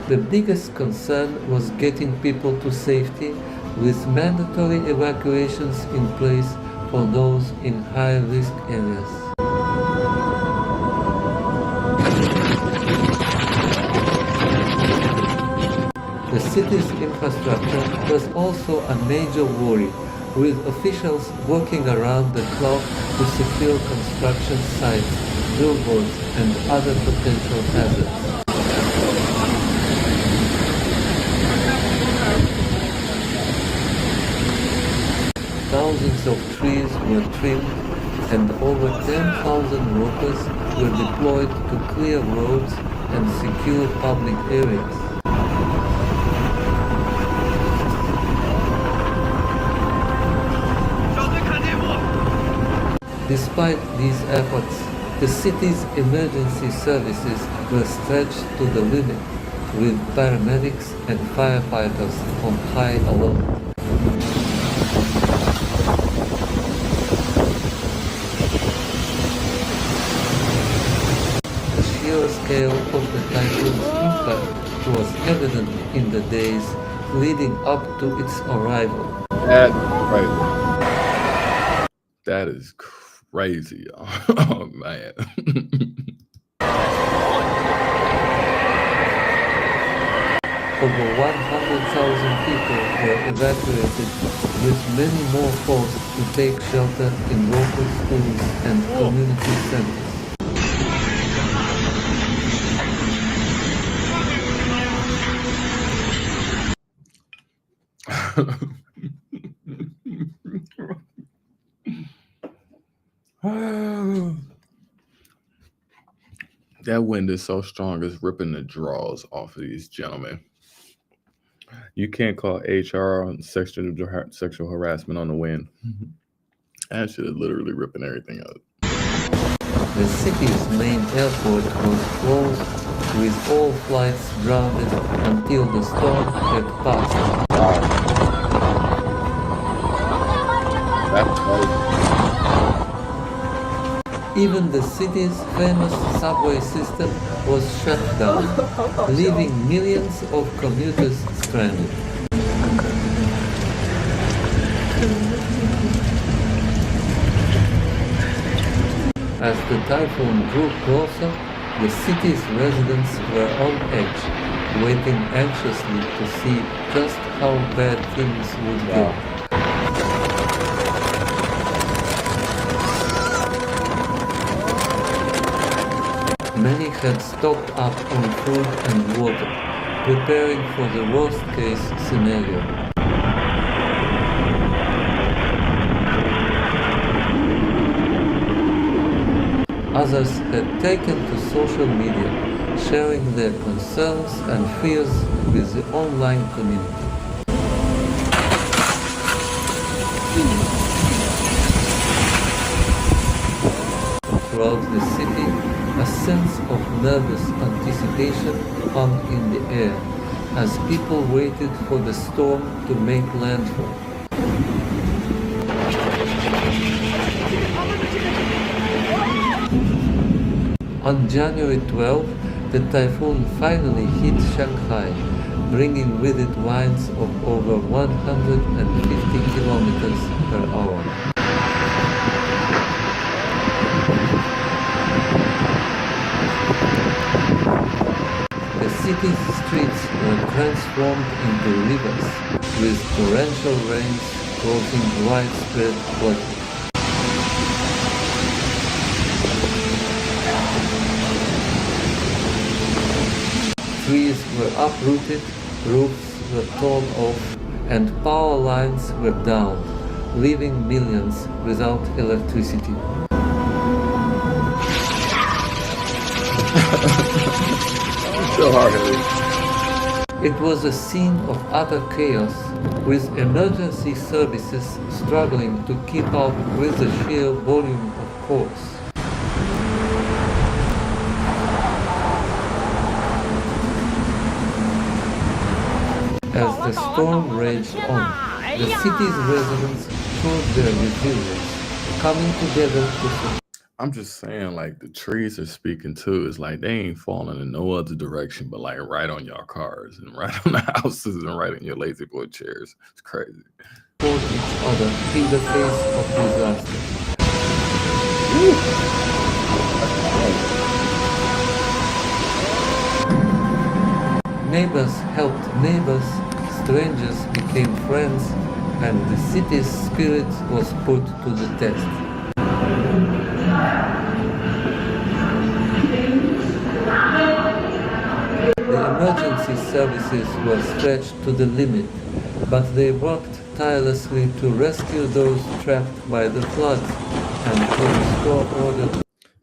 The biggest concern was getting people to safety, with mandatory evacuations in place for those in high-risk areas. The city's infrastructure was also a major worry, with officials working around the clock to secure construction sites, billboards, and other potential hazards. Thousands of trees were trimmed, and over 10,000 workers were deployed to clear roads and secure public areas. Despite these efforts, the city's emergency services were stretched to the limit, with paramedics and firefighters on high alert. The sheer scale of the typhoon's impact was evident in the days leading up to its arrival. That is crazy. Oh, man. Over 100,000 people were evacuated, with many more forced to take shelter in local schools and community centers. That wind is so strong, it's ripping the drawers off of these gentlemen. You can't call HR on sexual harassment on the wind. That shit is literally ripping everything up. The city's main airport was closed, with all flights grounded until the storm had passed. That's crazy. Even the city's famous subway system was shut down, leaving millions of commuters stranded. As the typhoon drew closer, the city's residents were on edge, waiting anxiously to see just how bad things would get. Many had stocked up on food and water, preparing for the worst-case scenario. Others had taken to social media, sharing their concerns and fears with the online community. Throughout the city, a sense of nervous anticipation hung in the air as people waited for the storm to make landfall. On January 12, the typhoon finally hit Shanghai, bringing with it winds of over 150 kilometers per hour. The city's streets were transformed into rivers, with torrential rains causing widespread flooding. Trees were uprooted, roofs were torn off, and power lines were down, leaving millions without electricity. It was a scene of utter chaos, with emergency services struggling to keep up with the sheer volume of force. As the storm raged on, the city's residents showed their resilience, coming together to support. I'm just saying, like, the trees are speaking too. It's like they ain't falling in no other direction but like right on your cars and right on the houses and right in your lazy boy chairs. It's crazy. Each other in the face of disaster. Neighbors helped neighbors, strangers became friends, and the city's spirit was put to the test. The emergency services were stretched to the limit, but they worked tirelessly to rescue those trapped by the floods and to restore order.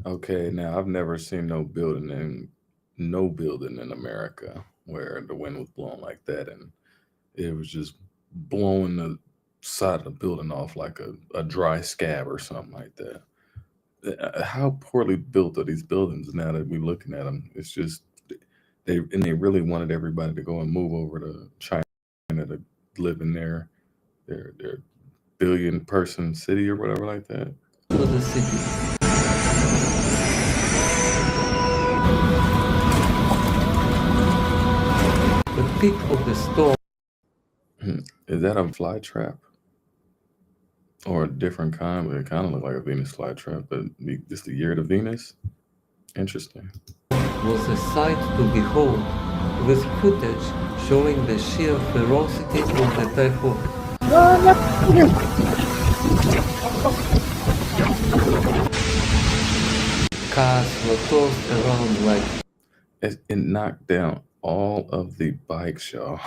Okay, now I've never seen no building in America where the wind was blowing like that and it was just blowing the side of the building off like a dry scab or something like that. How poorly built are these buildings now that we're looking at them? It's just they really wanted everybody to go and move over to China to live in their billion person city or whatever like that. To the city. The peak of the storm. Is that a fly trap? Or a different kind? But it kind of looked like a Venus flytrap, but it's the year to Venus? Interesting. Was a sight to behold, with footage showing the sheer ferocity of the typhoon. Cars were tossed around like... It knocked down all of the bikes, y'all.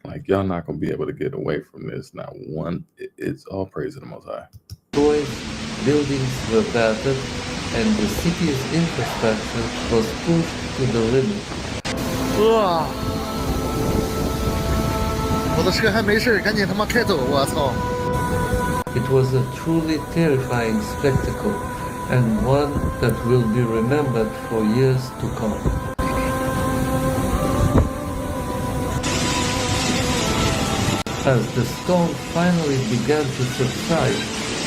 Like, y'all not going to be able to get away from this. Not one. It's all praise to the Most High. Toys, buildings were battered, and the city's infrastructure was pushed to the limit. 我的车还没事，赶紧他妈开走！我操！ It was a truly terrifying spectacle, and one that will be remembered for years to come. As the storm finally began to subside,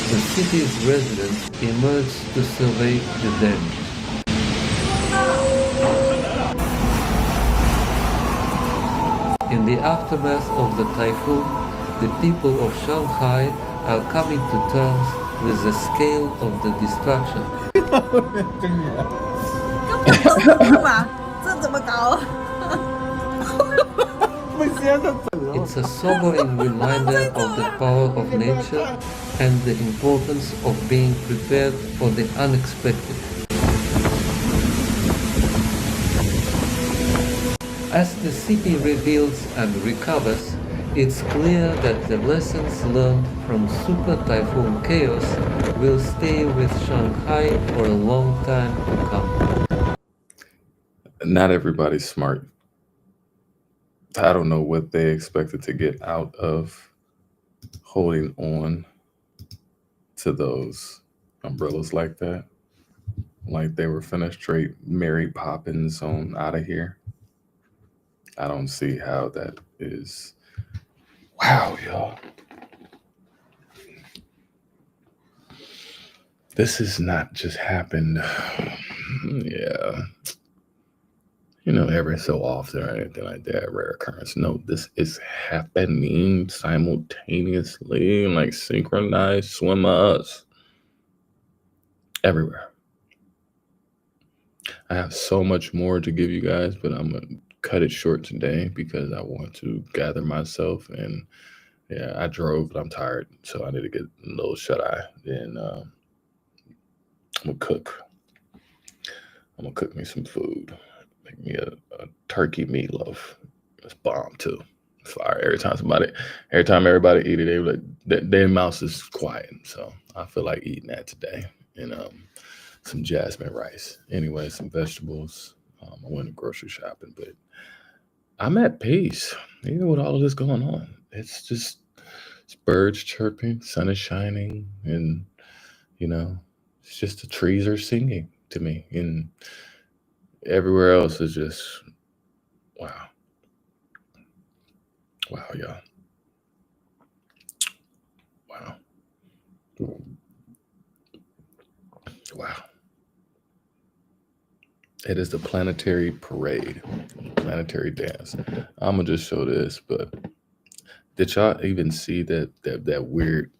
the city's residents emerged to survey the damage. In the aftermath of the typhoon, the people of Shanghai are coming to terms with the scale of the destruction. It's a sobering reminder of the power of nature and the importance of being prepared for the unexpected. As the city rebuilds and recovers, it's clear that the lessons learned from Super Typhoon chaos will stay with Shanghai for a long time to come. Not everybody's smart. I don't know what they expected to get out of holding on to those umbrellas like that. Like they were finna straight Mary Poppins on out of here. I don't see how that is. Wow, y'all. This has not just happened. Yeah. You know, every so often or anything like that, rare occurrence. No, this is happening simultaneously, like synchronized swimmers everywhere. I have so much more to give you guys, but I'm going to cut it short today because I want to gather myself and Yeah, I drove, but I'm tired, so I need to get a little shut eye. And I'm gonna cook. I'm gonna cook me some food. Make me a turkey meatloaf. It's bomb too. It's fire. Every time everybody eat it, they like their mouth is quiet. So I feel like eating that today. And some jasmine rice. Anyway, some vegetables. I went grocery shopping, but I'm at peace, even with all of this going on. It's birds chirping, sun is shining, and you know, it's just the trees are singing to me, and everywhere else is just wow, wow, y'all, wow, wow. It is the planetary parade, planetary dance. I'm gonna just show this, but did y'all even see that weird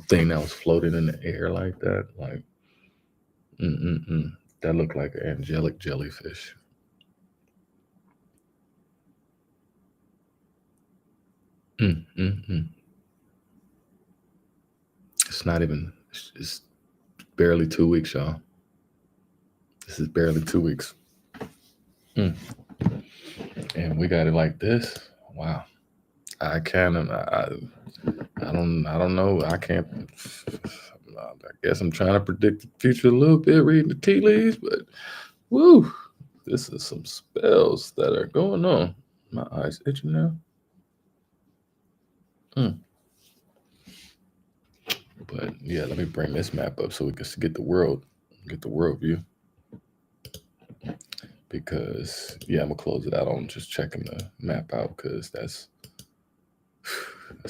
thing that was floating in the air like that? Like, that looked like an angelic jellyfish. Mm, mm, mm. It's not even. It's barely 2 weeks, y'all. This is barely 2 weeks. Mm. And we got it like this. Wow. I can't. I don't know. I can't. I guess I'm trying to predict the future a little bit, reading the tea leaves, but woo, this is some spells that are going on. My eyes itching now. Mm. But yeah, let me bring this map up so we can get the world view. Because yeah, I'm gonna close it out on just checking the map out because that's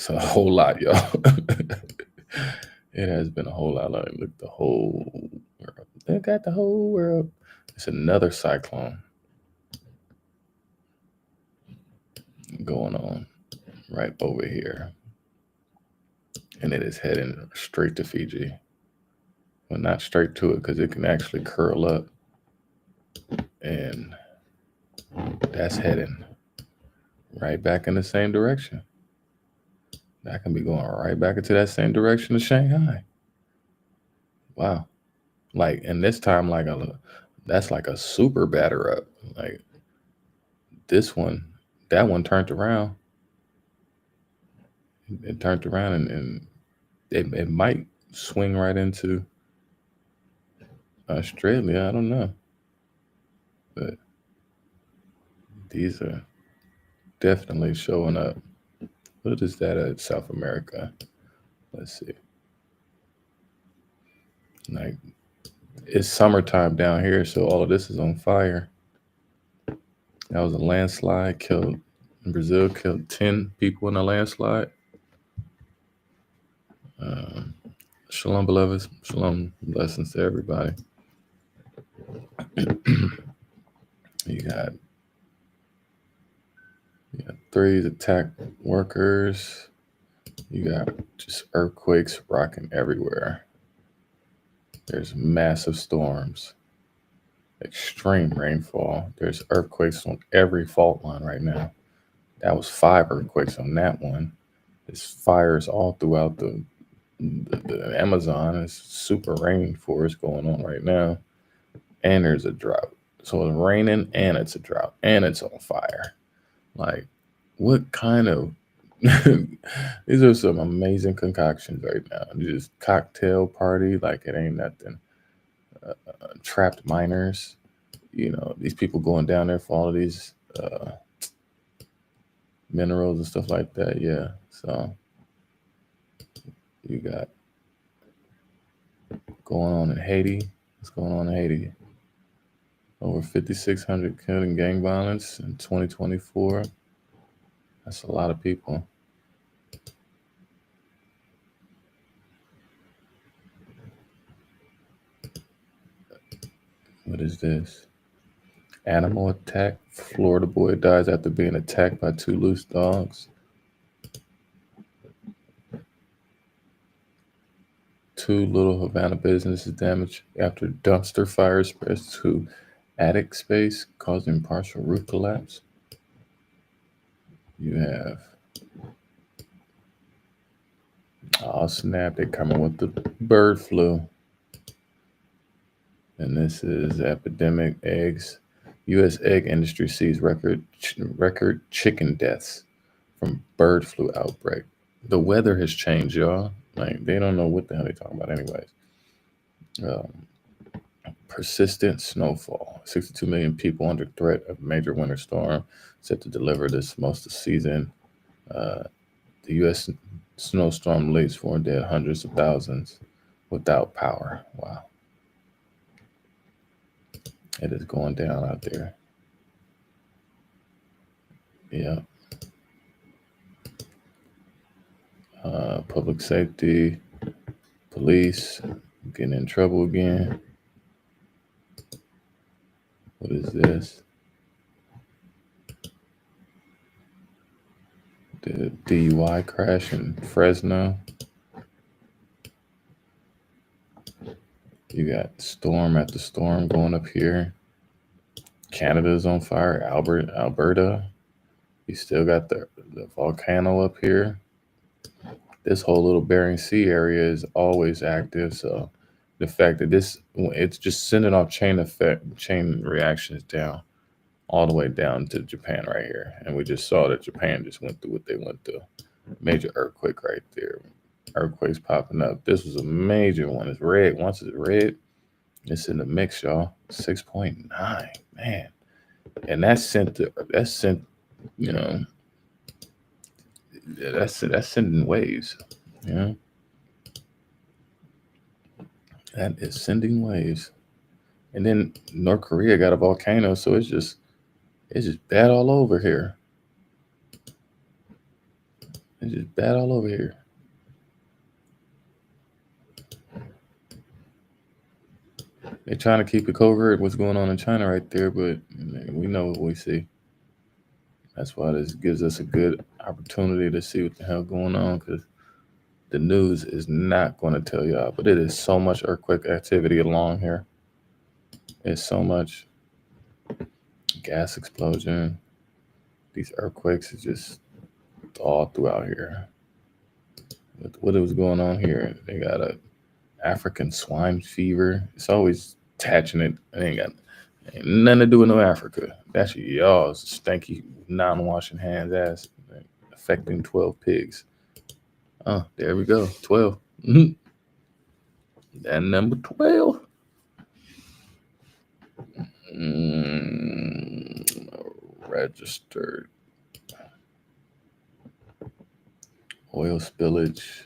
a whole lot, y'all. It has been a whole lot. Like, look, the whole world. They got the whole world. It's another cyclone going on right over here. And it is heading straight to Fiji. Well, not straight to it because it can actually curl up. And that's heading right back in the same direction. That can be going right back into that same direction of Shanghai. Wow. Like, and this time, that's like a super batter up. Like this one, that one turned around. It turned around and it might swing right into Australia. I don't know. But these are definitely showing up. What is that at South America? Let's see. Like, it's summertime down here, so all of this is on fire. That was a landslide. Brazil killed 10 people in a landslide. Shalom, beloveds. Shalom, blessings to everybody. You got 3 attack workers. You got just earthquakes rocking everywhere. There's massive storms, extreme rainfall. There's earthquakes on every fault line right now. That was 5 earthquakes on that one. There's fires all throughout the Amazon. It's super rainforest going on right now. And there's a drought. So it's raining and it's a drought and it's on fire. Like, what kind of these are some amazing concoctions right now. Just cocktail party like it ain't nothing. Trapped miners, these people going down there for all of these minerals and stuff like that. Yeah, so you got going on in Haiti. What's going on in Haiti? Over 5,600 killed in gang violence in 2024. That's a lot of people. What is this? Animal attack. Florida boy dies after being attacked by 2 loose dogs. 2 Little Havana businesses damaged after dumpster fire spreads to attic space, causing partial roof collapse. You have Oh snap! They coming with the bird flu, and this is epidemic eggs. U.S. egg industry sees record chicken deaths from bird flu outbreak. The weather has changed, y'all. Like they don't know what the hell they're talking about, anyways. Persistent snowfall. 62 million people under threat of major winter storm set to deliver this most of the season. The U.S. snowstorm leaves 4 dead, hundreds of thousands without power. Wow. It is going down out there. Yeah. Public safety, police, getting in trouble again. What is this? The DUI crash in Fresno. You got storm after storm going up here. Canada's on fire. Alberta. You still got the volcano up here. This whole little Bering Sea area is always active. So the fact that it's just sending off chain reactions down, all the way down to Japan right here. And we just saw that Japan just went through what they went through. Major earthquake right there. Earthquakes popping up. This was a major one. It's red. Once it's red, it's in the mix, y'all. 6.9, man. And that's sending, that's sending waves. That is sending waves. And then North Korea got a volcano, so it's just bad all over here. It's just bad all over here. They're trying to keep it covert what's going on in China right there, but we know what we see. That's why this gives us a good opportunity to see what the hell going on, because the news is not going to tell y'all. But it is so much earthquake activity along here. It's so much gas explosion. These earthquakes is just all throughout here. What was going on here? They got a African swine fever. It's always attaching it. Ain't nothing to do with no Africa. That's y'all's stanky non-washing hands ass affecting 12 pigs. Oh, there we go. 12. That number 12. Registered. Oil spillage.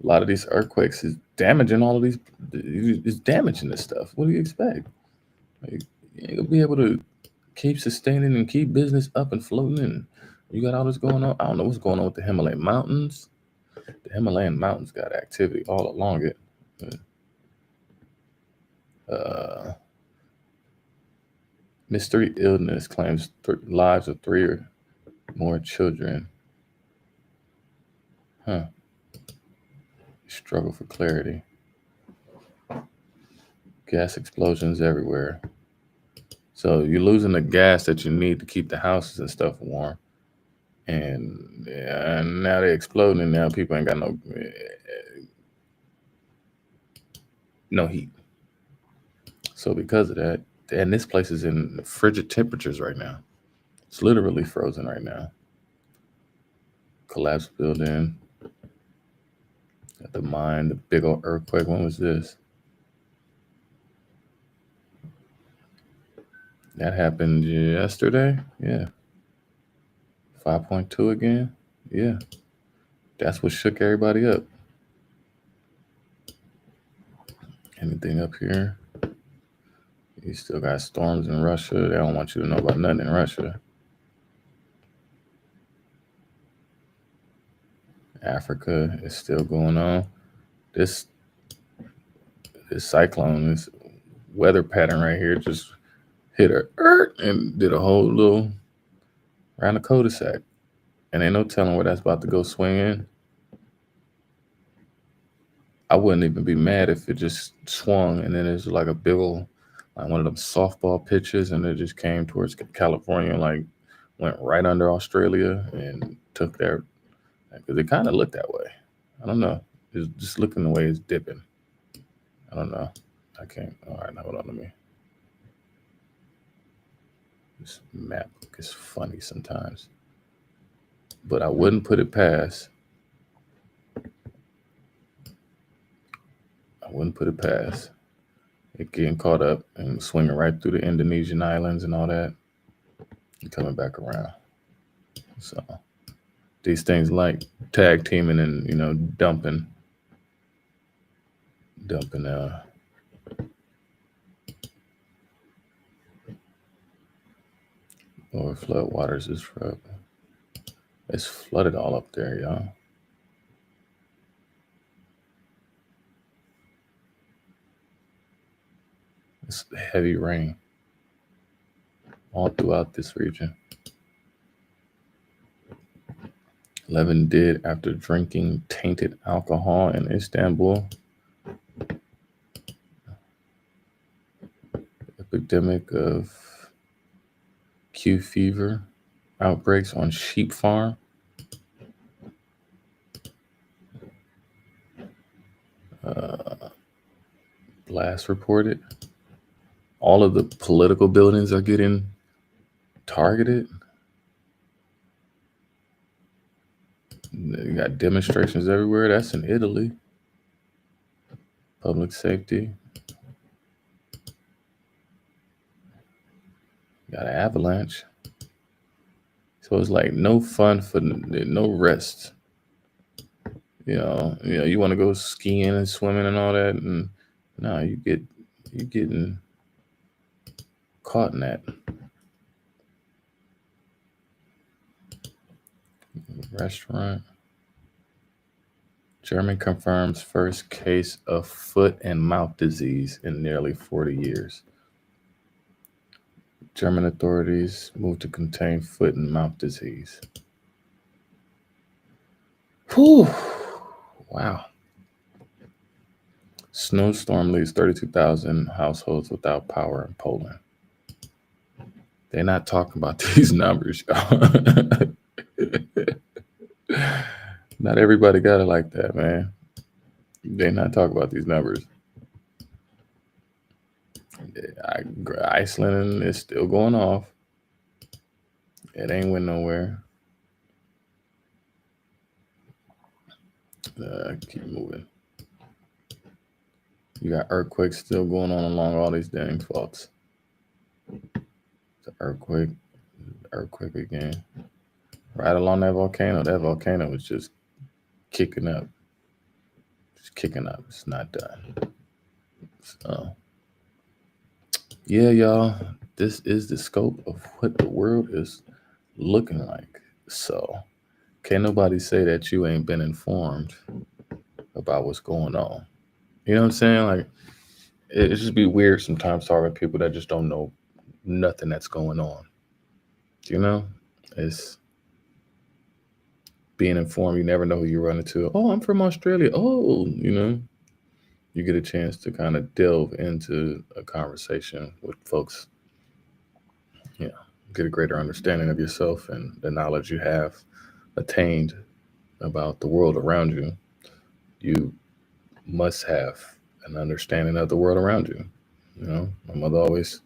A lot of these earthquakes is damaging all of these. It's damaging this stuff. What do you expect? Like, you ain't gonna be able to keep sustaining and keep business up and floating. And you got all this going on. I don't know what's going on with the Himalayan mountains. The Himalayan mountains got activity all along it. Mystery illness claims lives of 3 or more children. Struggle for clarity. Gas explosions everywhere. So you're losing the gas that you need to keep the houses and stuff warm. And now they're exploding, and now people ain't got no heat. So because of that, and this place is in frigid temperatures right now. It's literally frozen right now. Collapsed building. At the mine, the big old earthquake. When was this? That happened yesterday. Yeah. 5.2 again. Yeah. That's what shook everybody up. Anything up here? You still got storms in Russia. They don't want you to know about nothing in Russia. Africa is still going on. This cyclone, this weather pattern right here just hit her and did a whole little around the cul-de-sac. And ain't no telling where that's about to go swinging. I wouldn't even be mad if it just swung and then it's like a big old, like one of them softball pitches, and it just came towards California, like went right under Australia and took their, because it kind of looked that way. I don't know. It's just looking the way it's dipping. I don't know. I can't. All right, hold on. Let me. This map is funny sometimes, but I wouldn't put it past. It getting caught up and swinging right through the Indonesian islands and all that, and coming back around. So these things like tag teaming and dumping lower flood waters is for it's flooded all up there, y'all. It's heavy rain all throughout this region. 11 dead after drinking tainted alcohol in Istanbul. Epidemic of Q fever outbreaks on sheep farm. Blast reported. All of the political buildings are getting targeted. You got demonstrations everywhere. That's in Italy. Public safety. Got an avalanche. So it's like no fun for no rest. You want to go skiing and swimming and all that, and no, you getting caught in that. Restaurant. German confirms first case of foot and mouth disease in nearly 40 years. German authorities moved to contain foot and mouth disease. Whew. Wow. Snowstorm leaves 32,000 households without power in Poland. They're not talking about these numbers, y'all. Not everybody got it like that, man. They're not talking about these numbers. Iceland is still going off. It ain't went nowhere. Keep moving. You got earthquakes still going on along all these dang faults. The earthquake again. Right along that volcano. That volcano was just kicking up. It's not done. So, yeah, y'all. This is the scope of what the world is looking like. So, can't nobody say that you ain't been informed about what's going on. You know what I'm saying? Like, it just be weird sometimes talking to people that just don't know nothing that's going on. It's being informed. You never know who you run into. Oh, I'm from Australia. Oh, you get a chance to kind of delve into a conversation with folks. Get a greater understanding of yourself and the knowledge you have attained about the world around you. You must have an understanding of the world around you. My mother always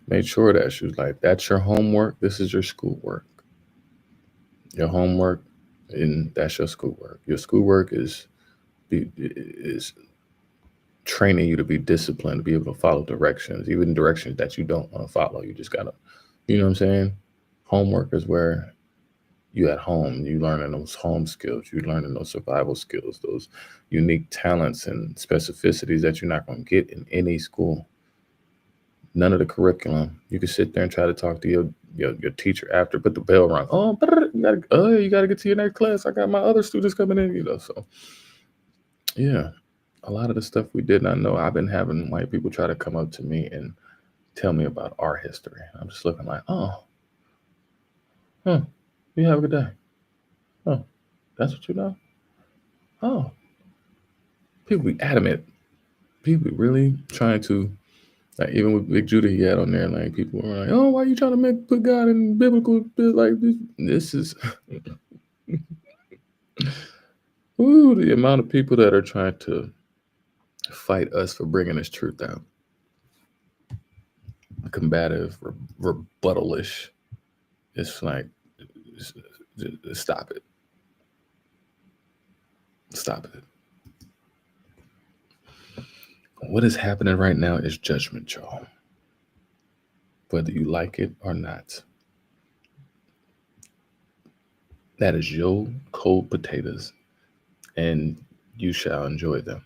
made sure that she was like, that's your homework. This is your schoolwork. Your homework, and that's your schoolwork. Your schoolwork is training you to be disciplined, to be able to follow directions, even directions that you don't want to follow. You just gotta, you know what I'm saying? Homework is where you at home, you learning those home skills, you learning those survival skills, those unique talents and specificities that you're not going to get in any school. None of the curriculum. You can sit there and try to talk to your teacher after, but the bell rung. Oh, you gotta get to your next class. I got my other students coming in, So yeah, a lot of the stuff we did not know. I've been having white people try to come up to me and tell me about our history. I'm just looking like, you have a good day. Oh, that's what you know? Oh. People be adamant. People be really trying to, like, even with Big Judah he had on there, like, people were like, oh, why are you trying to put God in biblical, like, this is, Ooh, the amount of people that are trying to fight us for bringing this truth out. Combative, rebuttalish. It's like, stop it. Stop it. What is happening right now is judgment, y'all. Whether you like it or not. That is your cold potatoes, and you shall enjoy them.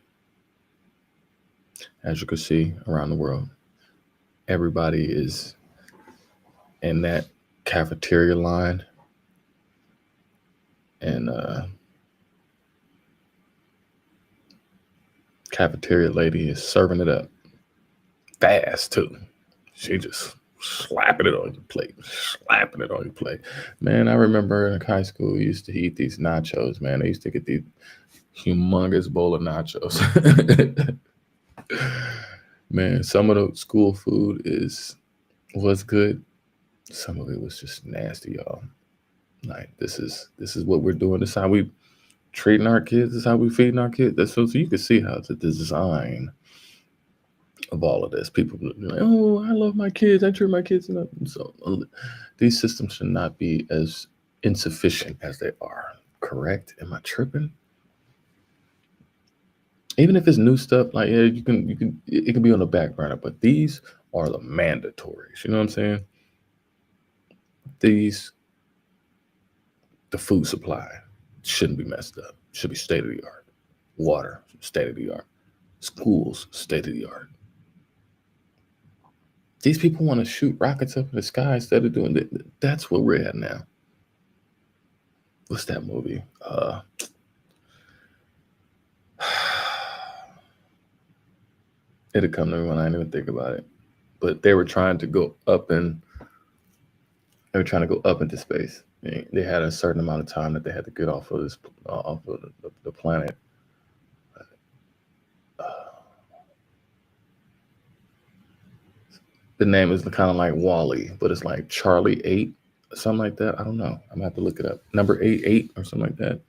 As you can see around the world, everybody is in that cafeteria line, and cafeteria lady is serving it up fast too. She just slapping it on your plate, slapping it on your plate. Man, I remember in high school we used to eat these nachos. Man, I used to get these humongous bowl of nachos. Man, some of the school food was good. Some of it was just nasty, y'all. Like this is what we're doing. This is how we treating our kids. This is how we feeding our kids. That's so you can see how the design of all of this. People be like, oh, I love my kids. I treat my kids enough. So these systems should not be as insufficient as they are. Correct? Am I tripping? Even if it's new stuff, like yeah, it can be on the back burner, but these are the mandatories. You know what I'm saying? The food supply shouldn't be messed up. It should be state of the art. Water, state of the art. Schools, state of the art. These people want to shoot rockets up in the sky instead of doing it. That's where we're at now. What's that movie? It'll come to me when I didn't even think about it. But they were trying to go up into space. They had a certain amount of time that they had to get off of the planet. The name is kind of like Wally, but it's like Charlie 8, something like that. I don't know. I'm gonna have to look it up. Number 8 or something like that.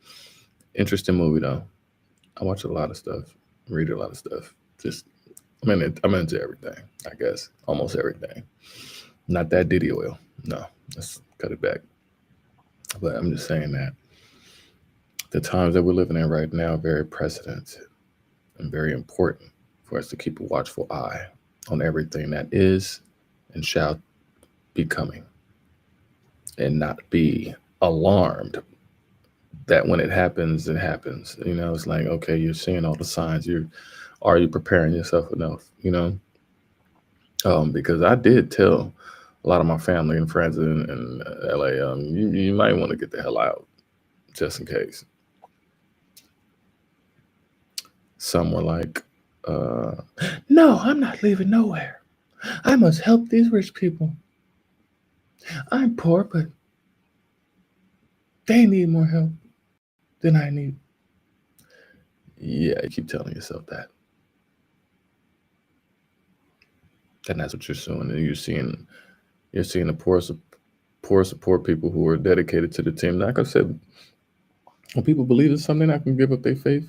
Interesting movie though. I watch a lot of stuff, read a lot of stuff. I'm into everything, I guess. Almost everything. Not that Diddy oil. No, let's cut it back. But I'm just saying that the times that we're living in right now are very precedented and very important for us to keep a watchful eye on everything that is and shall be coming, and not be alarmed that when it happens, it happens. You know, it's like, okay, you're seeing all the signs. Are you preparing yourself enough? You know, because I did tell a lot of my family and friends in LA, you might want to get the hell out just in case. Some were like, no, I'm not leaving nowhere. I must help these rich people. I'm poor, but they need more help than I need. Yeah, you keep telling yourself that. And that's what you're doing. And you're seeing the poor people who are dedicated to the team. Like I said, when people believe in something, I can give up their faith.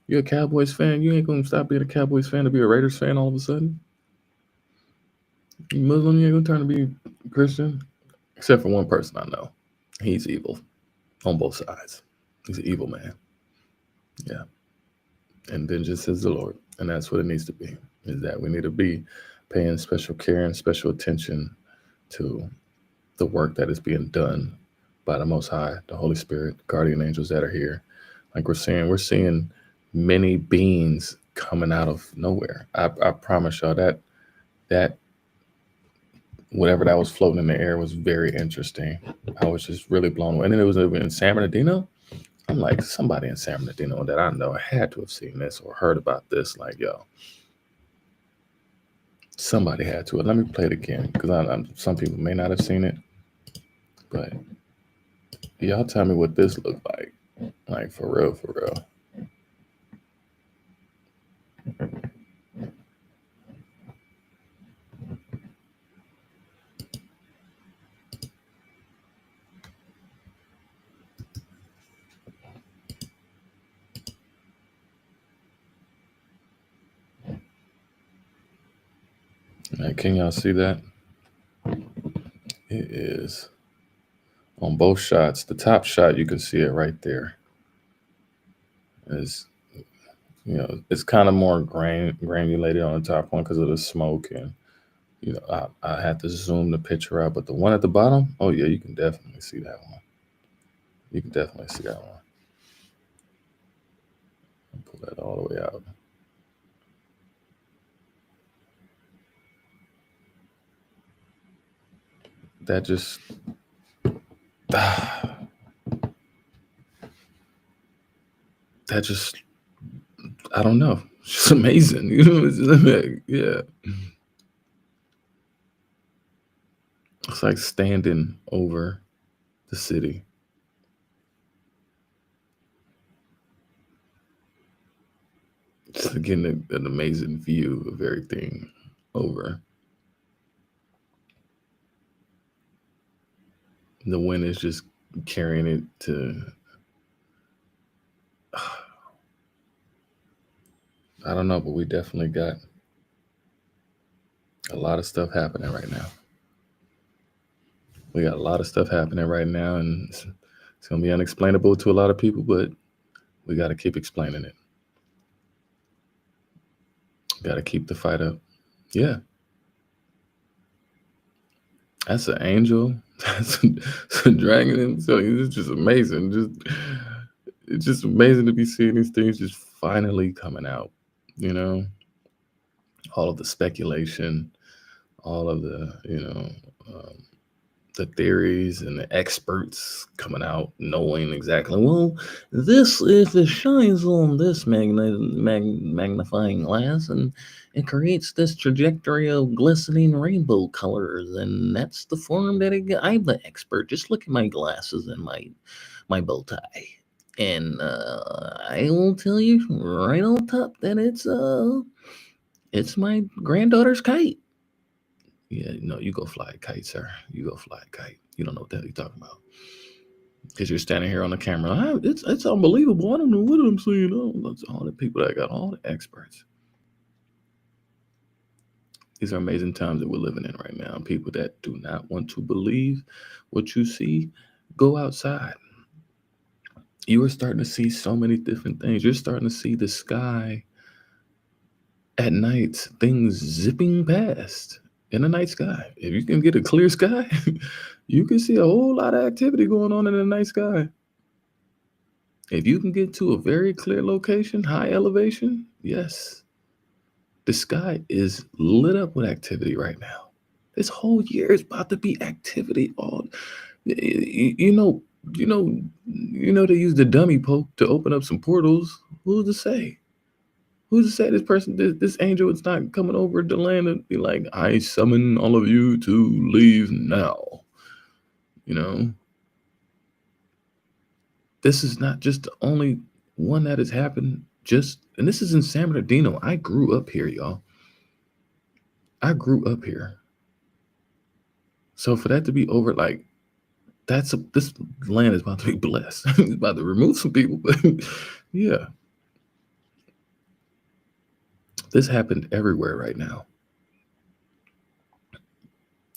You're a Cowboys fan. You ain't gonna stop being a Cowboys fan to be a Raiders fan all of a sudden. You Muslim, you ain't gonna turn to be Christian. Except for one person I know. He's evil on both sides. He's an evil man. Yeah. And vengeance is the Lord. And that's what it needs to be. Is that we need to be paying special care and special attention to the work that is being done by the Most High, the Holy Spirit, guardian angels that are here. Like we're seeing many beings coming out of nowhere. I promise y'all that whatever that was floating in the air was very interesting. I was just really blown away. And then it was in San Bernardino. I'm like, somebody in San Bernardino that I know had to have seen this or heard about this. Like, yo, somebody had to. Let me play it again because some people may not have seen it. But y'all tell me what this looked like. Like, for real, for real. Hey, can y'all see that? It is on both shots. The top shot, you can see it right there. Is it's kind of more granulated on the top one because of the smoke, and I had to zoom the picture out. But the one at the bottom, oh yeah, you can definitely see that one. You can definitely see that one. I'll pull that all the way out. That just I don't know. It's just amazing. Yeah. It's like standing over the city. Just getting an amazing view of everything over. The wind is just carrying it to, I don't know, but we definitely got a lot of stuff happening right now. We got a lot of stuff happening right now, and it's going to be unexplainable to a lot of people, but we got to keep explaining it. Got to keep the fight up. Yeah. That's an angel. That's a dragon. So it's just amazing. It's just amazing to be seeing these things just finally coming out. All of the speculation, all of the the theories and the experts coming out knowing exactly, well, this, if it shines on this magnifying glass, and it creates this trajectory of glistening rainbow colors, and that's the form that I'm the expert. Just look at my glasses and my bow tie, and I will tell you right on top that it's my granddaughter's kite. Yeah, no, you go fly a kite, sir. You go fly a kite. You don't know what the hell you're talking about. Because you're standing here on the camera. It's unbelievable. I don't know what I'm saying. Oh, that's all the people that got, all the experts. These are amazing times that we're living in right now. People that do not want to believe what you see, go outside. You are starting to see so many different things. You're starting to see the sky at night, things zipping past in the night sky. If you can get a clear sky, you can see a whole lot of activity going on in the night sky. If you can get to a very clear location, high elevation, yes, the sky is lit up with activity right now. This whole year is about to be activity. All they use the dummy poke to open up some portals. Who's to say? Who's to say this angel is not coming over the land and be like, I summon all of you to leave now. This is not just the only one that has happened. And this is in San Bernardino. I grew up here, y'all. I grew up here. So for that to be over, like, this land is about to be blessed. It's about to remove some people, but yeah. This happened everywhere right now.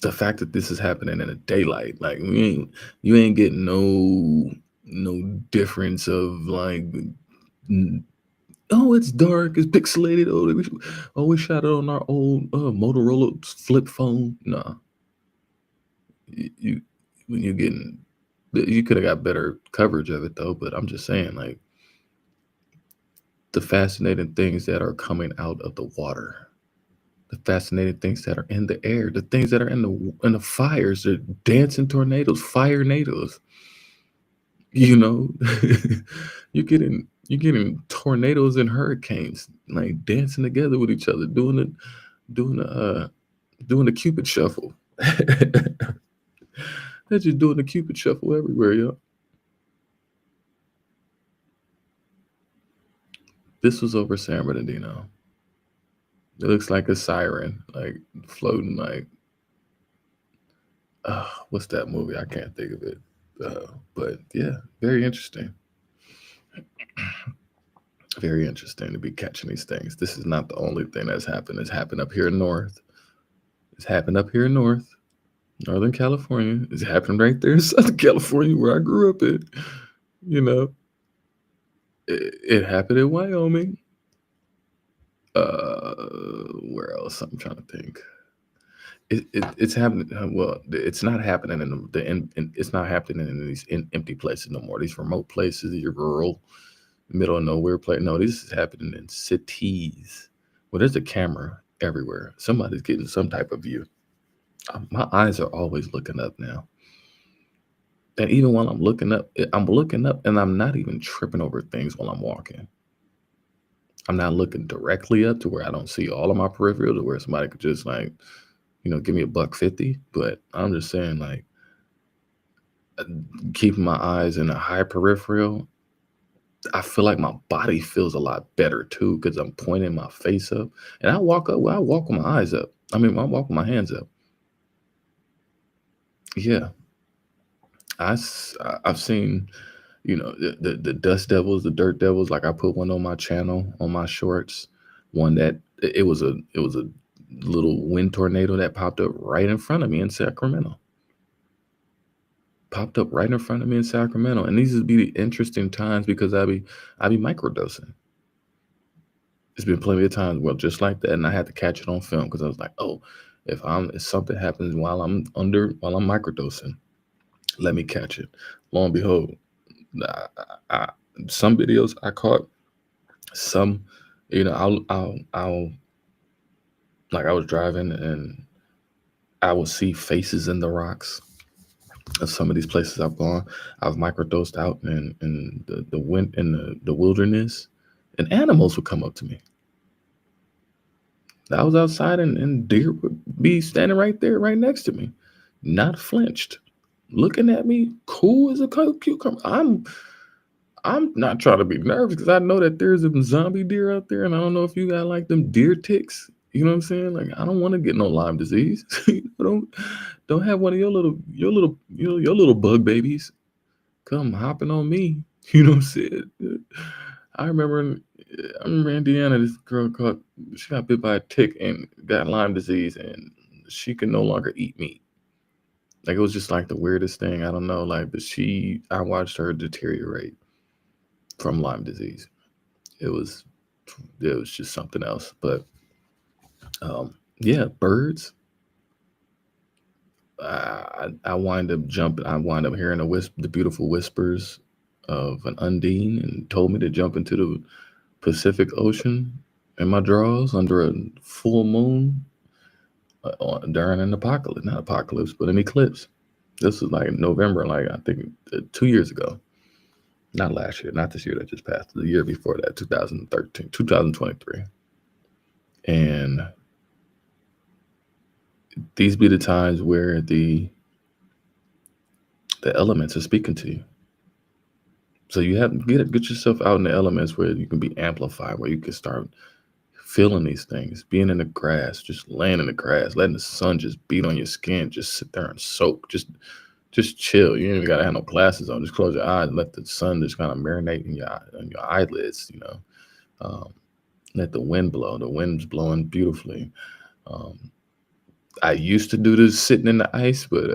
The fact that this is happening in the daylight, like you ain't getting no difference of like, oh, it's dark, it's pixelated. We shot it on our old Motorola flip phone. Nah, you could have got better coverage of it though. But I'm just saying, like, the fascinating things that are coming out of the water, the fascinating things that are in the air, the things that are in the fires, the dancing tornadoes, fire nados. You're getting tornadoes and hurricanes like dancing together with each other, doing the Cupid shuffle. They're just doing the Cupid shuffle everywhere, yo. This was over San Bernardino. It looks like a siren, like floating, like, what's that movie? I can't think of it. But yeah, very interesting. Very interesting to be catching these things. This is not the only thing that's happened. It's happened up here north. It's happened up here in Northern California. It's happened right there in Southern California where I grew up in. You know, it happened in Wyoming. Where else? I'm trying to think. It's happening. Well, it's not happening it's not happening in these empty places no more. These remote places, these rural, middle of nowhere place. No, this is happening in cities. Well, there's a camera everywhere. Somebody's getting some type of view. My eyes are always looking up now. And even while I'm looking up and I'm not even tripping over things while I'm walking. I'm not looking directly up to where I don't see all of my peripheral to where somebody could just like, give me $1.50. But I'm just saying, like, keeping my eyes in a high peripheral, I feel like my body feels a lot better too because I'm pointing my face up. And I walk up, I walk with my eyes up. I walk with my hands up. Yeah. I've seen, the dust devils, the dirt devils. Like I put one on my channel, on my shorts. One that it was a little wind tornado that popped up right in front of me in Sacramento. And these would be the interesting times because I be microdosing. It's been plenty of times, well, just like that, and I had to catch it on film because I was like, oh, if something happens while I'm microdosing, let me catch it. Lo and behold, some videos I caught, some, I'll like I was driving and I will see faces in the rocks of some of these places I've gone. I've microdosed out in the wind in the wilderness, and animals would come up to me. I was outside and deer would be standing right there, right next to me, not flinched, looking at me, cool as a cucumber. I'm not trying to be nervous because I know that there's some zombie deer out there, and I don't know if you got like them deer ticks. You know what I'm saying? Like I don't want to get no Lyme disease. Don't have one of your little bug babies come hopping on me. You know what I'm saying? I remember Indiana, this girl she got bit by a tick and got Lyme disease, and she could no longer eat meat. Like it was just like the weirdest thing. I don't know. Like, but I watched her deteriorate from Lyme disease. It was just something else. But yeah, birds. I wind up jumping. I wind up hearing the beautiful whispers of an undine, and told me to jump into the Pacific Ocean in my drawers under a full moon during an apocalypse. Not apocalypse, but an eclipse. This was like November, like I think 2 years ago. Not last year, not this year that just passed. The year before that, 2023. And these be the times where the elements are speaking to you. So you have to get yourself out in the elements where you can be amplified, where you can start feeling these things, being in the grass, just laying in the grass, letting the sun just beat on your skin, just sit there and soak, just chill. You ain't even gotta have no glasses on. Just close your eyes and let the sun just kind of marinate in your eyelids. Let the wind blow. The wind's blowing beautifully. I used to do this sitting in the ice, but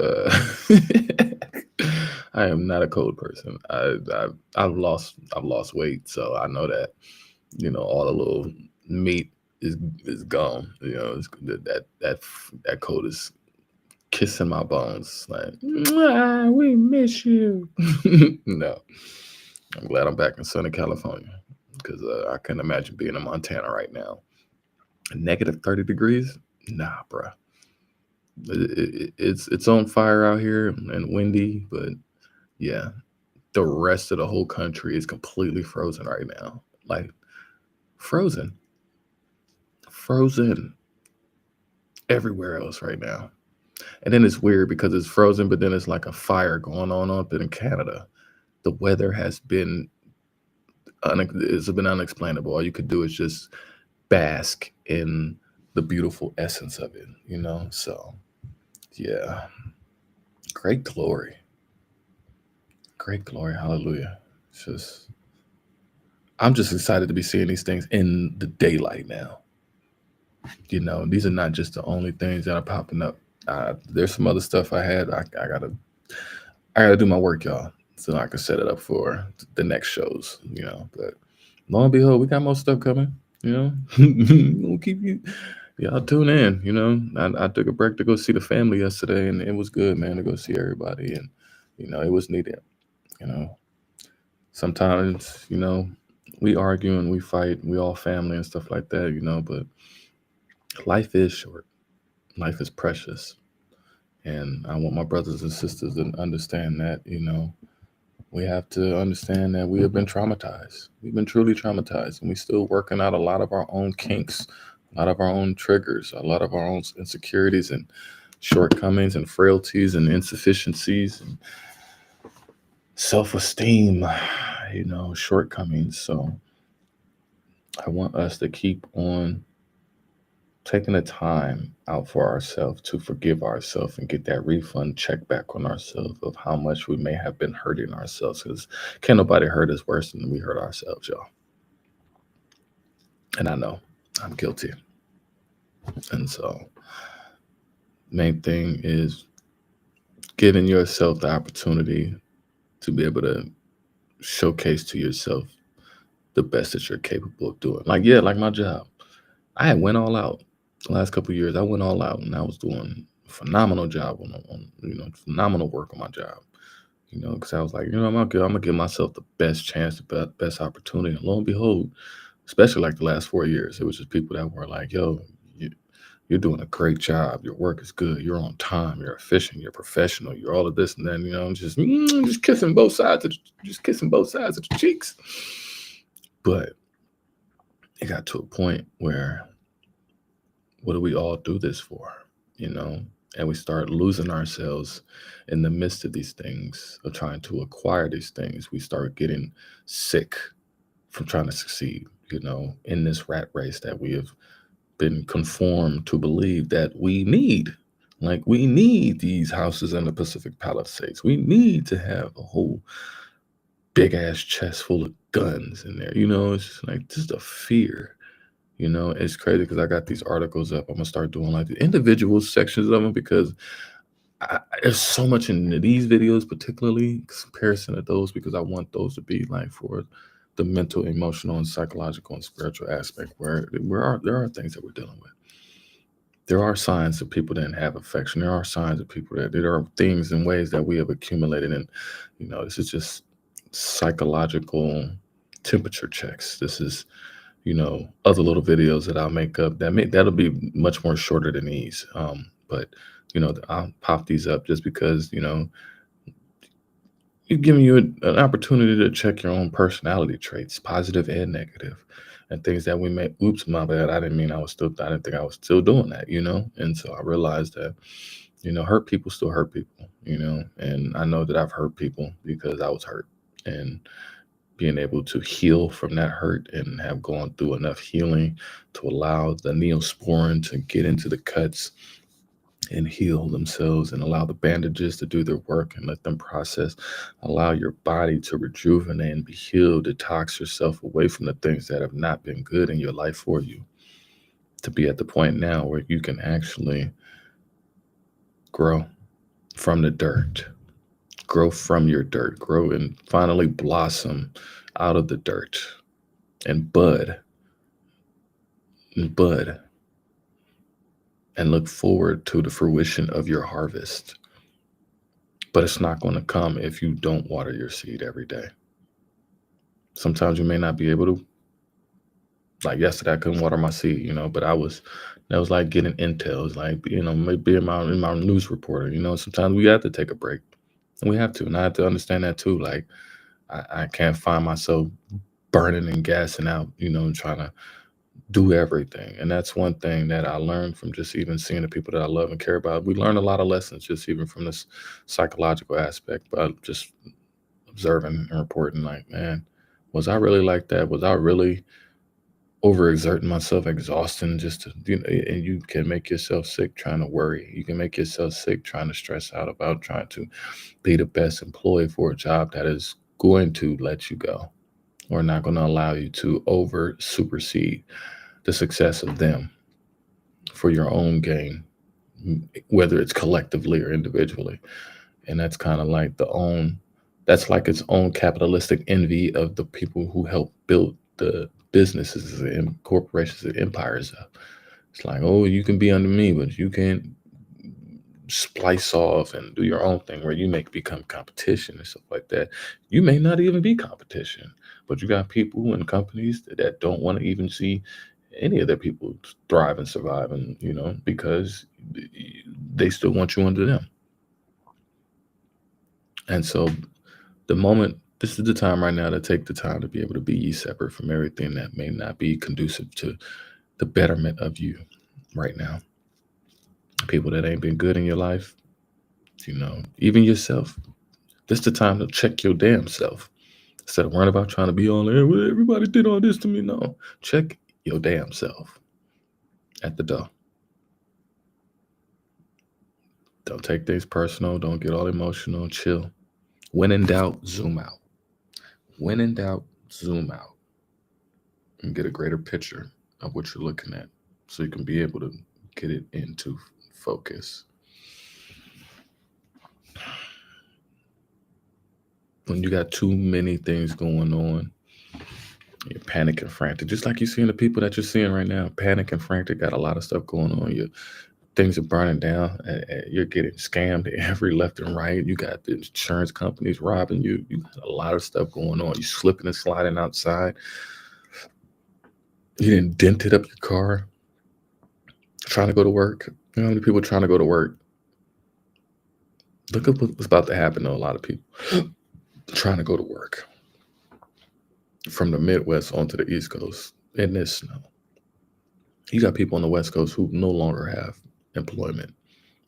I am not a cold person. I've lost weight, so I know that all the little meat is gone. That cold is kissing my bones, like we miss you. No, I'm glad I'm back in sunny California because I couldn't imagine being in Montana right now. Negative 30 degrees? Nah, bruh. It's on fire out here and windy, but yeah, the rest of the whole country is completely frozen right now. Like frozen everywhere else right now. And then it's weird because it's frozen, but then it's like a fire going on up in Canada. The weather has been unexplainable. All you could do is just bask in the beautiful essence of it, So yeah, great glory, hallelujah. I'm just excited to be seeing these things in the daylight now. these are not just the only things that are popping up. There's some other stuff I had. I gotta do my work, y'all, so I can set it up for the next shows. But lo and behold, we got more stuff coming. We'll keep y'all tune in. I took a break to go see the family yesterday, and it was good, man, to go see everybody, and it was needed. You know, sometimes we argue and we fight, we all family and stuff like that. But life is short, life is precious, and I want my brothers and sisters to understand that. We have to understand that we have been traumatized. We've been truly traumatized, and we're still working out a lot of our own kinks, a lot of our own triggers, a lot of our own insecurities and shortcomings and frailties and insufficiencies and self-esteem, shortcomings. So I want us to keep on taking the time out for ourselves to forgive ourselves and get that refund check back on ourselves of how much we may have been hurting ourselves, because can't nobody hurt us worse than we hurt ourselves, y'all. And I know I'm guilty. And so main thing is giving yourself the opportunity to be able to showcase to yourself the best that you're capable of doing. Like my job. I had went all out the last couple of years. I went all out, and I was doing a phenomenal job phenomenal work on my job. Because I was like, I'm gonna give myself the best chance, the best opportunity. And lo and behold, especially like the last 4 years, it was just people that were like, yo, you're doing a great job. Your work is good. You're on time. You're efficient. You're professional. You're all of this, and then just kissing both sides of the cheeks. But it got to a point where, what do we all do this for? And we start losing ourselves in the midst of these things, of trying to acquire these things. We start getting sick from trying to succeed, in this rat race that we have been conformed to believe that we need. Like, we need these houses in the Pacific Palisades. We need to have a whole big ass chest full of guns in there. It's just like, just a fear. It's crazy because I got these articles up. I'm gonna start doing like the individual sections of them, because there's so much in these videos, particularly in comparison to those, because I want those to be like for the mental, emotional, and psychological and spiritual aspect, where there are things that we're dealing with. There are signs that people didn't have affection. There are signs of people that there are things and ways that we have accumulated, and this is just psychological temperature checks. This is other little videos that I'll make up that'll be much more shorter than these. But I'll pop these up just because it's giving you an opportunity to check your own personality traits, positive and negative, and things that we may. Oops, my bad. I didn't think I was still doing that. And so I realized that hurt people still hurt people. And I know that I've hurt people because I was hurt, and being able to heal from that hurt and have gone through enough healing to allow the neosporin to get into the cuts and heal themselves, and allow the bandages to do their work and let them process, allow your body to rejuvenate and be healed, detox yourself away from the things that have not been good in your life for you, to be at the point now where you can actually grow from the dirt. Grow from your dirt, grow and finally blossom out of the dirt, and bud, and look forward to the fruition of your harvest. But it's not going to come if you don't water your seed every day. Sometimes you may not be able to. Like yesterday, I couldn't water my seed, but that was like getting intel. It's like, maybe in my news reporter, sometimes we have to take a break. And we have to, and I have to understand that too. Like, I can't find myself burning and gassing out, and trying to do everything. And that's one thing that I learned from just even seeing the people that I love and care about. We learn a lot of lessons just even from this psychological aspect, but just observing and reporting, like, man, was I really like that? Was I really overexerting myself, exhausting just to, and you can make yourself sick trying to worry. You can make yourself sick trying to stress out about trying to be the best employee for a job that is going to let you go, or not going to allow you to over supersede the success of them. for your own gain, whether it's collectively or individually. And that's kind of like that's like its own capitalistic envy of the people who help build the businesses and corporations and empires up. It's like, oh, you can be under me, but you can't splice off and do your own thing where you may become competition and stuff like that. You may not even be competition, but you got people and companies that don't want to even see any of their people thrive and survive, and because they still want you under them. And so this is the time right now to take the time to be able to be ye separate from everything that may not be conducive to the betterment of you right now. People that ain't been good in your life, even yourself. This is the time to check your damn self. Instead of worrying about trying to be on there, well, everybody did all this to me. No, check your damn self at the door. Don't take things personal. Don't get all emotional. Chill. When in doubt, zoom out. When in doubt, zoom out and get a greater picture of what you're looking at so you can be able to get it into focus. When you got too many things going on, you're panic and frantic, just like you're seeing the people that you're seeing right now. Panic and frantic, got a lot of stuff going on. Things are burning down. You're getting scammed every left and right. You got the insurance companies robbing you. You got a lot of stuff going on. You slipping and sliding outside. You didn't dented up your car trying to go to work. You know how many people trying to go to work? Look at what's about to happen to a lot of people trying to go to work from the Midwest onto the East Coast in this snow. You got people on the West Coast who no longer have employment,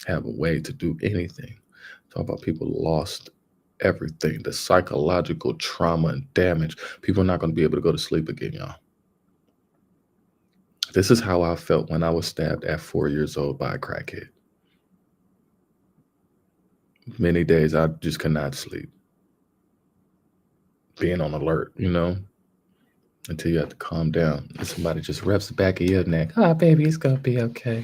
have a way to do anything. Talk about people lost everything, the psychological trauma and damage. People are not going to be able to go to sleep again, y'all. This is how I felt when I was stabbed at 4 years old by a crackhead. Many days I just could not sleep. Being on alert, until you have to calm down. And somebody just rubs the back of your neck. Oh, baby, it's going to be okay.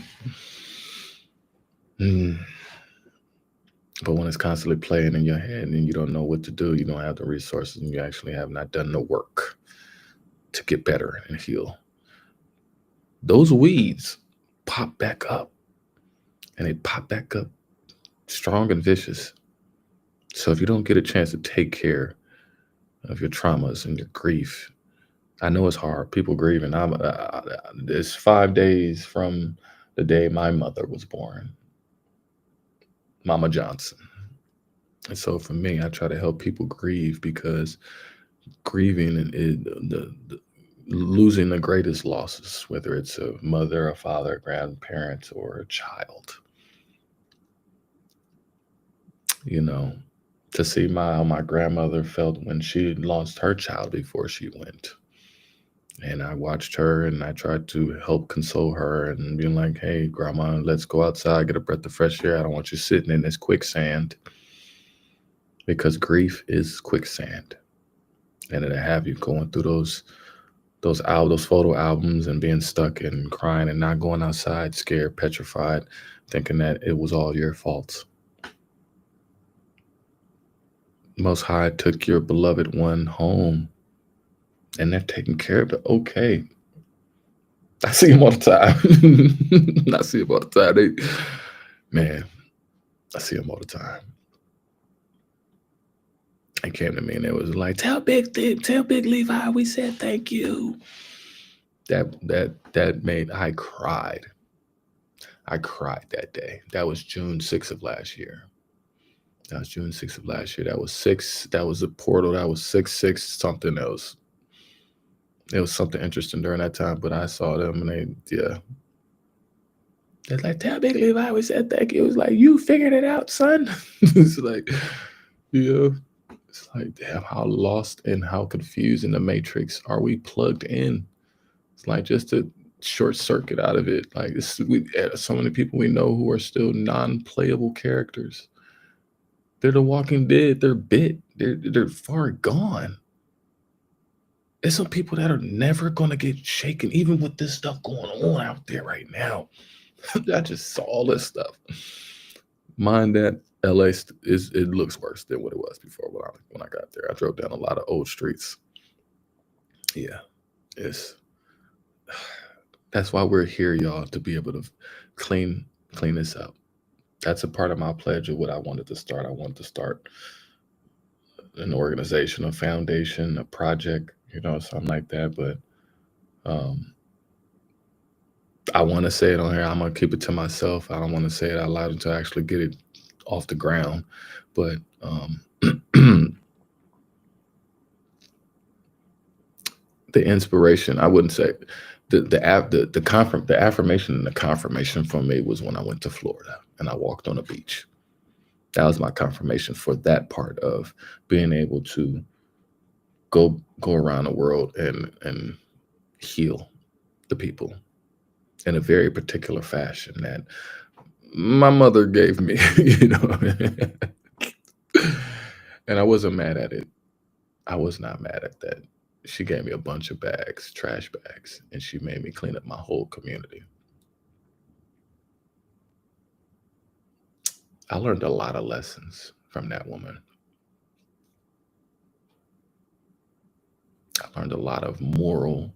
But when it's constantly playing in your head and you don't know what to do, you don't have the resources, and you actually have not done the work to get better and heal, those weeds pop back up. And they pop back up strong and vicious. So if you don't get a chance to take care of your traumas and your grief, I know it's hard. People grieving. It's 5 days from the day my mother was born, Mama Johnson. And so for me, I try to help people grieve, because grieving is losing the greatest losses, whether it's a mother, a father, a grandparent, or a child. To see how my grandmother felt when she lost her child before she went. And I watched her and I tried to help console her and being like, hey, grandma, let's go outside, get a breath of fresh air. I don't want you sitting in this quicksand, because grief is quicksand. And it'll have you going through those photo albums and being stuck and crying and not going outside, scared, petrified, thinking that it was all your fault. Most High took your beloved one home, and they're taking care of it. Okay. I see them all the time. I see them all the time. I see them all the time. They came to me and it was like, tell Big Levi we said thank you. That made, I cried. I cried that day. That was June 6th of last year. That was June 6th of last year. That was 6. That was a portal. That was 6/6 something else. It was something interesting during that time, but I saw them and they're like, tell Big Levi we said thank you. It was like, you figured it out, son. It's like, it's like, damn, how lost and how confused in the matrix are we plugged in? It's like just to short circuit out of it. Like so many people we know who are still non-playable characters. They're the Walking Dead. They're bit. They're far gone. There's some people that are never going to get shaken, even with this stuff going on out there right now. I just saw all this stuff. Mind that LA it looks worse than what it was before when I got there. I drove down a lot of old streets. Yeah, that's why we're here, y'all, to be able to clean this up. That's a part of my pledge of what I wanted to start. I wanted to start an organization, a foundation, a project, something like that. But I want to say it on here. I'm gonna keep it to myself. I don't want to say it out loud until I actually get it off the ground. But the inspiration, I wouldn't say the affirmation and the confirmation for me was when I went to Florida and I walked on a beach. That was my confirmation for that part of being able to go around the world and heal the people in a very particular fashion that my mother gave me, and I wasn't mad at it. I was not mad at that. She gave me a bunch of bags, trash bags, and she made me clean up my whole community. I learned a lot of lessons from that woman. I learned a lot of moral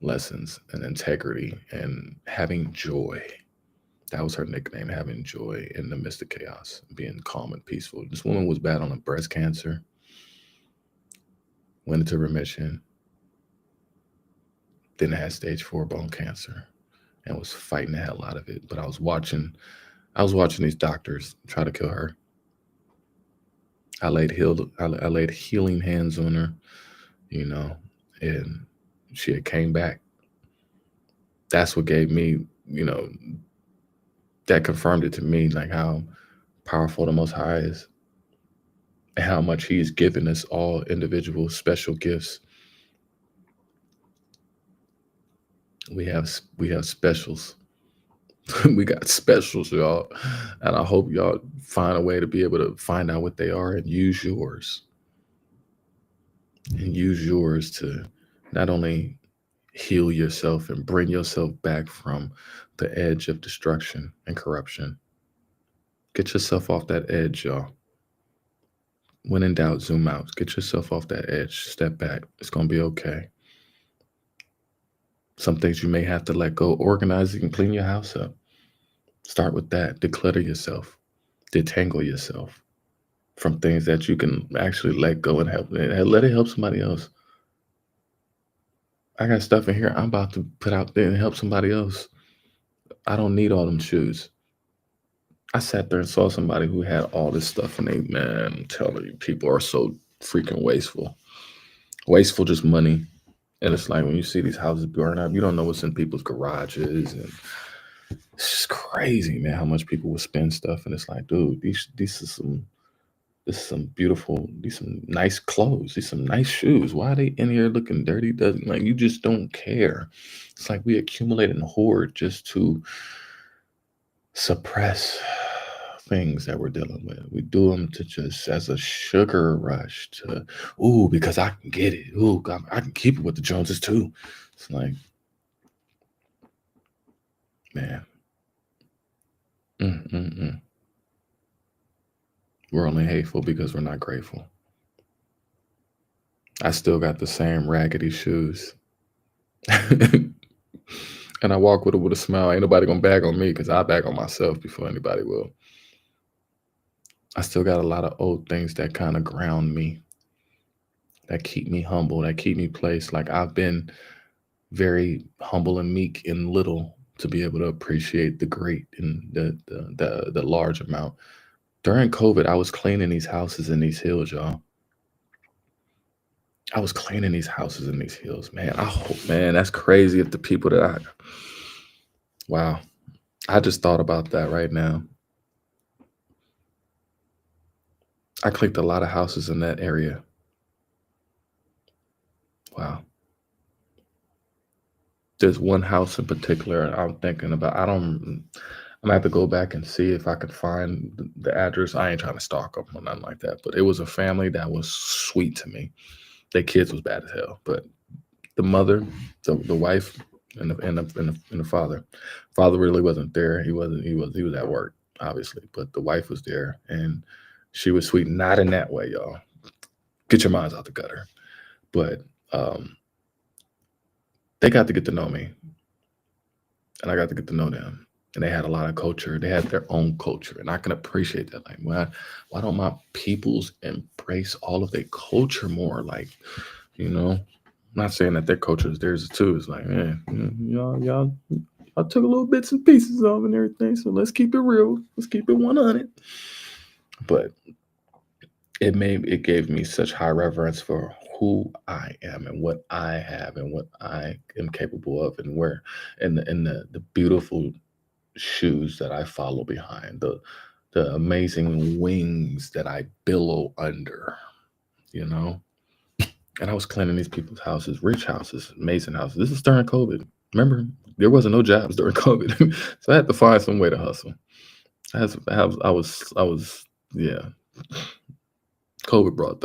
lessons and integrity and having joy. That was her nickname, having joy in the midst of chaos, being calm and peaceful. This woman was battling breast cancer, went into remission, then had stage 4 bone cancer, and was fighting the hell out of it. But I was watching these doctors try to kill her. I laid healing hands on her, and she had came back. That's what gave me, that confirmed it to me, like how powerful the Most High is and how much He has given us all individual special gifts. We have specials. We got specials, y'all. And I hope y'all find a way to be able to find out what they are and use yours. And use yours to not only heal yourself and bring yourself back from the edge of destruction and corruption. Get yourself off that edge, y'all. When in doubt, zoom out. Get yourself off that edge. Step back. It's going to be okay. Some things you may have to let go. Organize and clean your house up. Start with that. Declutter yourself. Detangle yourself from things that you can actually let go and help. Let it help somebody else. I got stuff in here I'm about to put out there and help somebody else. I don't need all them shoes. I sat there and saw somebody who had all this stuff and man, I'm telling you, people are so freaking wasteful. Wasteful, just money. And it's like when you see these houses burn up, you don't know what's in people's garages. And it's just crazy, man, how much people will spend stuff. And it's like, dude, these are some beautiful, these some nice clothes, these some nice shoes. Why are they in here looking dirty? Like, you just don't care. It's like we accumulate and hoard just to suppress things that we're dealing with. We do them to just as a sugar rush to, because I can get it. God, I can keep it with the Joneses too. It's like, man. We're only hateful because we're not grateful. I still got the same raggedy shoes. And I walk with it with a smile. Ain't nobody gonna bag on me because I bag on myself before anybody will. I still got a lot of old things that kind of ground me, that keep me humble, that keep me placed. Like, I've been very humble and meek in little to be able to appreciate the great and the large amount. During COVID, I was cleaning these houses in these hills, y'all. I was cleaning these houses in these hills, man. I hope, man, that's crazy if the people that wow. I just thought about that right now. I cleaned a lot of houses in that area. Wow. There's one house in particular I'm thinking about. I'm gonna have to go back and see if I could find the address. I ain't trying to stalk them or nothing like that, but it was a family that was sweet to me. Their kids was bad as hell, but the mother, the wife, and the father. Father really wasn't there. He was at work, obviously, but the wife was there, and she was sweet. Not in that way, y'all. Get your minds out the gutter. But they got to get to know me, and I got to get to know them. And they had a lot of culture. They had their own culture, and I can appreciate that. Like, why don't my peoples embrace all of their culture more? Like, I'm not saying that their culture is theirs too. It's like, man, y'all I took a little bits and pieces of and everything. So let's keep it real. Let's keep it 100. But it gave me such high reverence for who I am and what I have and what I am capable of, and where and the beautiful shoes that I follow behind, the amazing wings that I billow under, you know. And I was cleaning these people's houses, rich houses, amazing houses. This is during COVID. Remember, there wasn't no jobs during COVID, so I had to find some way to hustle. I was, yeah. COVID brought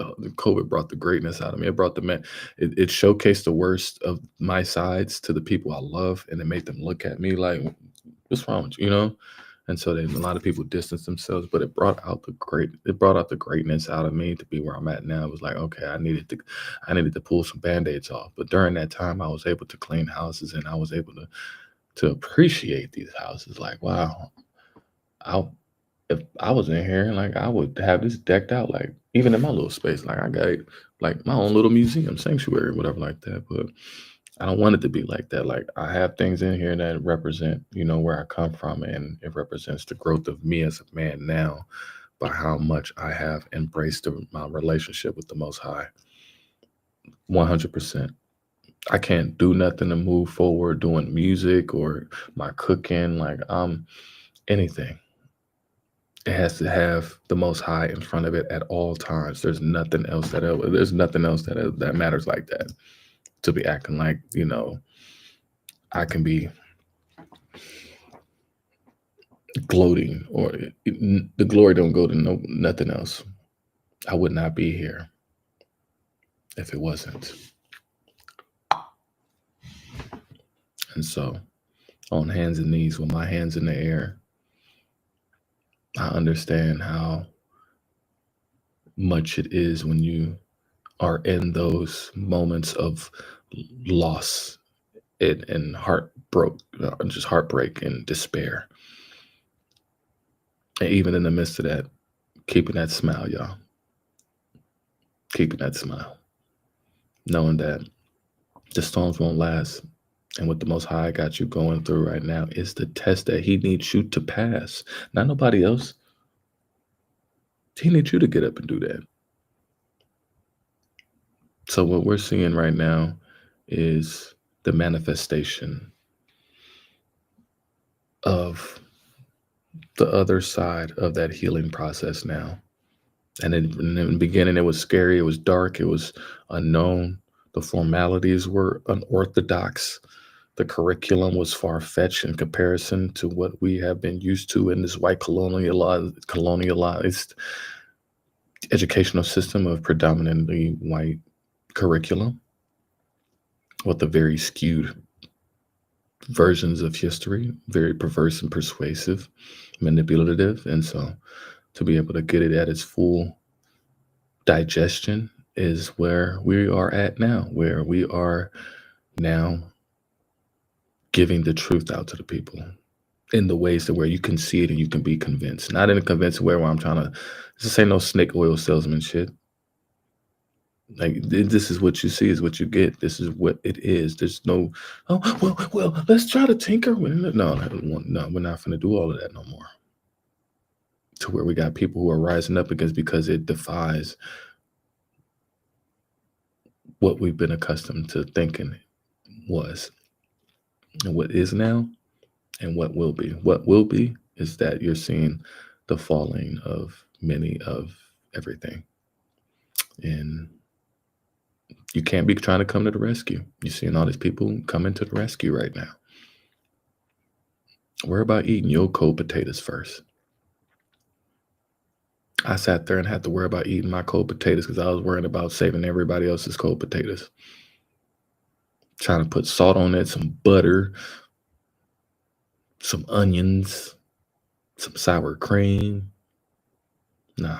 the greatness out of me. It brought the man. It showcased the worst of my sides to the people I love, and it made them look at me like, "What's wrong with you?" You know. And so then a lot of people distanced themselves, but it brought out the greatness out of me to be where I'm at now. It was like, okay, I needed to pull some band-aids off. But during that time, I was able to clean houses, and I was able to appreciate these houses. Like, wow, if I was in here, like, I would have this decked out, like, even in my little space, like I got like my own little museum sanctuary, whatever like that. But I don't want it to be like that. Like, I have things in here that represent, where I come from, and it represents the growth of me as a man now by how much I have embraced my relationship with the Most High. 100%. I can't do nothing to move forward doing music or my cooking, like anything. It has to have the Most High in front of it at all times. There's nothing else that matters like that. To be acting like, I can be gloating, or the glory don't go to nothing else. I would not be here if it wasn't. And so, on hands and knees, with my hands in the air, I understand how much it is when you are in those moments of loss and heartbreak and despair. And even in the midst of that, keeping that smile, y'all. Keeping that smile. Knowing that the storms won't last. And what the Most High got you going through right now is the test that He needs you to pass. Not nobody else. He needs you to get up and do that. So what we're seeing right now is the manifestation of the other side of that healing process now. And in the beginning, it was scary. It was dark. It was unknown. The formalities were unorthodox. The curriculum was far-fetched in comparison to what we have been used to in this white colonialized educational system of predominantly white curriculum, with the very skewed versions of history, very perverse and persuasive, manipulative. And so to be able to get it at its full digestion is where we are at now, where we are now giving the truth out to the people in the ways that where you can see it and you can be convinced. Not in a convinced way where I'm trying to, this ain't no snake oil salesman shit. Like, this is what you see is what you get. This is what it is. There's no, well, let's try to tinker. No, we're not going to do all of that no more. To where we got people who are rising up because it defies what we've been accustomed to thinking was, and what is now, and what will be. What will be is that you're seeing the falling of many of everything. And you can't be trying to come to the rescue. You're seeing all these people coming to the rescue right now. Worry about eating your cold potatoes first. I sat there and had to worry about eating my cold potatoes because I was worrying about saving everybody else's cold potatoes. trying to put salt on it, some butter, some onions, some sour cream. Nah.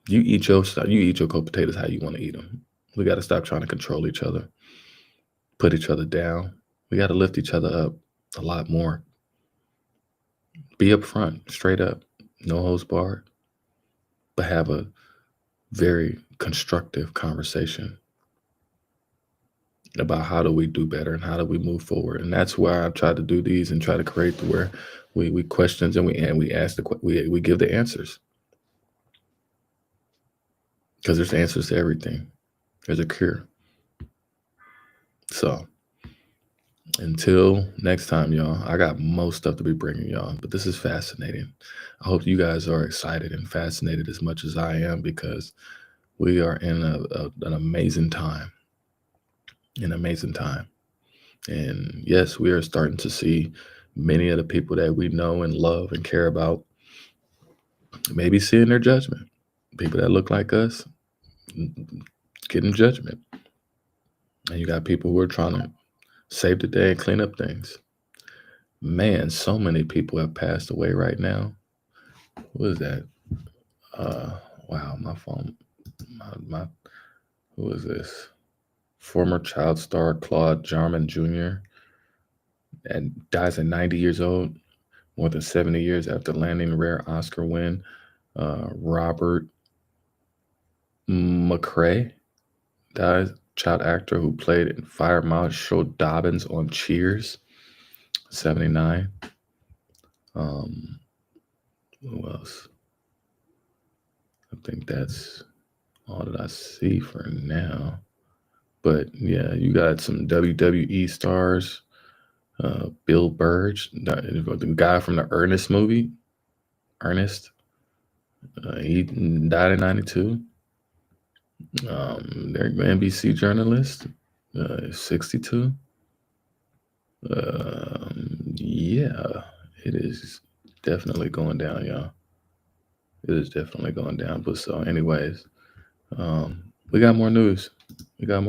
You eat your stuff. You eat your cold potatoes how you want to eat them. We got to stop trying to control each other, put each other down. We got to lift each other up a lot more. Be upfront, straight up, no holds barred, but have a very constructive conversation about how do we do better and how do we move forward. And that's why I try to do these and try to create where we questions and we ask we give the answers, because there's answers to everything. There's a cure. So until next time, y'all, I got most stuff to be bringing y'all, but this is fascinating. I hope you guys are excited and fascinated as much as I am, because we are in an amazing time. And yes, we are starting to see many of the people that we know and love and care about maybe seeing their judgment. People that look like us getting judgment. And you got people who are trying to save the day and clean up things. Man, so many people have passed away right now. What is that? Wow, my phone. Who is this? Former child star Claude Jarman Jr. and dies at 90 years old, more than 70 years after landing a rare Oscar win. Robert McRae dies, child actor who played in Fire Marshal Dobbins on Cheers, 79. Who else? I think that's all that I see for now. But yeah, you got some WWE stars. Bill Burge, the guy from the Ernest movie. Ernest. He died in 92. Their NBC journalist, 62. Yeah, it is definitely going down, y'all. It is definitely going down. But so, anyways, we got more news. And I'm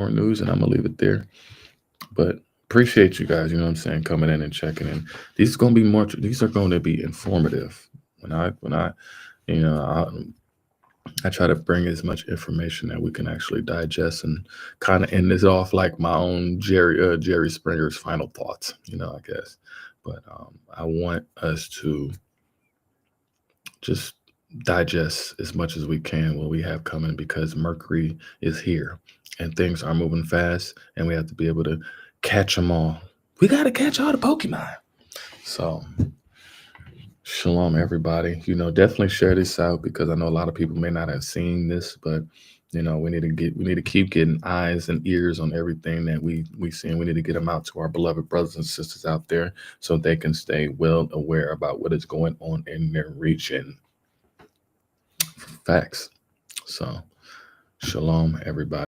gonna leave it there. But appreciate you guys, you know what I'm saying, coming in and checking in. These are going to be informative. When I try to bring as much information that we can actually digest and kind of end this off like my own Jerry Springer's final thoughts, I guess. But I want us to just digest as much as we can what we have coming, because Mercury is here and things are moving fast and we have to be able to catch them all. We got to catch all the Pokemon. So shalom, everybody. Definitely share this out, because I know a lot of people may not have seen this, but we need to keep getting eyes and ears on everything that we see, and we need to get them out to our beloved brothers and sisters out there so they can stay well aware about what is going on in their region. Facts. So shalom, everybody.